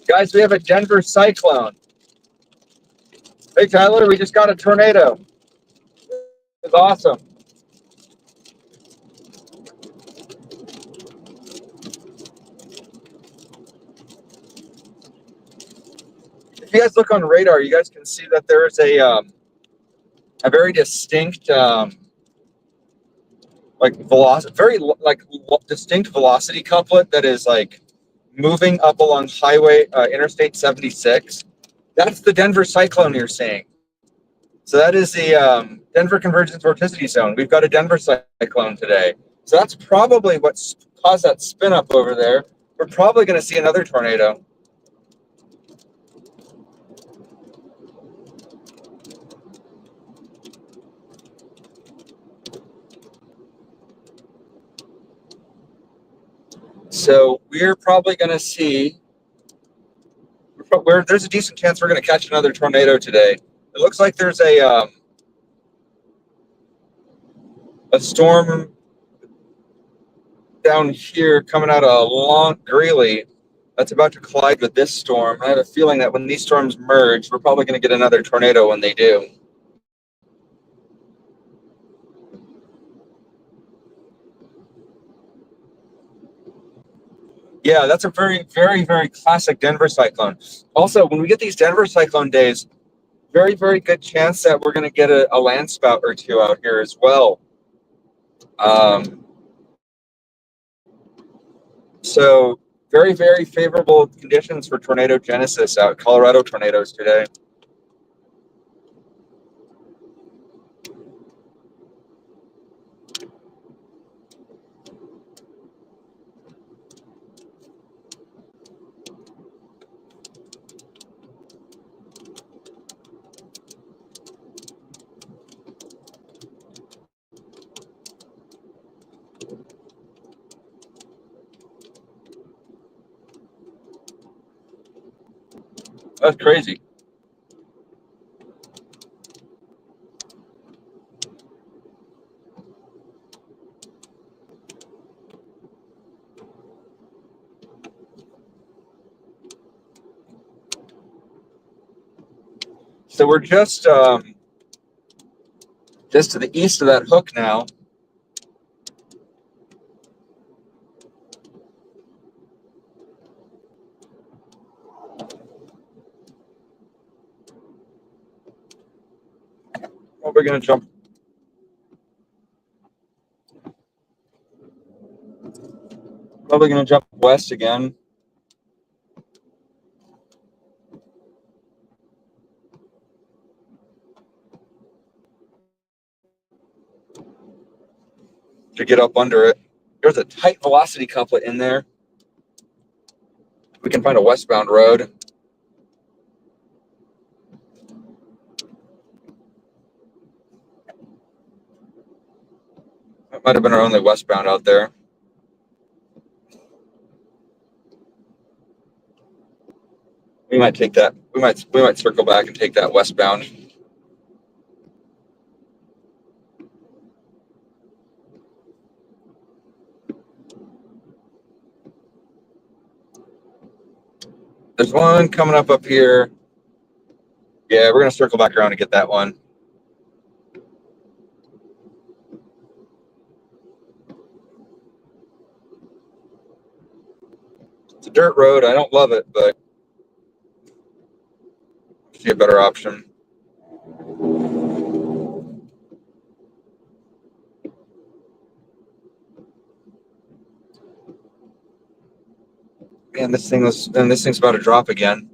Guys, we have a Denver cyclone. Hey Tyler, we just got a tornado. It's awesome. If you guys look on radar, you guys can see that there is a very distinct like velocity, very like distinct velocity couplet that is like moving up along highway Interstate 76. That's the Denver cyclone you're seeing. So that is the Denver convergence vorticity zone. We've got a Denver cyclone today. So that's probably what's caused that spin up over there. We're probably going to see another tornado. So we're probably going to see, there's a decent chance we're going to catch another tornado today. It looks like there's a storm down here coming out of Long Greeley that's about to collide with this storm. I have a feeling that when these storms merge, we're probably going to get another tornado when they do. Yeah, that's a very, very, very classic Denver cyclone. Also, when we get these Denver cyclone days, very, very good chance that we're going to get a land spout or two out here as well. So very, very favorable conditions for tornado genesis out Colorado tornadoes today. That's crazy. So we're just to the east of that hook now. Well, we're going to jump. Probably going to jump west again. To get up under it. There's a tight velocity couplet in there. We can find a westbound road. That might have been our only westbound out there. We might take that. We might circle back and take that westbound. There's one coming up here. Yeah, we're gonna circle back around and get that one. It's a dirt road. I don't love it, but I see a better option. Man, this thing's about to drop again.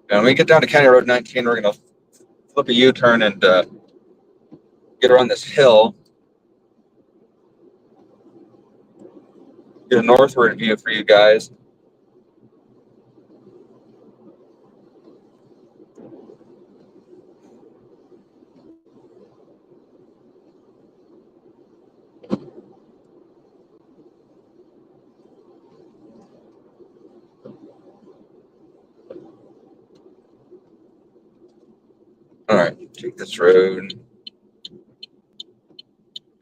And when we get down to County Road 19, we're gonna flip a U-turn and get around this hill. Get a northward view for you guys. All right, take this road.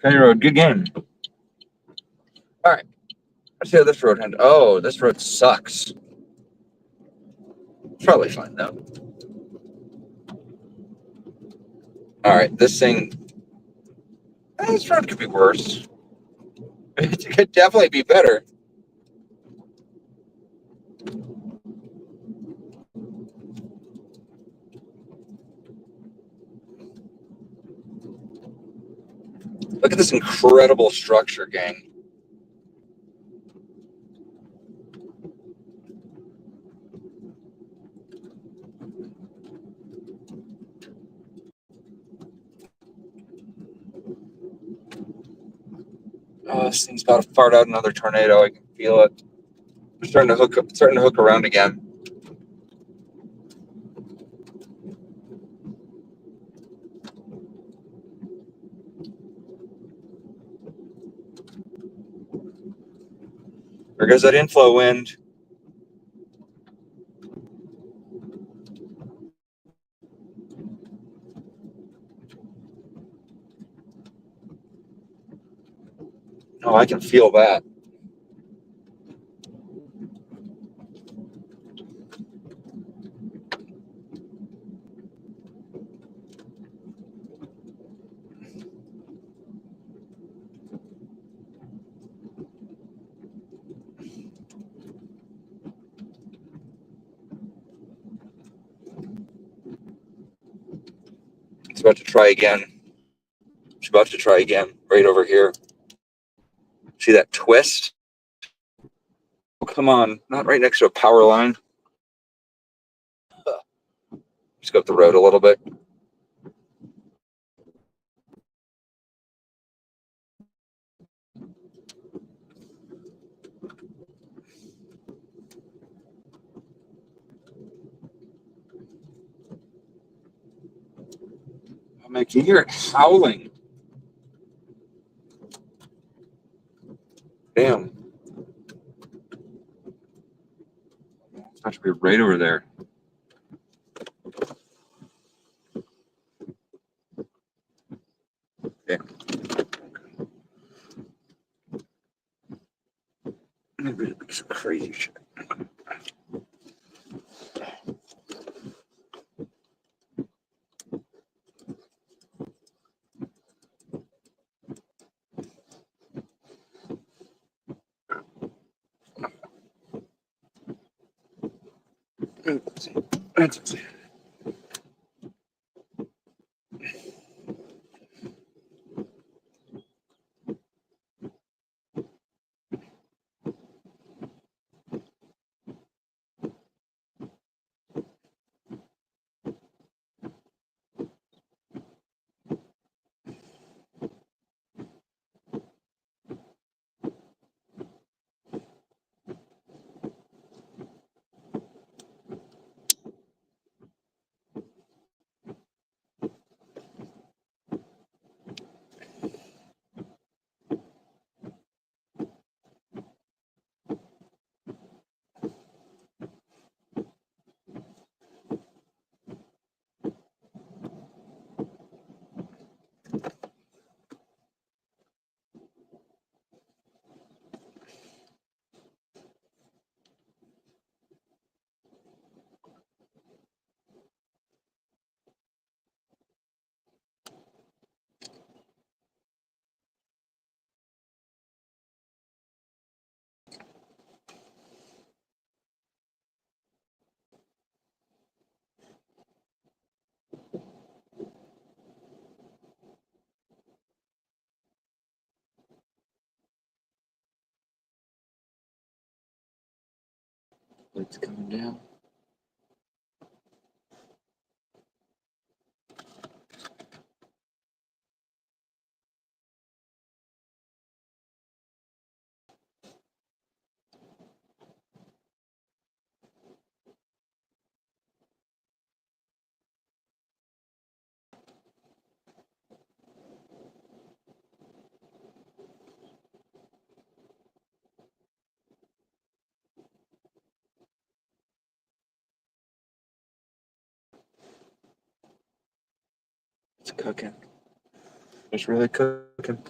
County Road, good game. All right, let's see how this road ends. Oh, this road sucks. It's probably fine though. All right, this road could be worse. It could definitely be better. Look at this incredible structure, gang. Oh, this thing's about to fart out another tornado. I can feel it. It's starting to hook around again. There goes that inflow wind. Oh, I can feel that. about to try again. She's about to try again, right over here. See that twist? Oh, come on, not right next to a power line. Just go up the road a little bit. Oh man, can you hear it howling? Damn. It's about to be right over there. Damn. It's crazy shit. Let's see. It's coming down. It's cooking. It's really cooking.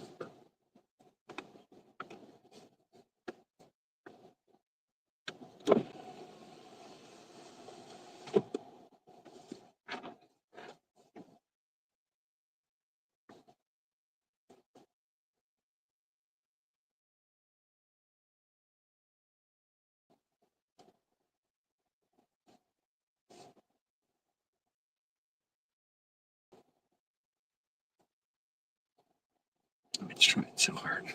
It's trying so hard.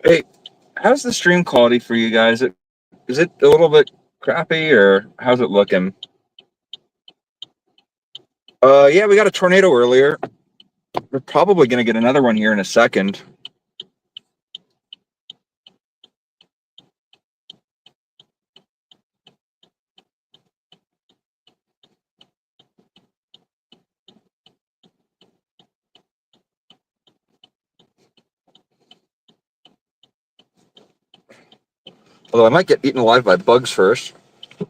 Hey, how's the stream quality for you guys? Is it a little bit crappy or how's it looking? Yeah, we got a tornado earlier. We're probably gonna get another one here in a second. Although I might get eaten alive by bugs first. You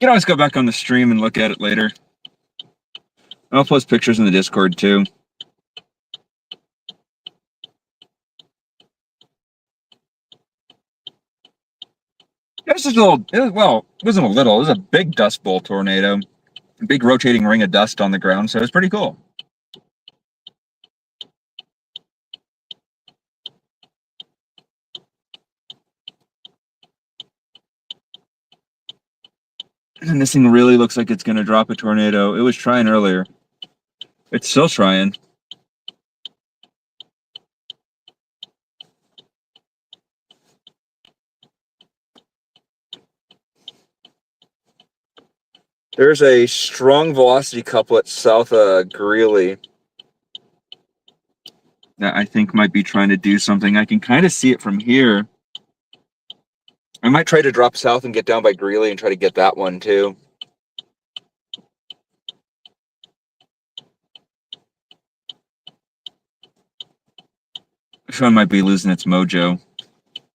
can always go back on the stream and look at it later. I'll post pictures in the Discord too. It was just a little, well, it wasn't a little, it was a big dust bowl tornado. A big rotating ring of dust on the ground, so it was pretty cool. And this thing really looks like it's going to drop a tornado. It was trying earlier. It's still trying. There's a strong velocity couplet south of Greeley that I think might be trying to do something. I can kind of see it from here. I might try to drop south and get down by Greeley and try to get that one too. This one might be losing its mojo.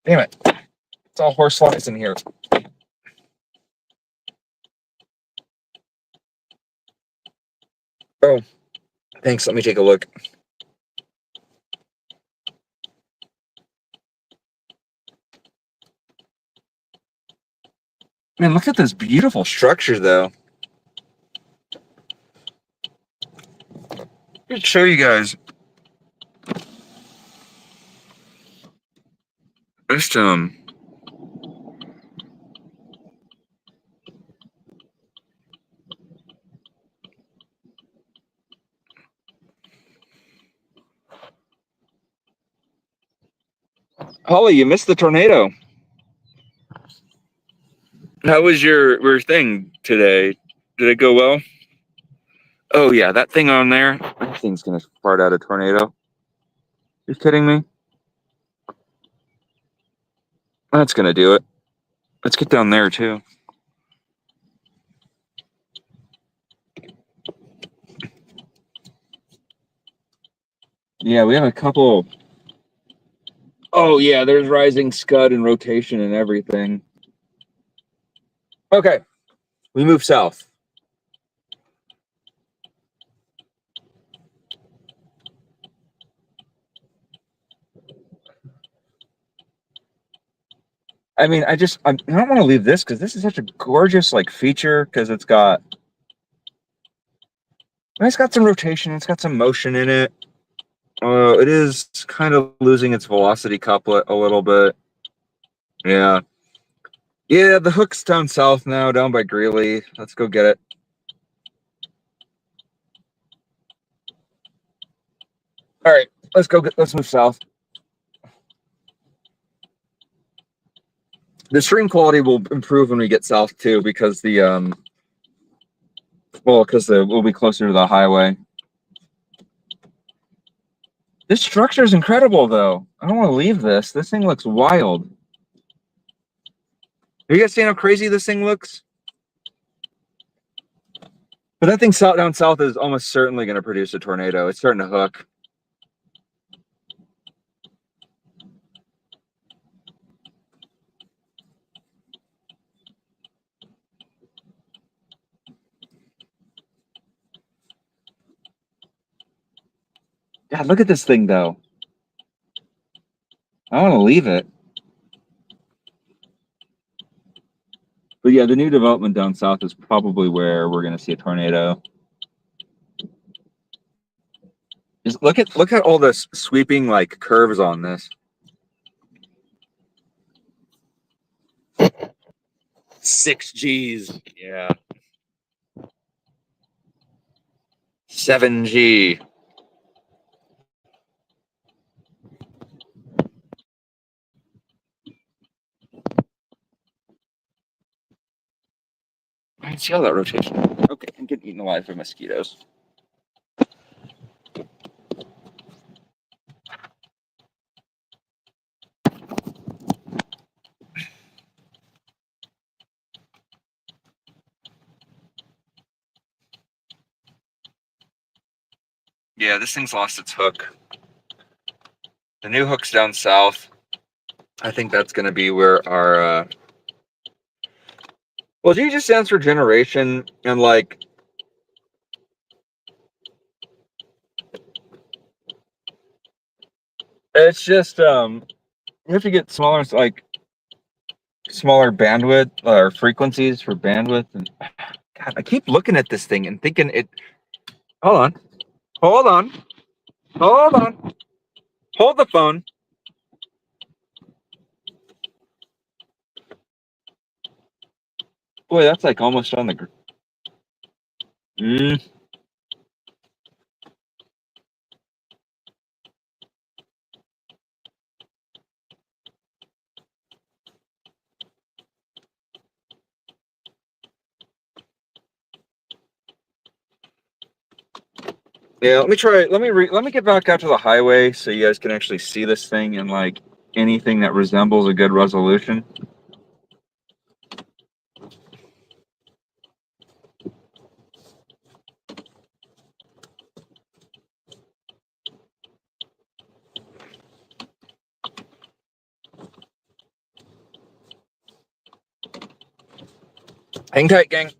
Damn it. It's all horse flies in here. Oh, thanks. Let me take a look. Man, look at this beautiful structure, though. Let me show you guys. Just Holly, you missed the tornado. How was your thing today? Did it go well? Oh yeah, that thing on there. That thing's gonna fart out a tornado. You kidding me? That's gonna do it. Let's get down there too. Yeah, we have a couple. Oh yeah, there's rising scud and rotation and everything. Okay, we move south. I mean, I don't want to leave this because this is such a gorgeous like feature because it's got some rotation, it's got some motion in it. It is kind of losing its velocity couplet a little bit. Yeah. Yeah, the hook's down south now, down by Greeley. Let's go get it. All right, let's move south. The stream quality will improve when we get south too, because we'll be closer to the highway. This structure is incredible, though. I don't want to leave this. This thing looks wild. Have you guys seen how crazy this thing looks? But that thing down south is almost certainly going to produce a tornado. It's starting to hook. God, look at this thing, though. I want to leave it. But yeah, the new development down south is probably where we're going to see a tornado. Just look at all this sweeping like curves on this. 6Gs. Yeah. 7G. I see all that rotation. Okay, I'm getting eaten alive by mosquitoes. Yeah, this thing's lost its hook. The new hook's down south. I think that's going to be where our... Well, G just stands for generation, and like... It's just, you have to get smaller, like, smaller bandwidth, or frequencies for bandwidth, and... God, I keep looking at this thing and thinking it... Hold on. Hold on. Hold on. Hold the phone. Boy, that's like almost on the... Yeah, let me try. Let me get back out to the highway so you guys can actually see this thing and like anything that resembles a good resolution. Hang tight, gang.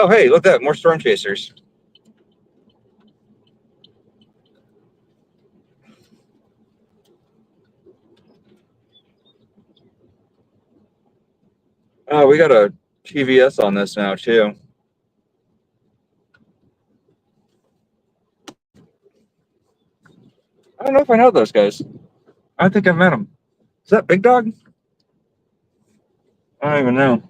Oh, hey, look at that. More storm chasers. Oh, we got a TVS on this now, too. I don't know if I know those guys. I think I've met them. Is that Big Dog? I don't even know.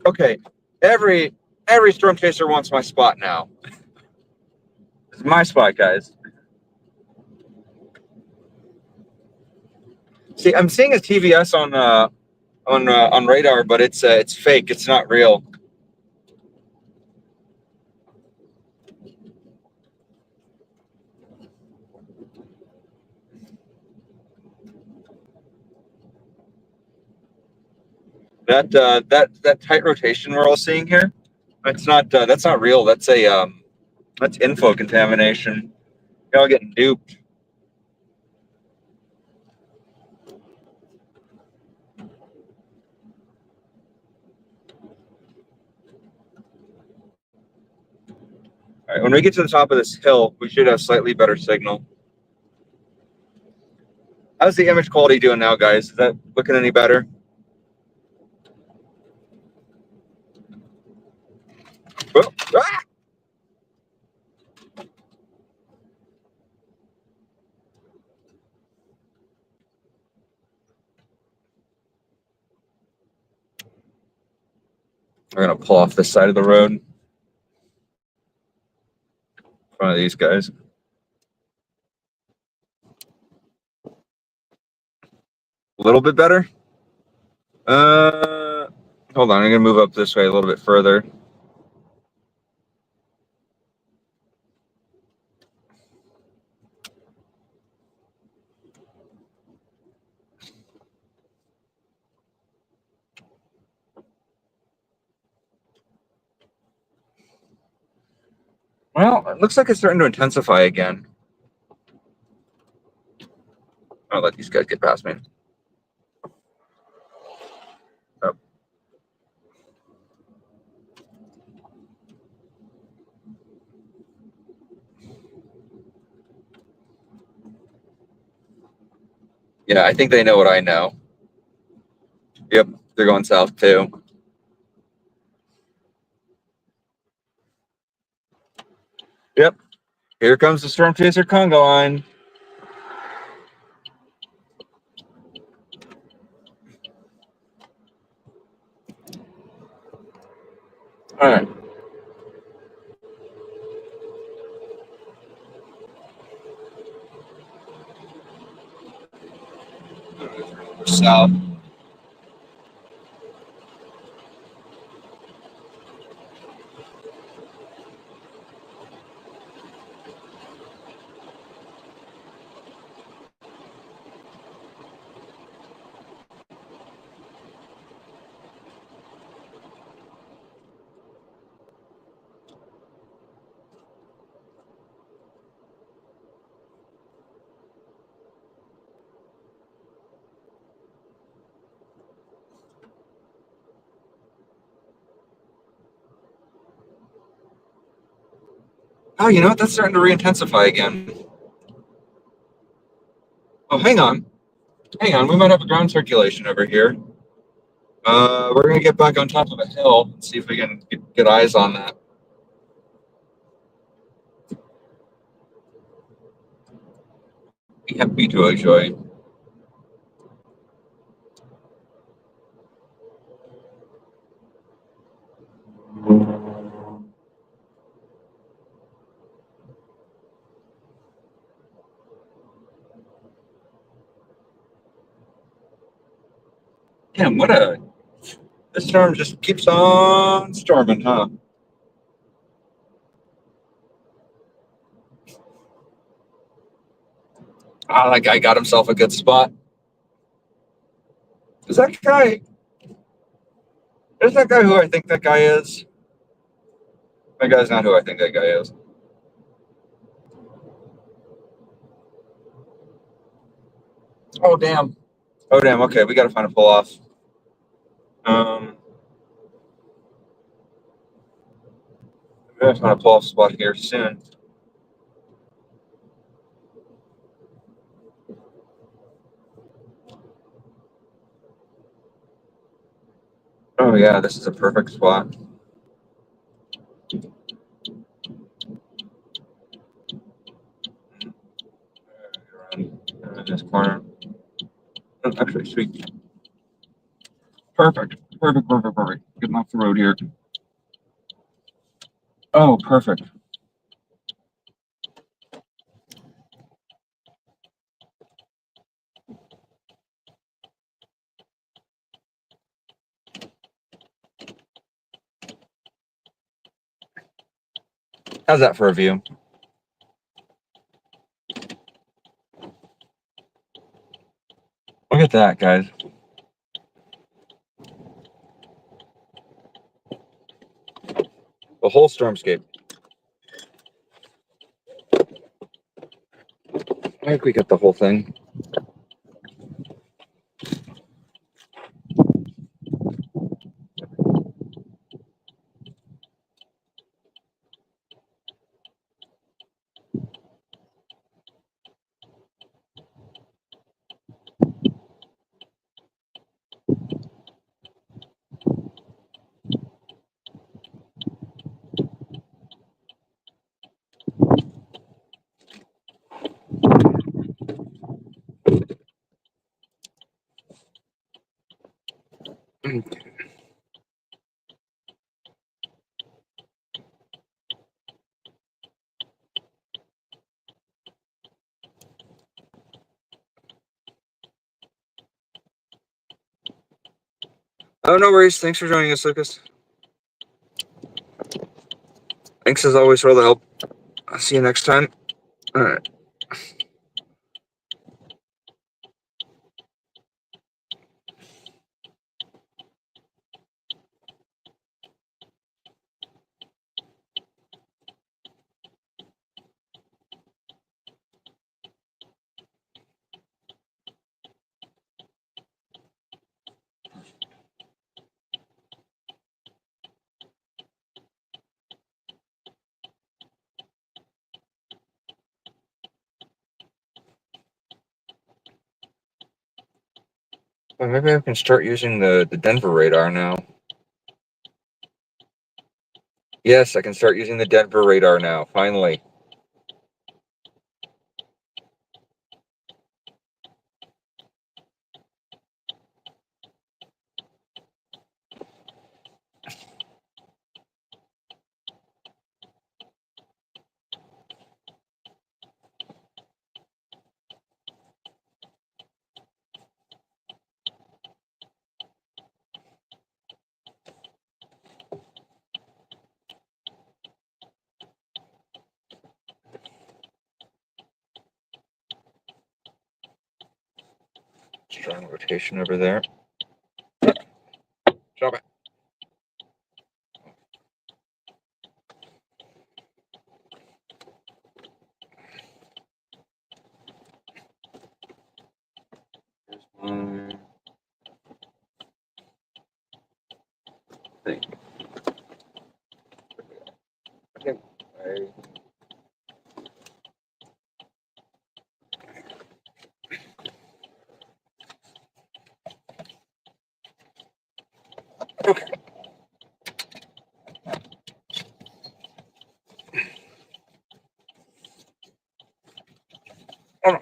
Okay, every storm chaser wants my spot now. It's my spot, guys. See, I'm seeing a TVS on radar, but it's fake. It's not real. That tight rotation we're all seeing here, that's not real. That's info contamination. Y'all getting duped. All right, when we get to the top of this hill, we should have slightly better signal. How's the image quality doing now, guys? Is that looking any better? Oh, ah! We're gonna pull off this side of the road in front of these guys. A little bit better. Hold on. I'm gonna move up this way a little bit further. Well, it looks like it's starting to intensify again. I'll let these guys get past me. Yeah, I think they know what I know. Yep, they're going south too. Yep, here comes the Storm Chaser conga line. All right. South. Oh, you know what? That's starting to re-intensify again. Oh, hang on. Hang on. We might have a ground circulation over here. We're going to get back on top of a hill and see if we can get eyes on that. We have B2O Joy. Damn, what a... This storm just keeps on storming, huh? Ah, that guy got himself a good spot. Is that guy... Is that guy who I think that guy is? That guy's not who I think that guy is. Oh, damn. Oh, damn. Okay, we got to find a pull-off. We got to find a pull-off spot here soon. Oh, yeah, this is a perfect spot. Around this corner. Oh, actually, sweet. Perfect. Perfect, perfect, perfect. Getting off the road here. Oh, perfect. How's that for a view? Look at that, guys. The whole stormscape. I think we got the whole thing. Oh, no worries. Thanks for joining us, Lucas. Thanks as always for all the help. I'll see you next time. All right. Well, maybe I can start using the Denver radar now. Yes, I can start using the Denver radar now, finally. Strong rotation over there. Stop it. Here's my thing. Okay. Okay. Oh, no.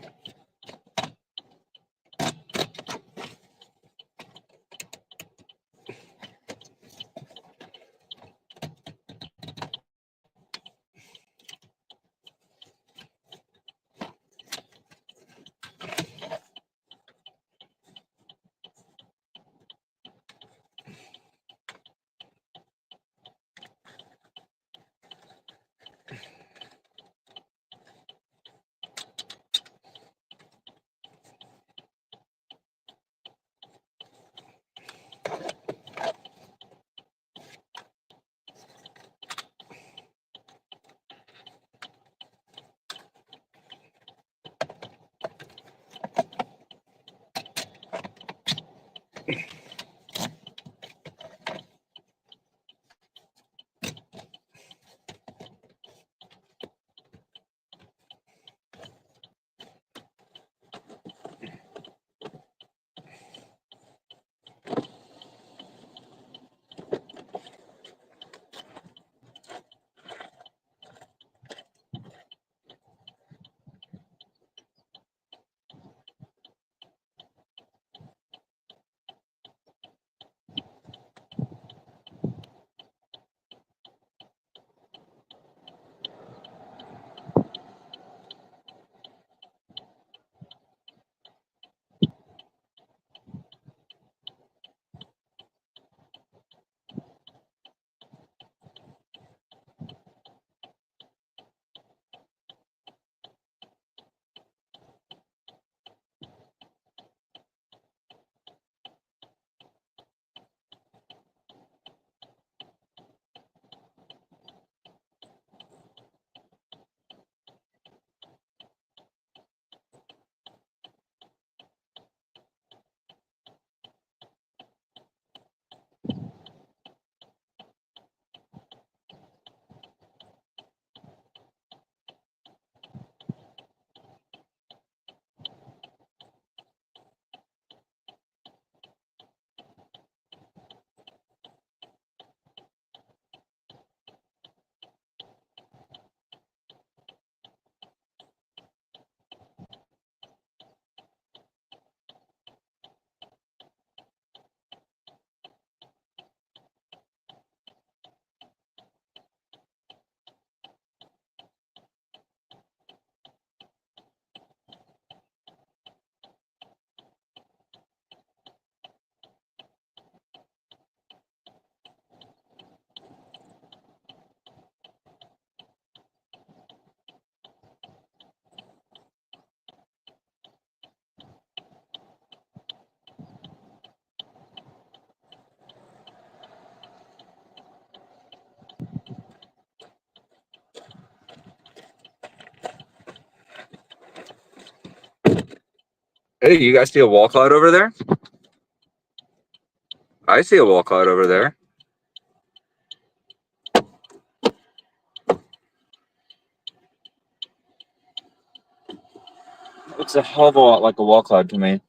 Hey, you guys see a wall cloud over there? I see a wall cloud over there. Looks a hell of a lot like a wall cloud to me.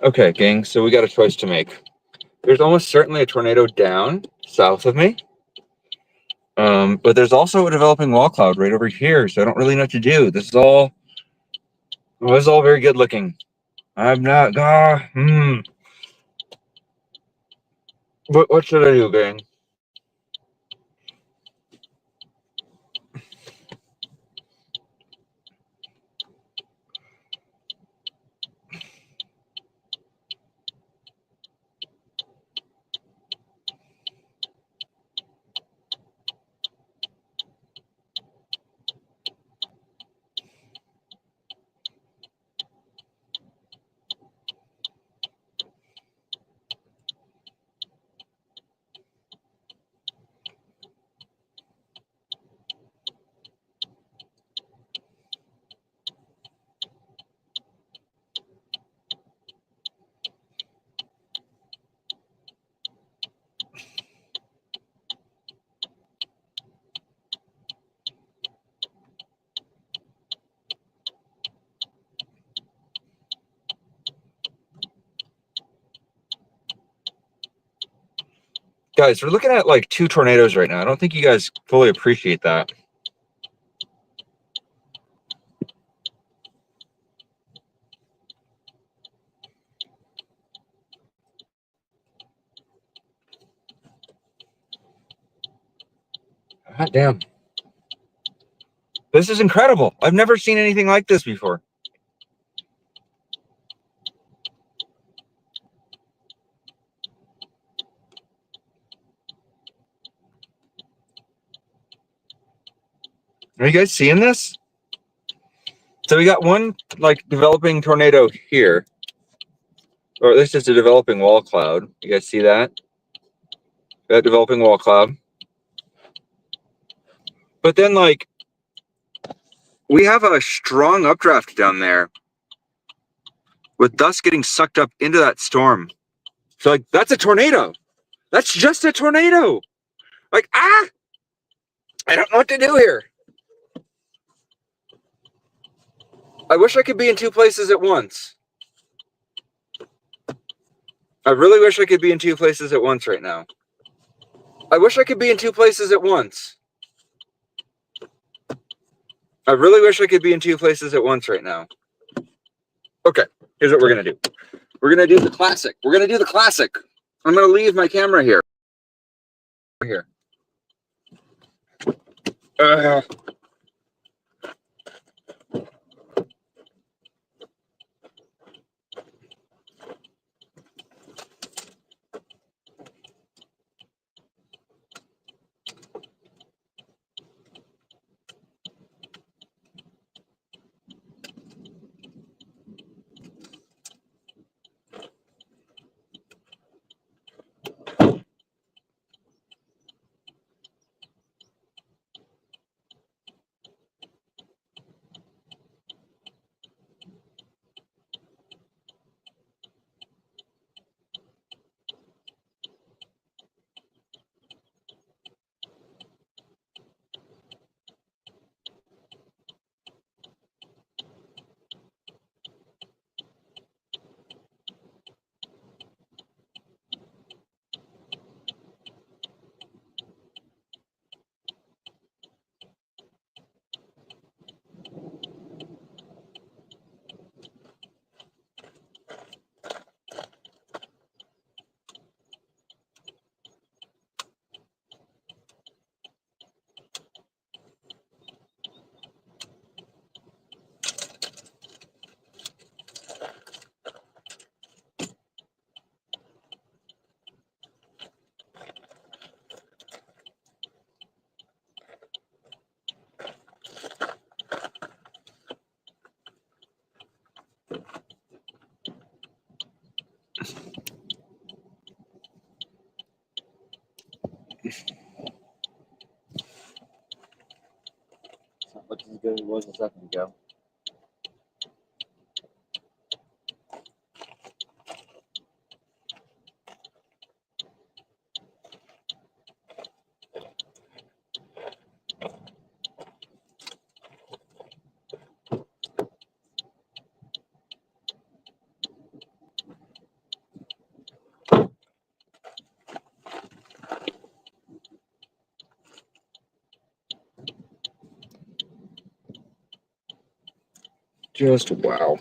Okay, gang, so we got a choice to make. There's almost certainly a tornado down south of me. But there's also a developing wall cloud right over here, so I don't really know what to do. This is all very good looking. I'm not what should I do, gang? Guys, we're looking at like 2 tornadoes right now. I don't think you guys fully appreciate that. God damn. This is incredible. I've never seen anything like this before. Are you guys seeing this? So we got one like developing tornado here, or at least it's a developing wall cloud. You guys see that? That developing wall cloud. But then like we have a strong updraft down there with dust getting sucked up into that storm. So like that's a tornado. That's just a tornado. Like I don't know what to do here. I wish I could be in 2 places at once. I really wish I could be in 2 places at once right now. I wish I could be in 2 places at once. I really wish I could be in 2 places at once right now. Okay, here's what we're gonna do. We're gonna do the classic. We're gonna do the classic. I'm gonna leave my camera here. Here. Looks as good as it was a second ago. Just wow.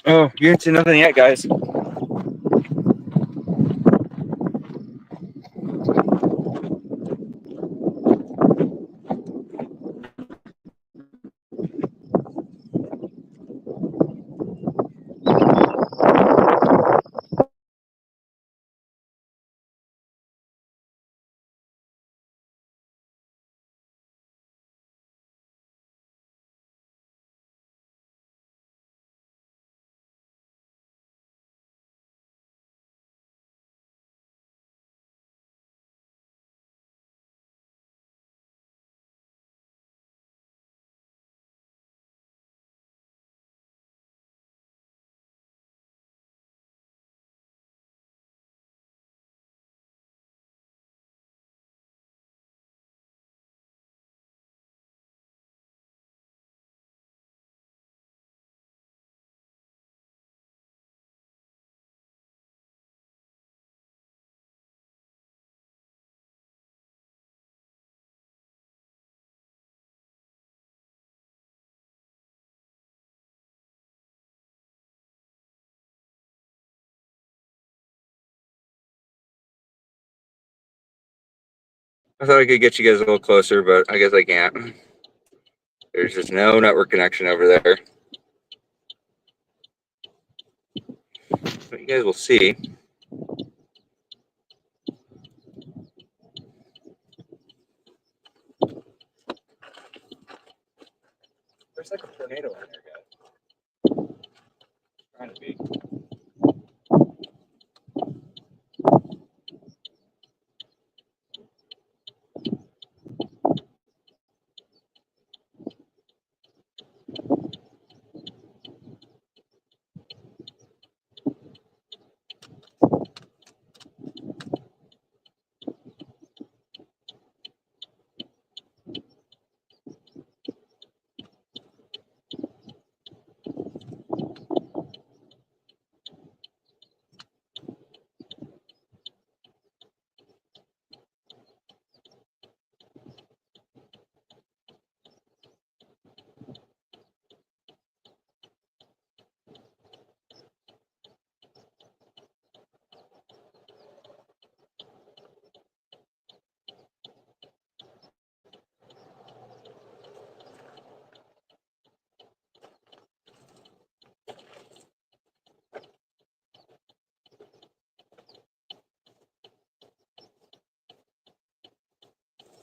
Oh, you didn't see nothing yet, guys. I thought I could get you guys a little closer, but I guess I can't. There's just no network connection over there. But you guys will see. There's like a tornado in there, guys. Trying to be.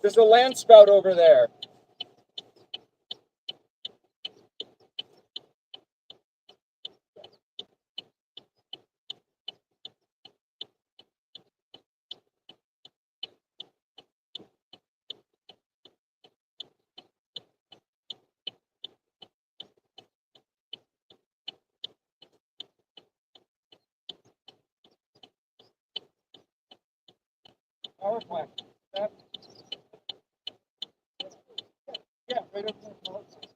There's a land spout over there. Power plant. Yeah, right over there. Power plant.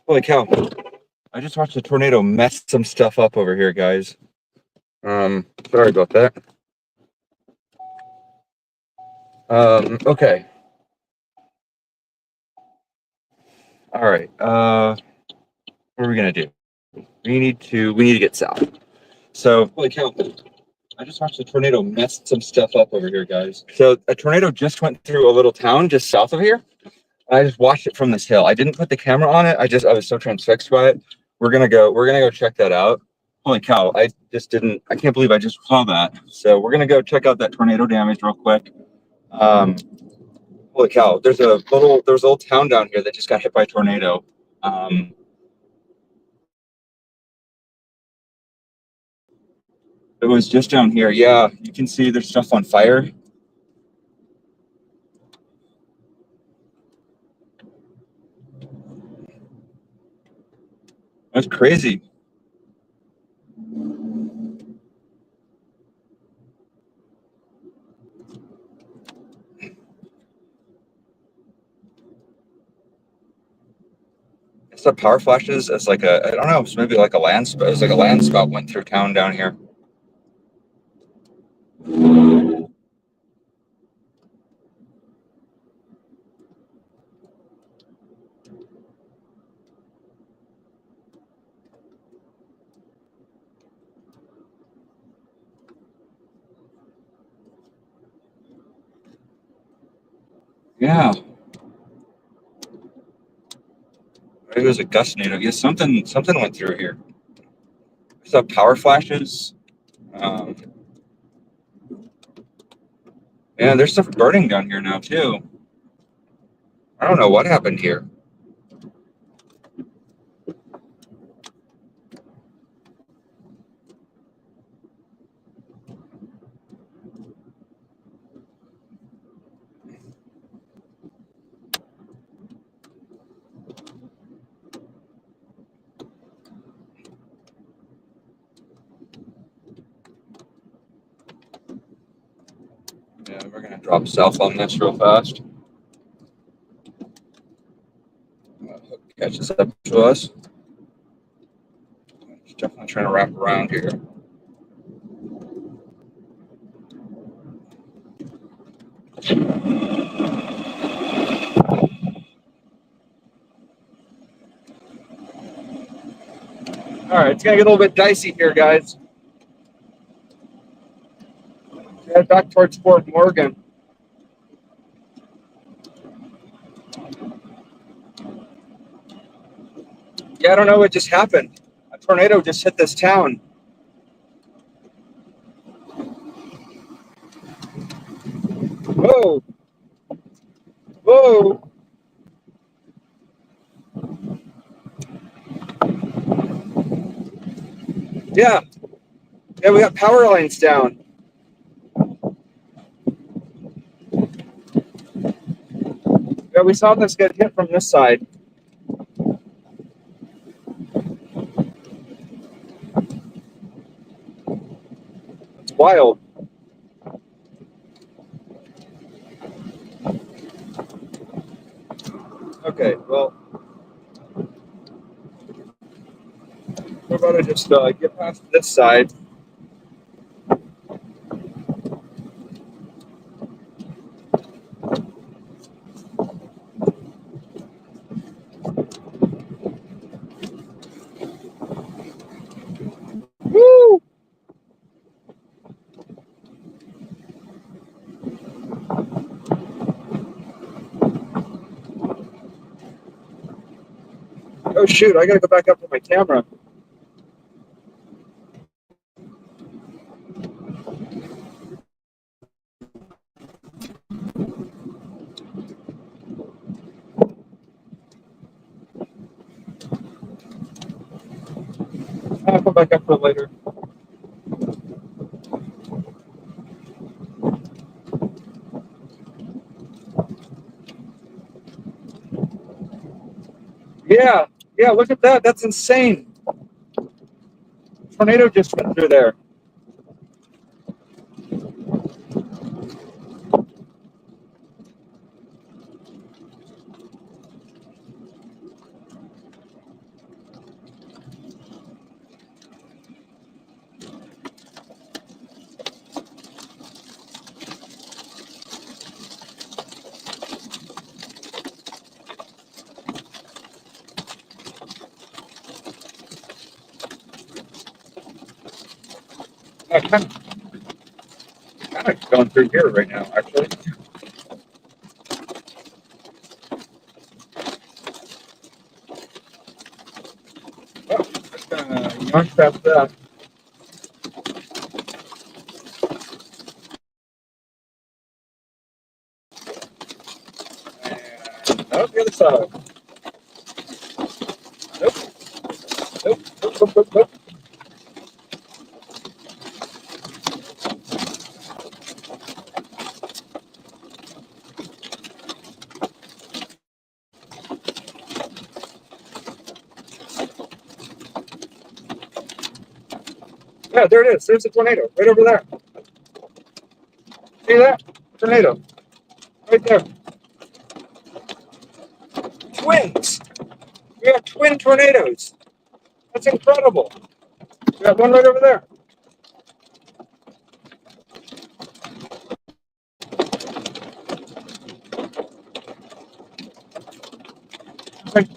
Holy cow. I just watched a tornado mess some stuff up over here, guys. Sorry about that. Okay. All right. What are we gonna do? We need to get south. So, holy cow. I just watched a tornado mess some stuff up over here, guys. So a tornado just went through a little town just south of here. I just watched it from this hill. I didn't put the camera on it. I was so transfixed by it. We're gonna go check that out. Holy cow, I can't believe I just saw that. So we're gonna go check out that tornado damage real quick. Holy cow, there's a little town down here that just got hit by a tornado. It was just down here. Yeah, you can see there's stuff on fire. That's crazy. It's the power flashes. It's like I don't know, it's maybe like a land spout. It was like a land spout went through town down here. Yeah. Maybe it was a gust tornado. Yeah, something went through here. I saw power flashes. Yeah, there's stuff burning down here now too. I don't know what happened here. Yeah, we're gonna drop south on this real fast. Catches up to us. It's definitely trying to wrap around here. All right, it's gonna get a little bit dicey here, guys. Head back towards Fort Morgan. Yeah, I don't know what just happened. A tornado just hit this town. Whoa! Whoa! Yeah. Yeah, we got power lines down. Yeah, we saw this get hit from this side. It's wild. Okay, well, we're about to just get past this side. Woo! Oh shoot, I gotta go back up to my camera. I'll come back up for later. Yeah, yeah, look at that. That's insane. Tornado just went through there. Kind of going through here right now, actually. Oh, just gonna yawn past that. And nope, the other side. Nope, nope, nope, nope, nope, nope. Yeah, there it is. There's a tornado right over there. See that? Tornado. Right there. Twins. We have twin tornadoes. That's incredible. We got one right over there. It's like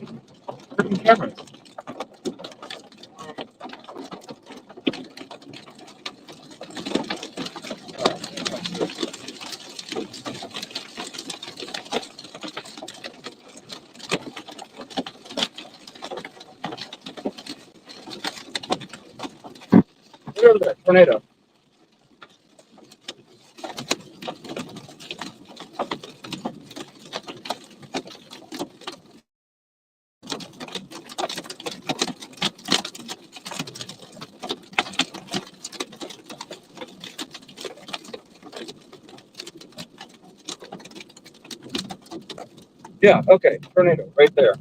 freaking cameras. Right over there. Tornado. Yeah, okay. Tornado right there.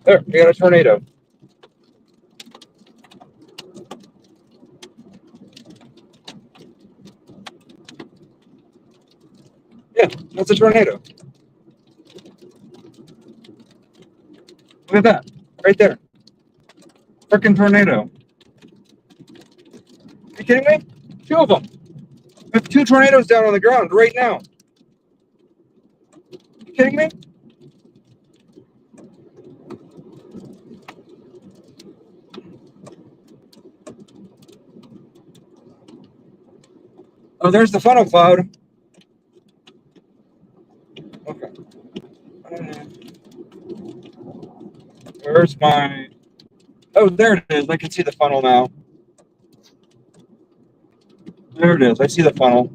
There, we got a tornado. Yeah, that's a tornado. Look at that. Right there. Freaking tornado. Are you kidding me? Two of them. We have two tornadoes down on the ground right now. Are you kidding me? Oh, there's the funnel cloud. Okay. Where's my... Oh, there it is. I can see the funnel now. There it is. I see the funnel.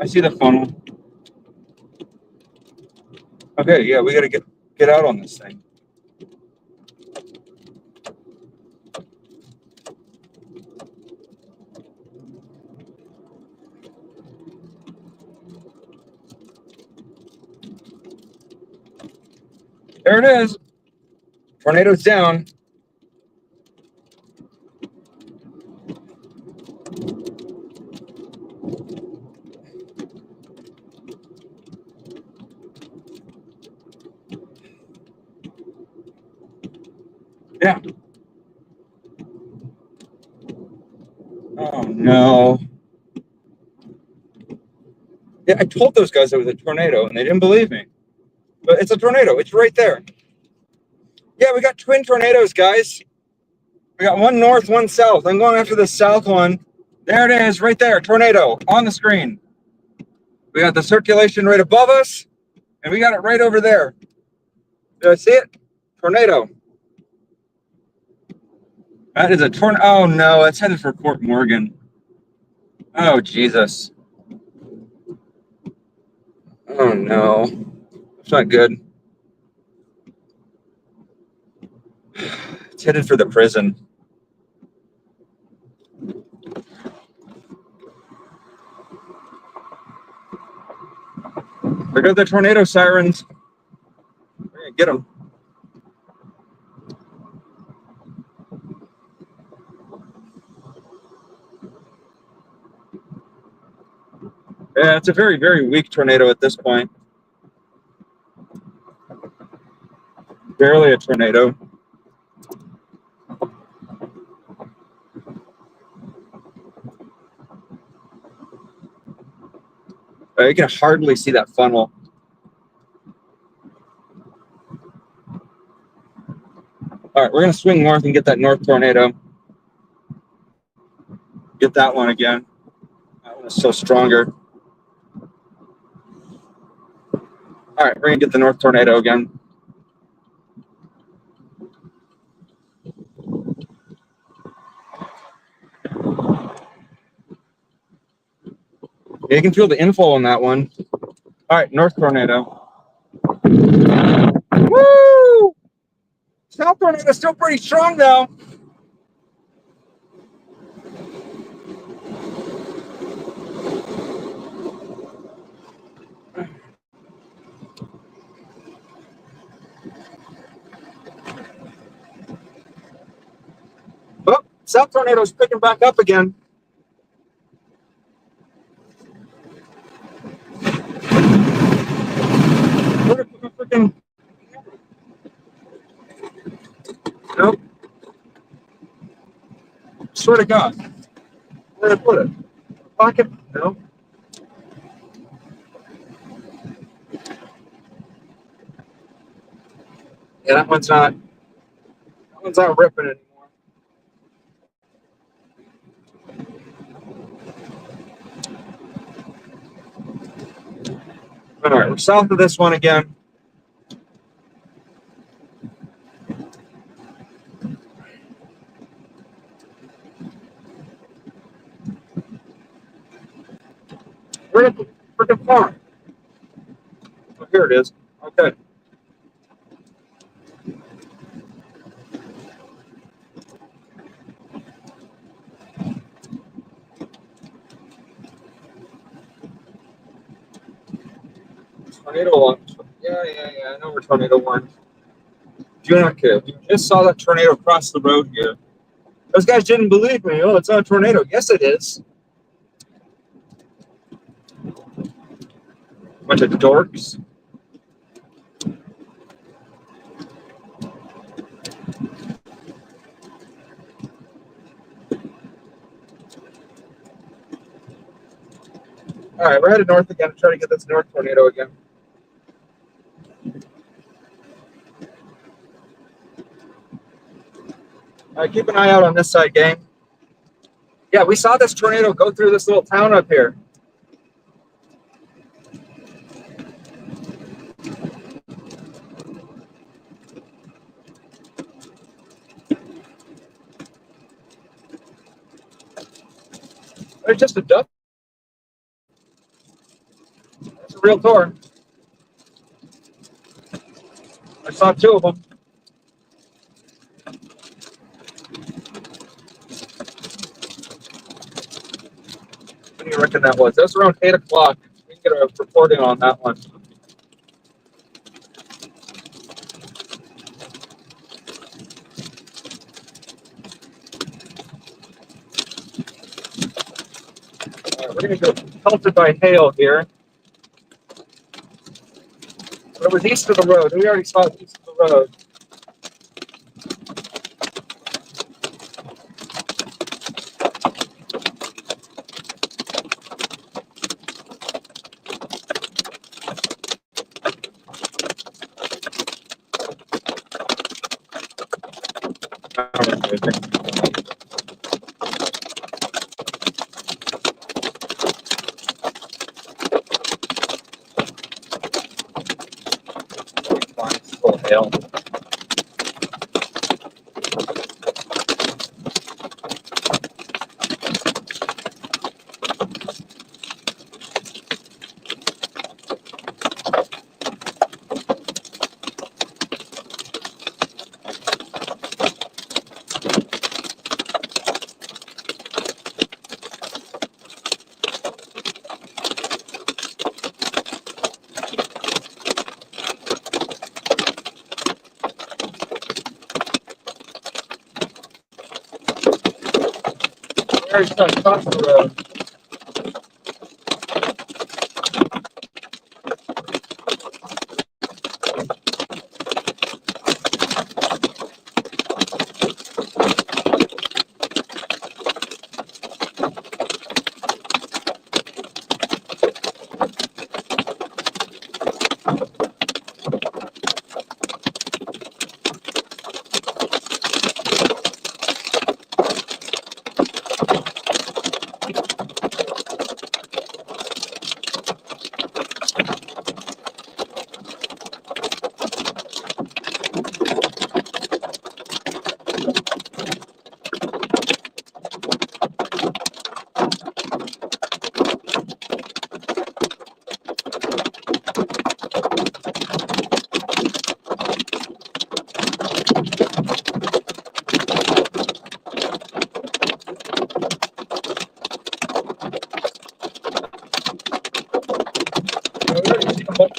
I see the funnel. Okay, yeah, we gotta get out on this thing. There it is. Tornado's down. Yeah. Oh no. Yeah, I told those guys it was a tornado and they didn't believe me. But it's a tornado. It's right there. Yeah, we got twin tornadoes, guys. We got one north, one south. I'm going after the south one. There it is, right there. Tornado on the screen. We got the circulation right above us, and we got it right over there. Did I see it? Tornado. That is a tornado. Oh no, it's headed for Fort Morgan. Oh Jesus. Oh no. It's not good. It's headed for the prison. There go the tornado sirens. We're gonna get them. Yeah, it's a very, very weak tornado at this point. Barely a tornado. You can hardly see that funnel. All right, we're going to swing north and get that north tornado. Get that one again. That one is so stronger. All right, we're going to get the north tornado again. You can feel the inflow on that one. All right, north tornado. Woo! South tornado is still pretty strong, though. Oh, south tornado is picking back up again. Freaking. Nope. Swear to God. Where did I put it? Pocket? No. Yeah, that one's not ripping anymore. All right, we're south of this one again. Where did the freaking farm? Oh, here it is. Okay. Tornado one. Yeah. I know where tornado one. Do not care. We just saw that tornado cross the road here. Those guys didn't believe me. Oh, it's not a tornado. Yes, it is. Bunch of dorks. All right, we're headed north again to try to get this north tornado again. All right, keep an eye out on this side, gang. Yeah, we saw this tornado go through this little town up here. It's just a duck. It's a real tor. I saw two of them. What do you reckon that was? That was around 8 o'clock. We can get a report in on that one. We're going to go pelted by hail here. But it was east of the road. We already saw it east of the road. Full hail. Very stuck across the road.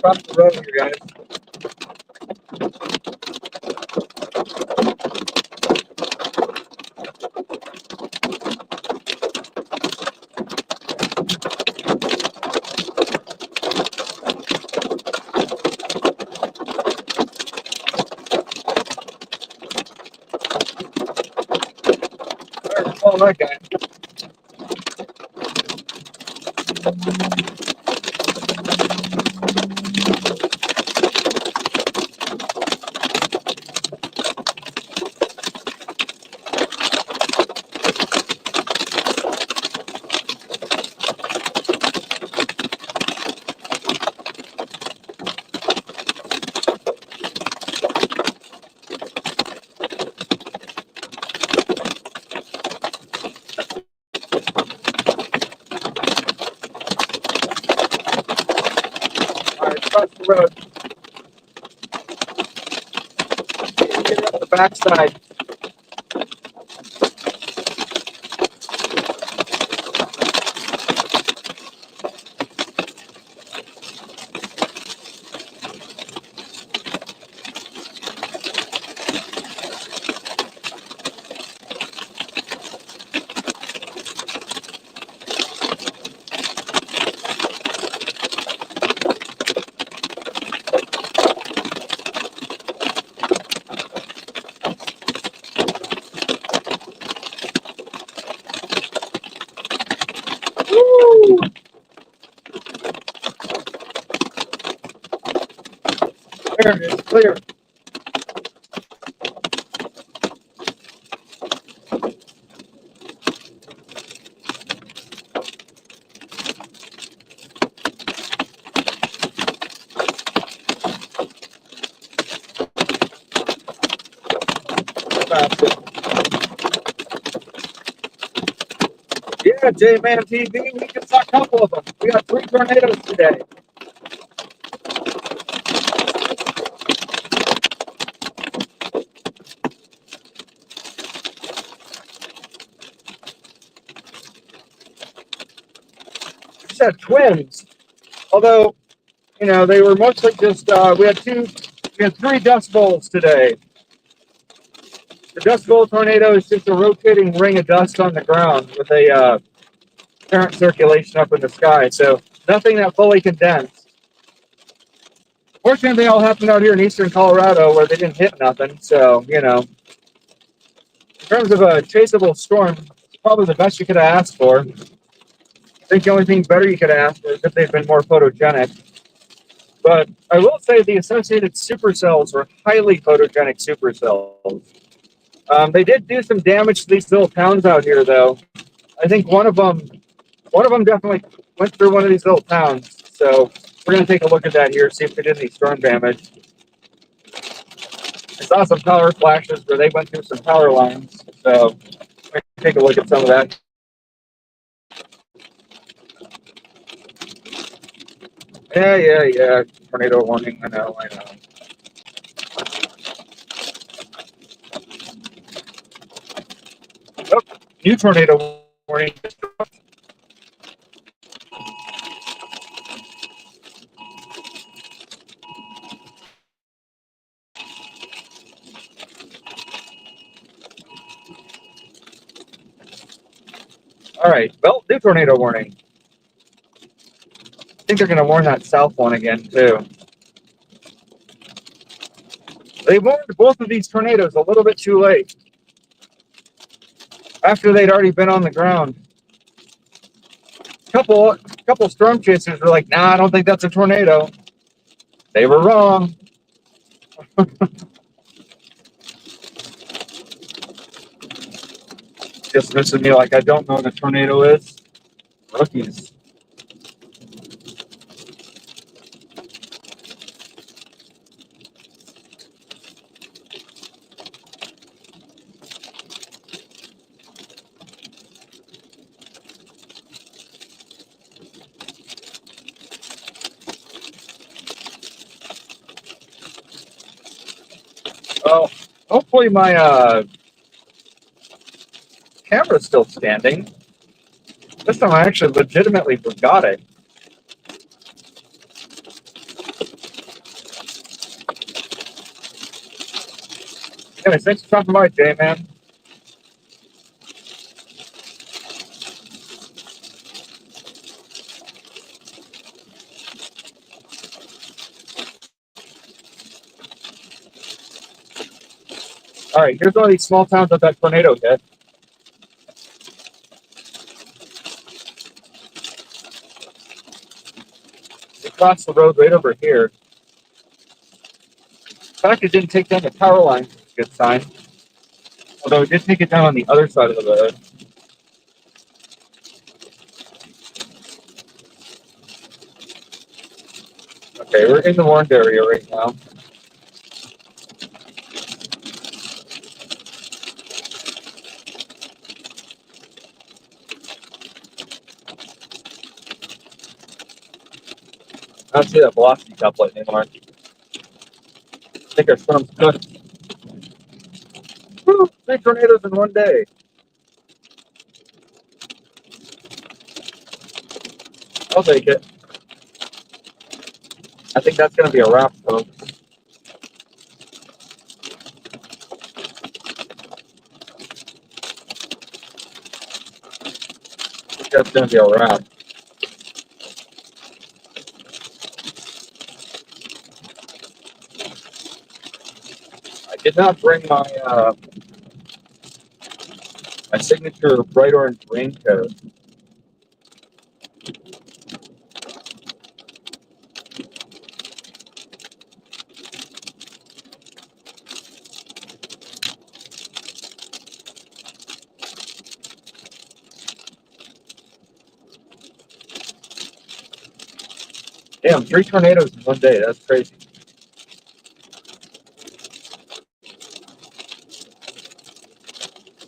across the road here, guys. Follow that guy. All right, across the road. Get up the backside. Woo! There it is, clear. Yeah, J-Man TV, we just saw a couple of them. We got 3 tornadoes today. We just had twins. Although, you know, they were mostly just, we had 3 dust bowls today. The dust bowl tornado is just a rotating ring of dust on the ground with a current circulation up in the sky. So nothing that fully condensed. Fortunately, they all happened out here in eastern Colorado where they didn't hit nothing. So, you know, in terms of a chaseable storm, it's probably the best you could have asked for. I think the only thing better you could have asked is if they'd been more photogenic. But I will say the associated supercells were highly photogenic supercells. They did do some damage to these little towns out here, though. I think one of them definitely went through one of these little towns. So we're going to take a look at that here, see if they did any storm damage. I saw some power flashes where they went through some power lines. So we're going to take a look at some of that. Yeah. Tornado warning. I know. Oh, new tornado warning. All right. Well, new tornado warning. I think they're going to warn that south one again, too. They warned both of these tornadoes a little bit too late. After they'd already been on the ground. Couple storm chasers were like, nah, I don't think that's a tornado. They were wrong. Dismissing me like I don't know what a tornado is. Rookies. Well, hopefully my camera's still standing. This time I actually legitimately forgot it. Yeah, thanks for stopping by, Jay, man. All right, here's all these small towns that that tornado hit. It crossed the road right over here. The fact it didn't take down the power line is a good sign. Although it did take it down on the other side of the road. Okay, we're in the warned area right now. I don't see that velocity couplet anymore. I think our storm's good. Woo, 3 tornadoes in one day. I'll take it. I think that's going to be a wrap, folks. I think that's going to be a wrap. I did not bring my signature bright orange raincoat. Damn, 3 tornadoes in one day. That's crazy.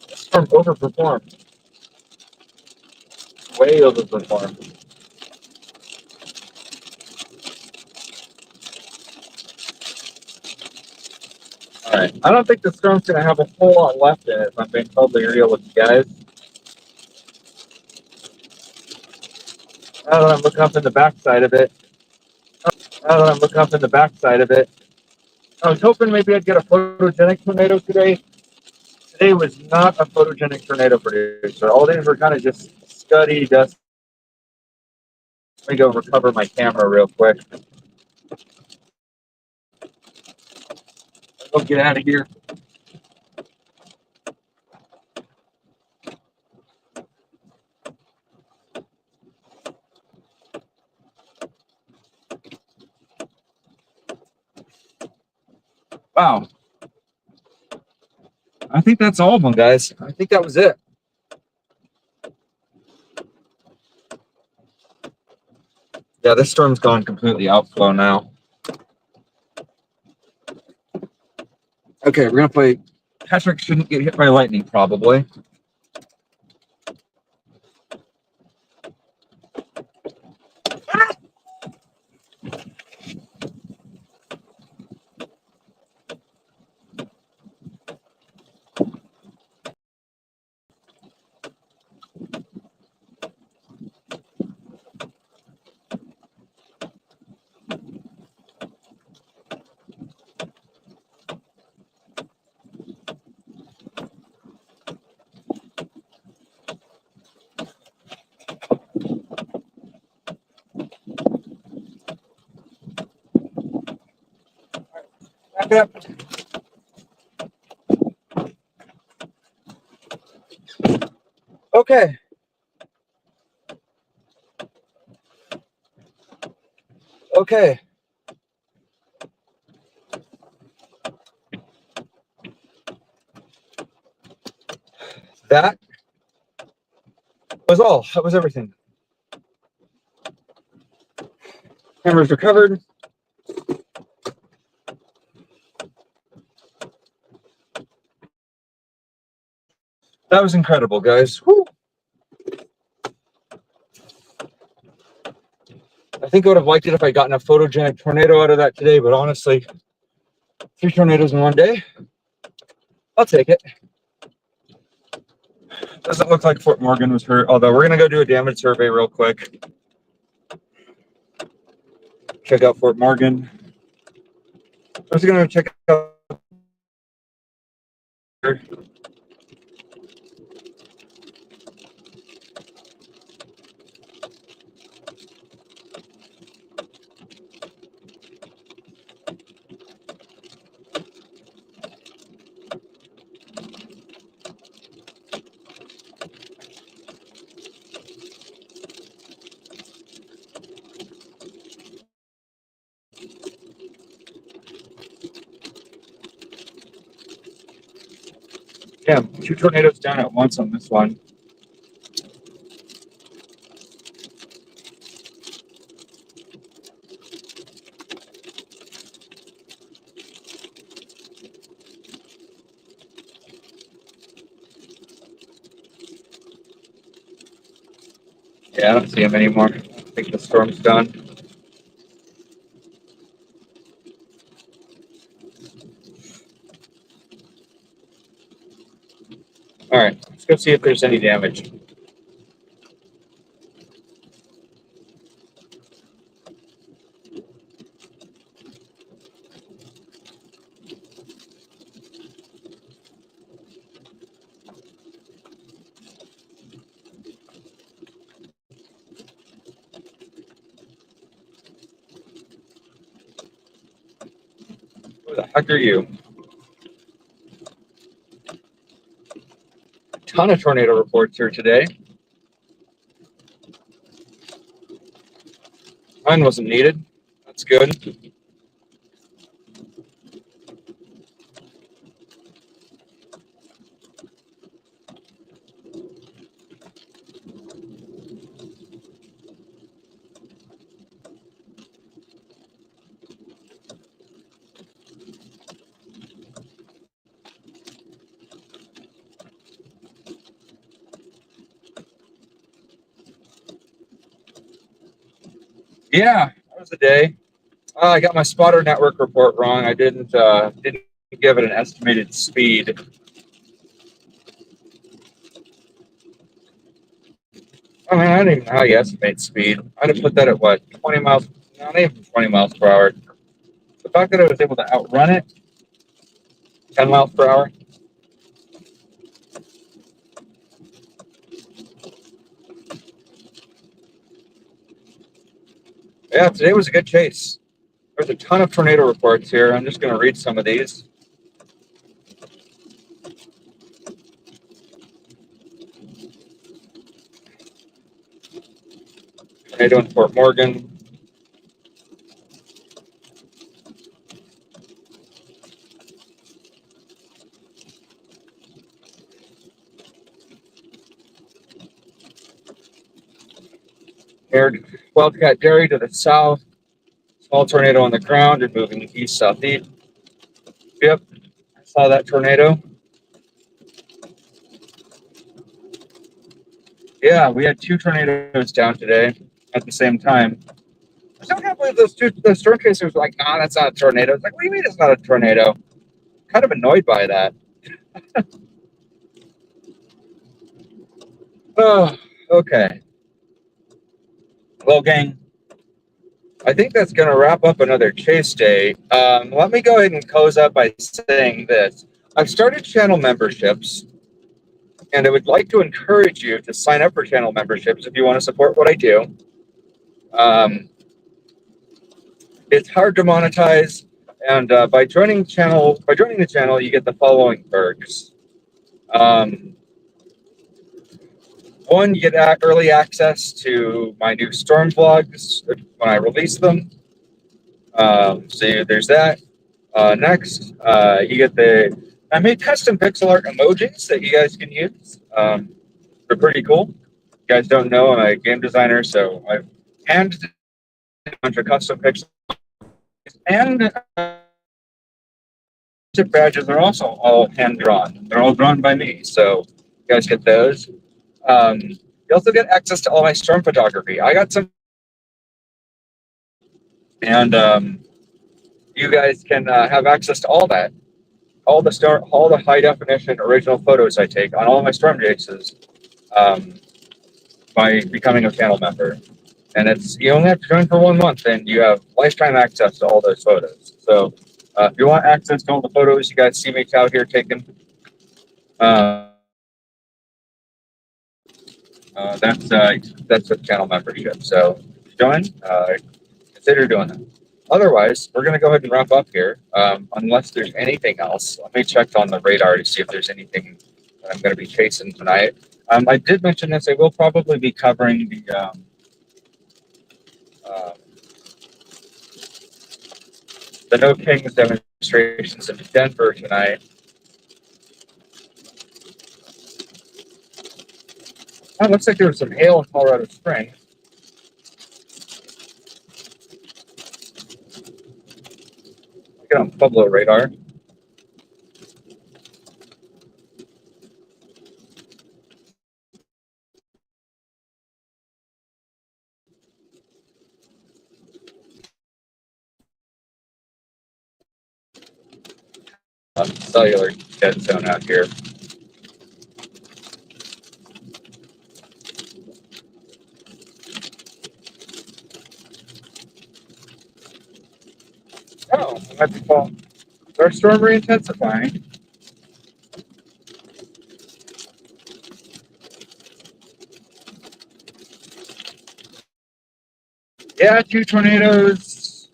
This storm overperformed. Way overperformed. All right. I don't think the storm's going to have a whole lot left in it, if I'm being totally real with you guys. Now that I'm looking up in the backside of it. I was hoping maybe I'd get a photogenic tornado today. Today was not a photogenic tornado producer. All these were kind of just scuddy dust. Let me go recover my camera real quick. Let's get out of here. Wow. I think that's all of them, guys. I think that was it. Yeah, this storm's gone completely outflow now. Okay, we're going to play. Patrick shouldn't get hit by lightning, probably. Back up. Okay. Okay. That was all. That was everything. Cameras recovered. That was incredible, guys. Woo. I think I would have liked it if I gotten a photogenic tornado out of that today, but honestly, 3 tornadoes in one day, I'll take it. Doesn't look like Fort Morgan was hurt, although we're going to go do a damage survey real quick. Check out Fort Morgan. I was going to check out Yeah, 2 tornadoes down at once on this one. Yeah, I don't see them anymore. I think the storm's done. All right, let's go see if there's any damage. Who the heck are you? A ton of tornado reports here today. Mine wasn't needed. That's good. Yeah, that was the day. I got my spotter network report wrong. I didn't give it an estimated speed. I mean, I don't even know how you estimate speed. I'd have put that at what, 20 miles? Not even 20 miles per hour. The fact that I was able to outrun it, 10 miles per hour. Yeah, today was a good chase. There's a ton of tornado reports here. I'm just going to read some of these. Tornado in Fort Morgan. Wildcat Dairy to the south. Small tornado on the ground and moving east-southeast. Yep, I saw that tornado. Yeah, we had 2 tornadoes down today at the same time. I still can't believe those storm chasers were like, nah, that's not a tornado. It's like, what do you mean it's not a tornado? Kind of annoyed by that. Oh, okay. Well, gang, I think that's going to wrap up another chase day. Let me go ahead and close up by saying this. I've started channel memberships, and I would like to encourage you to sign up for channel memberships if you want to support what I do. It's hard to monetize, and by joining the channel, you get the following perks. One, you get early access to my new storm vlogs when I release them. So there's that. Next, you get I made custom pixel art emojis that you guys can use. They're pretty cool. You guys don't know, I'm a game designer, so I've handed a bunch of custom pixel and tip badges are also all hand drawn. They're all drawn by me, so you guys get those. You also get access to all my storm photography. I got some, and you guys can have access to all that, all the high definition original photos I take on all my storm chases by becoming a channel member. And you only have to join for 1 month, and you have lifetime access to all those photos. So if you want access to all the photos you guys see me out here taking, That's with channel membership. So join, consider doing that. Otherwise, we're going to go ahead and wrap up here. Unless there's anything else, let me check on the radar to see if there's anything that I'm going to be chasing tonight. I did mention this. I will probably be covering the No Kings demonstrations in Denver tonight. Oh, it looks like there was some hail in Colorado Springs. Get on Pueblo radar. Cellular dead zone out here. Oh, might be falling. Our storm re-intensifying. Yeah, 2 tornadoes.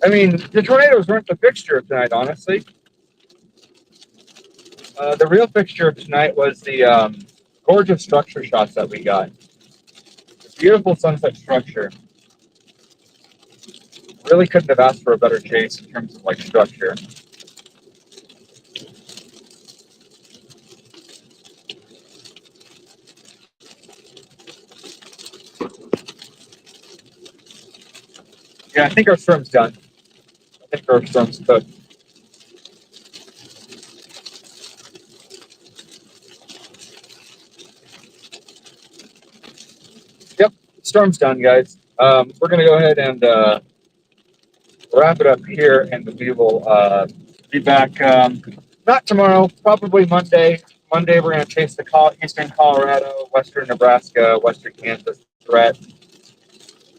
I mean, the tornadoes weren't the fixture of tonight, honestly. The real fixture of tonight was the gorgeous structure shots that we got. Beautiful sunset structure. Really couldn't have asked for a better chase in terms of like structure. Yeah, I think our storm's done. I think our storm's cooked. Yep, storm's done, guys. We're gonna go ahead and wrap it up here, and we will be back not tomorrow, probably Monday. Monday, we're going to chase the eastern Colorado, western Nebraska, western Kansas threat,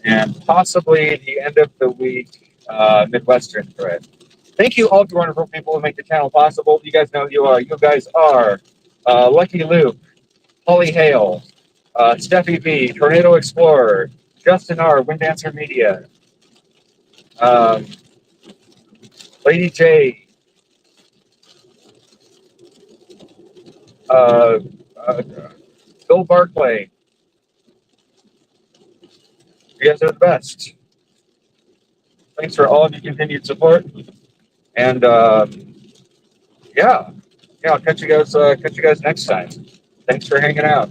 and possibly the end of the week, Midwestern threat. Thank you all to wonderful people who make the channel possible. You guys know who you are. You guys are Lucky Luke, Holly Hale, Steffi B, Tornado Explorer, Justin R, Wind Dancer Media, Lady J, Bill Barclay. You guys are the best. Thanks for all of your continued support. And yeah, I'll catch you guys next time. Thanks for hanging out.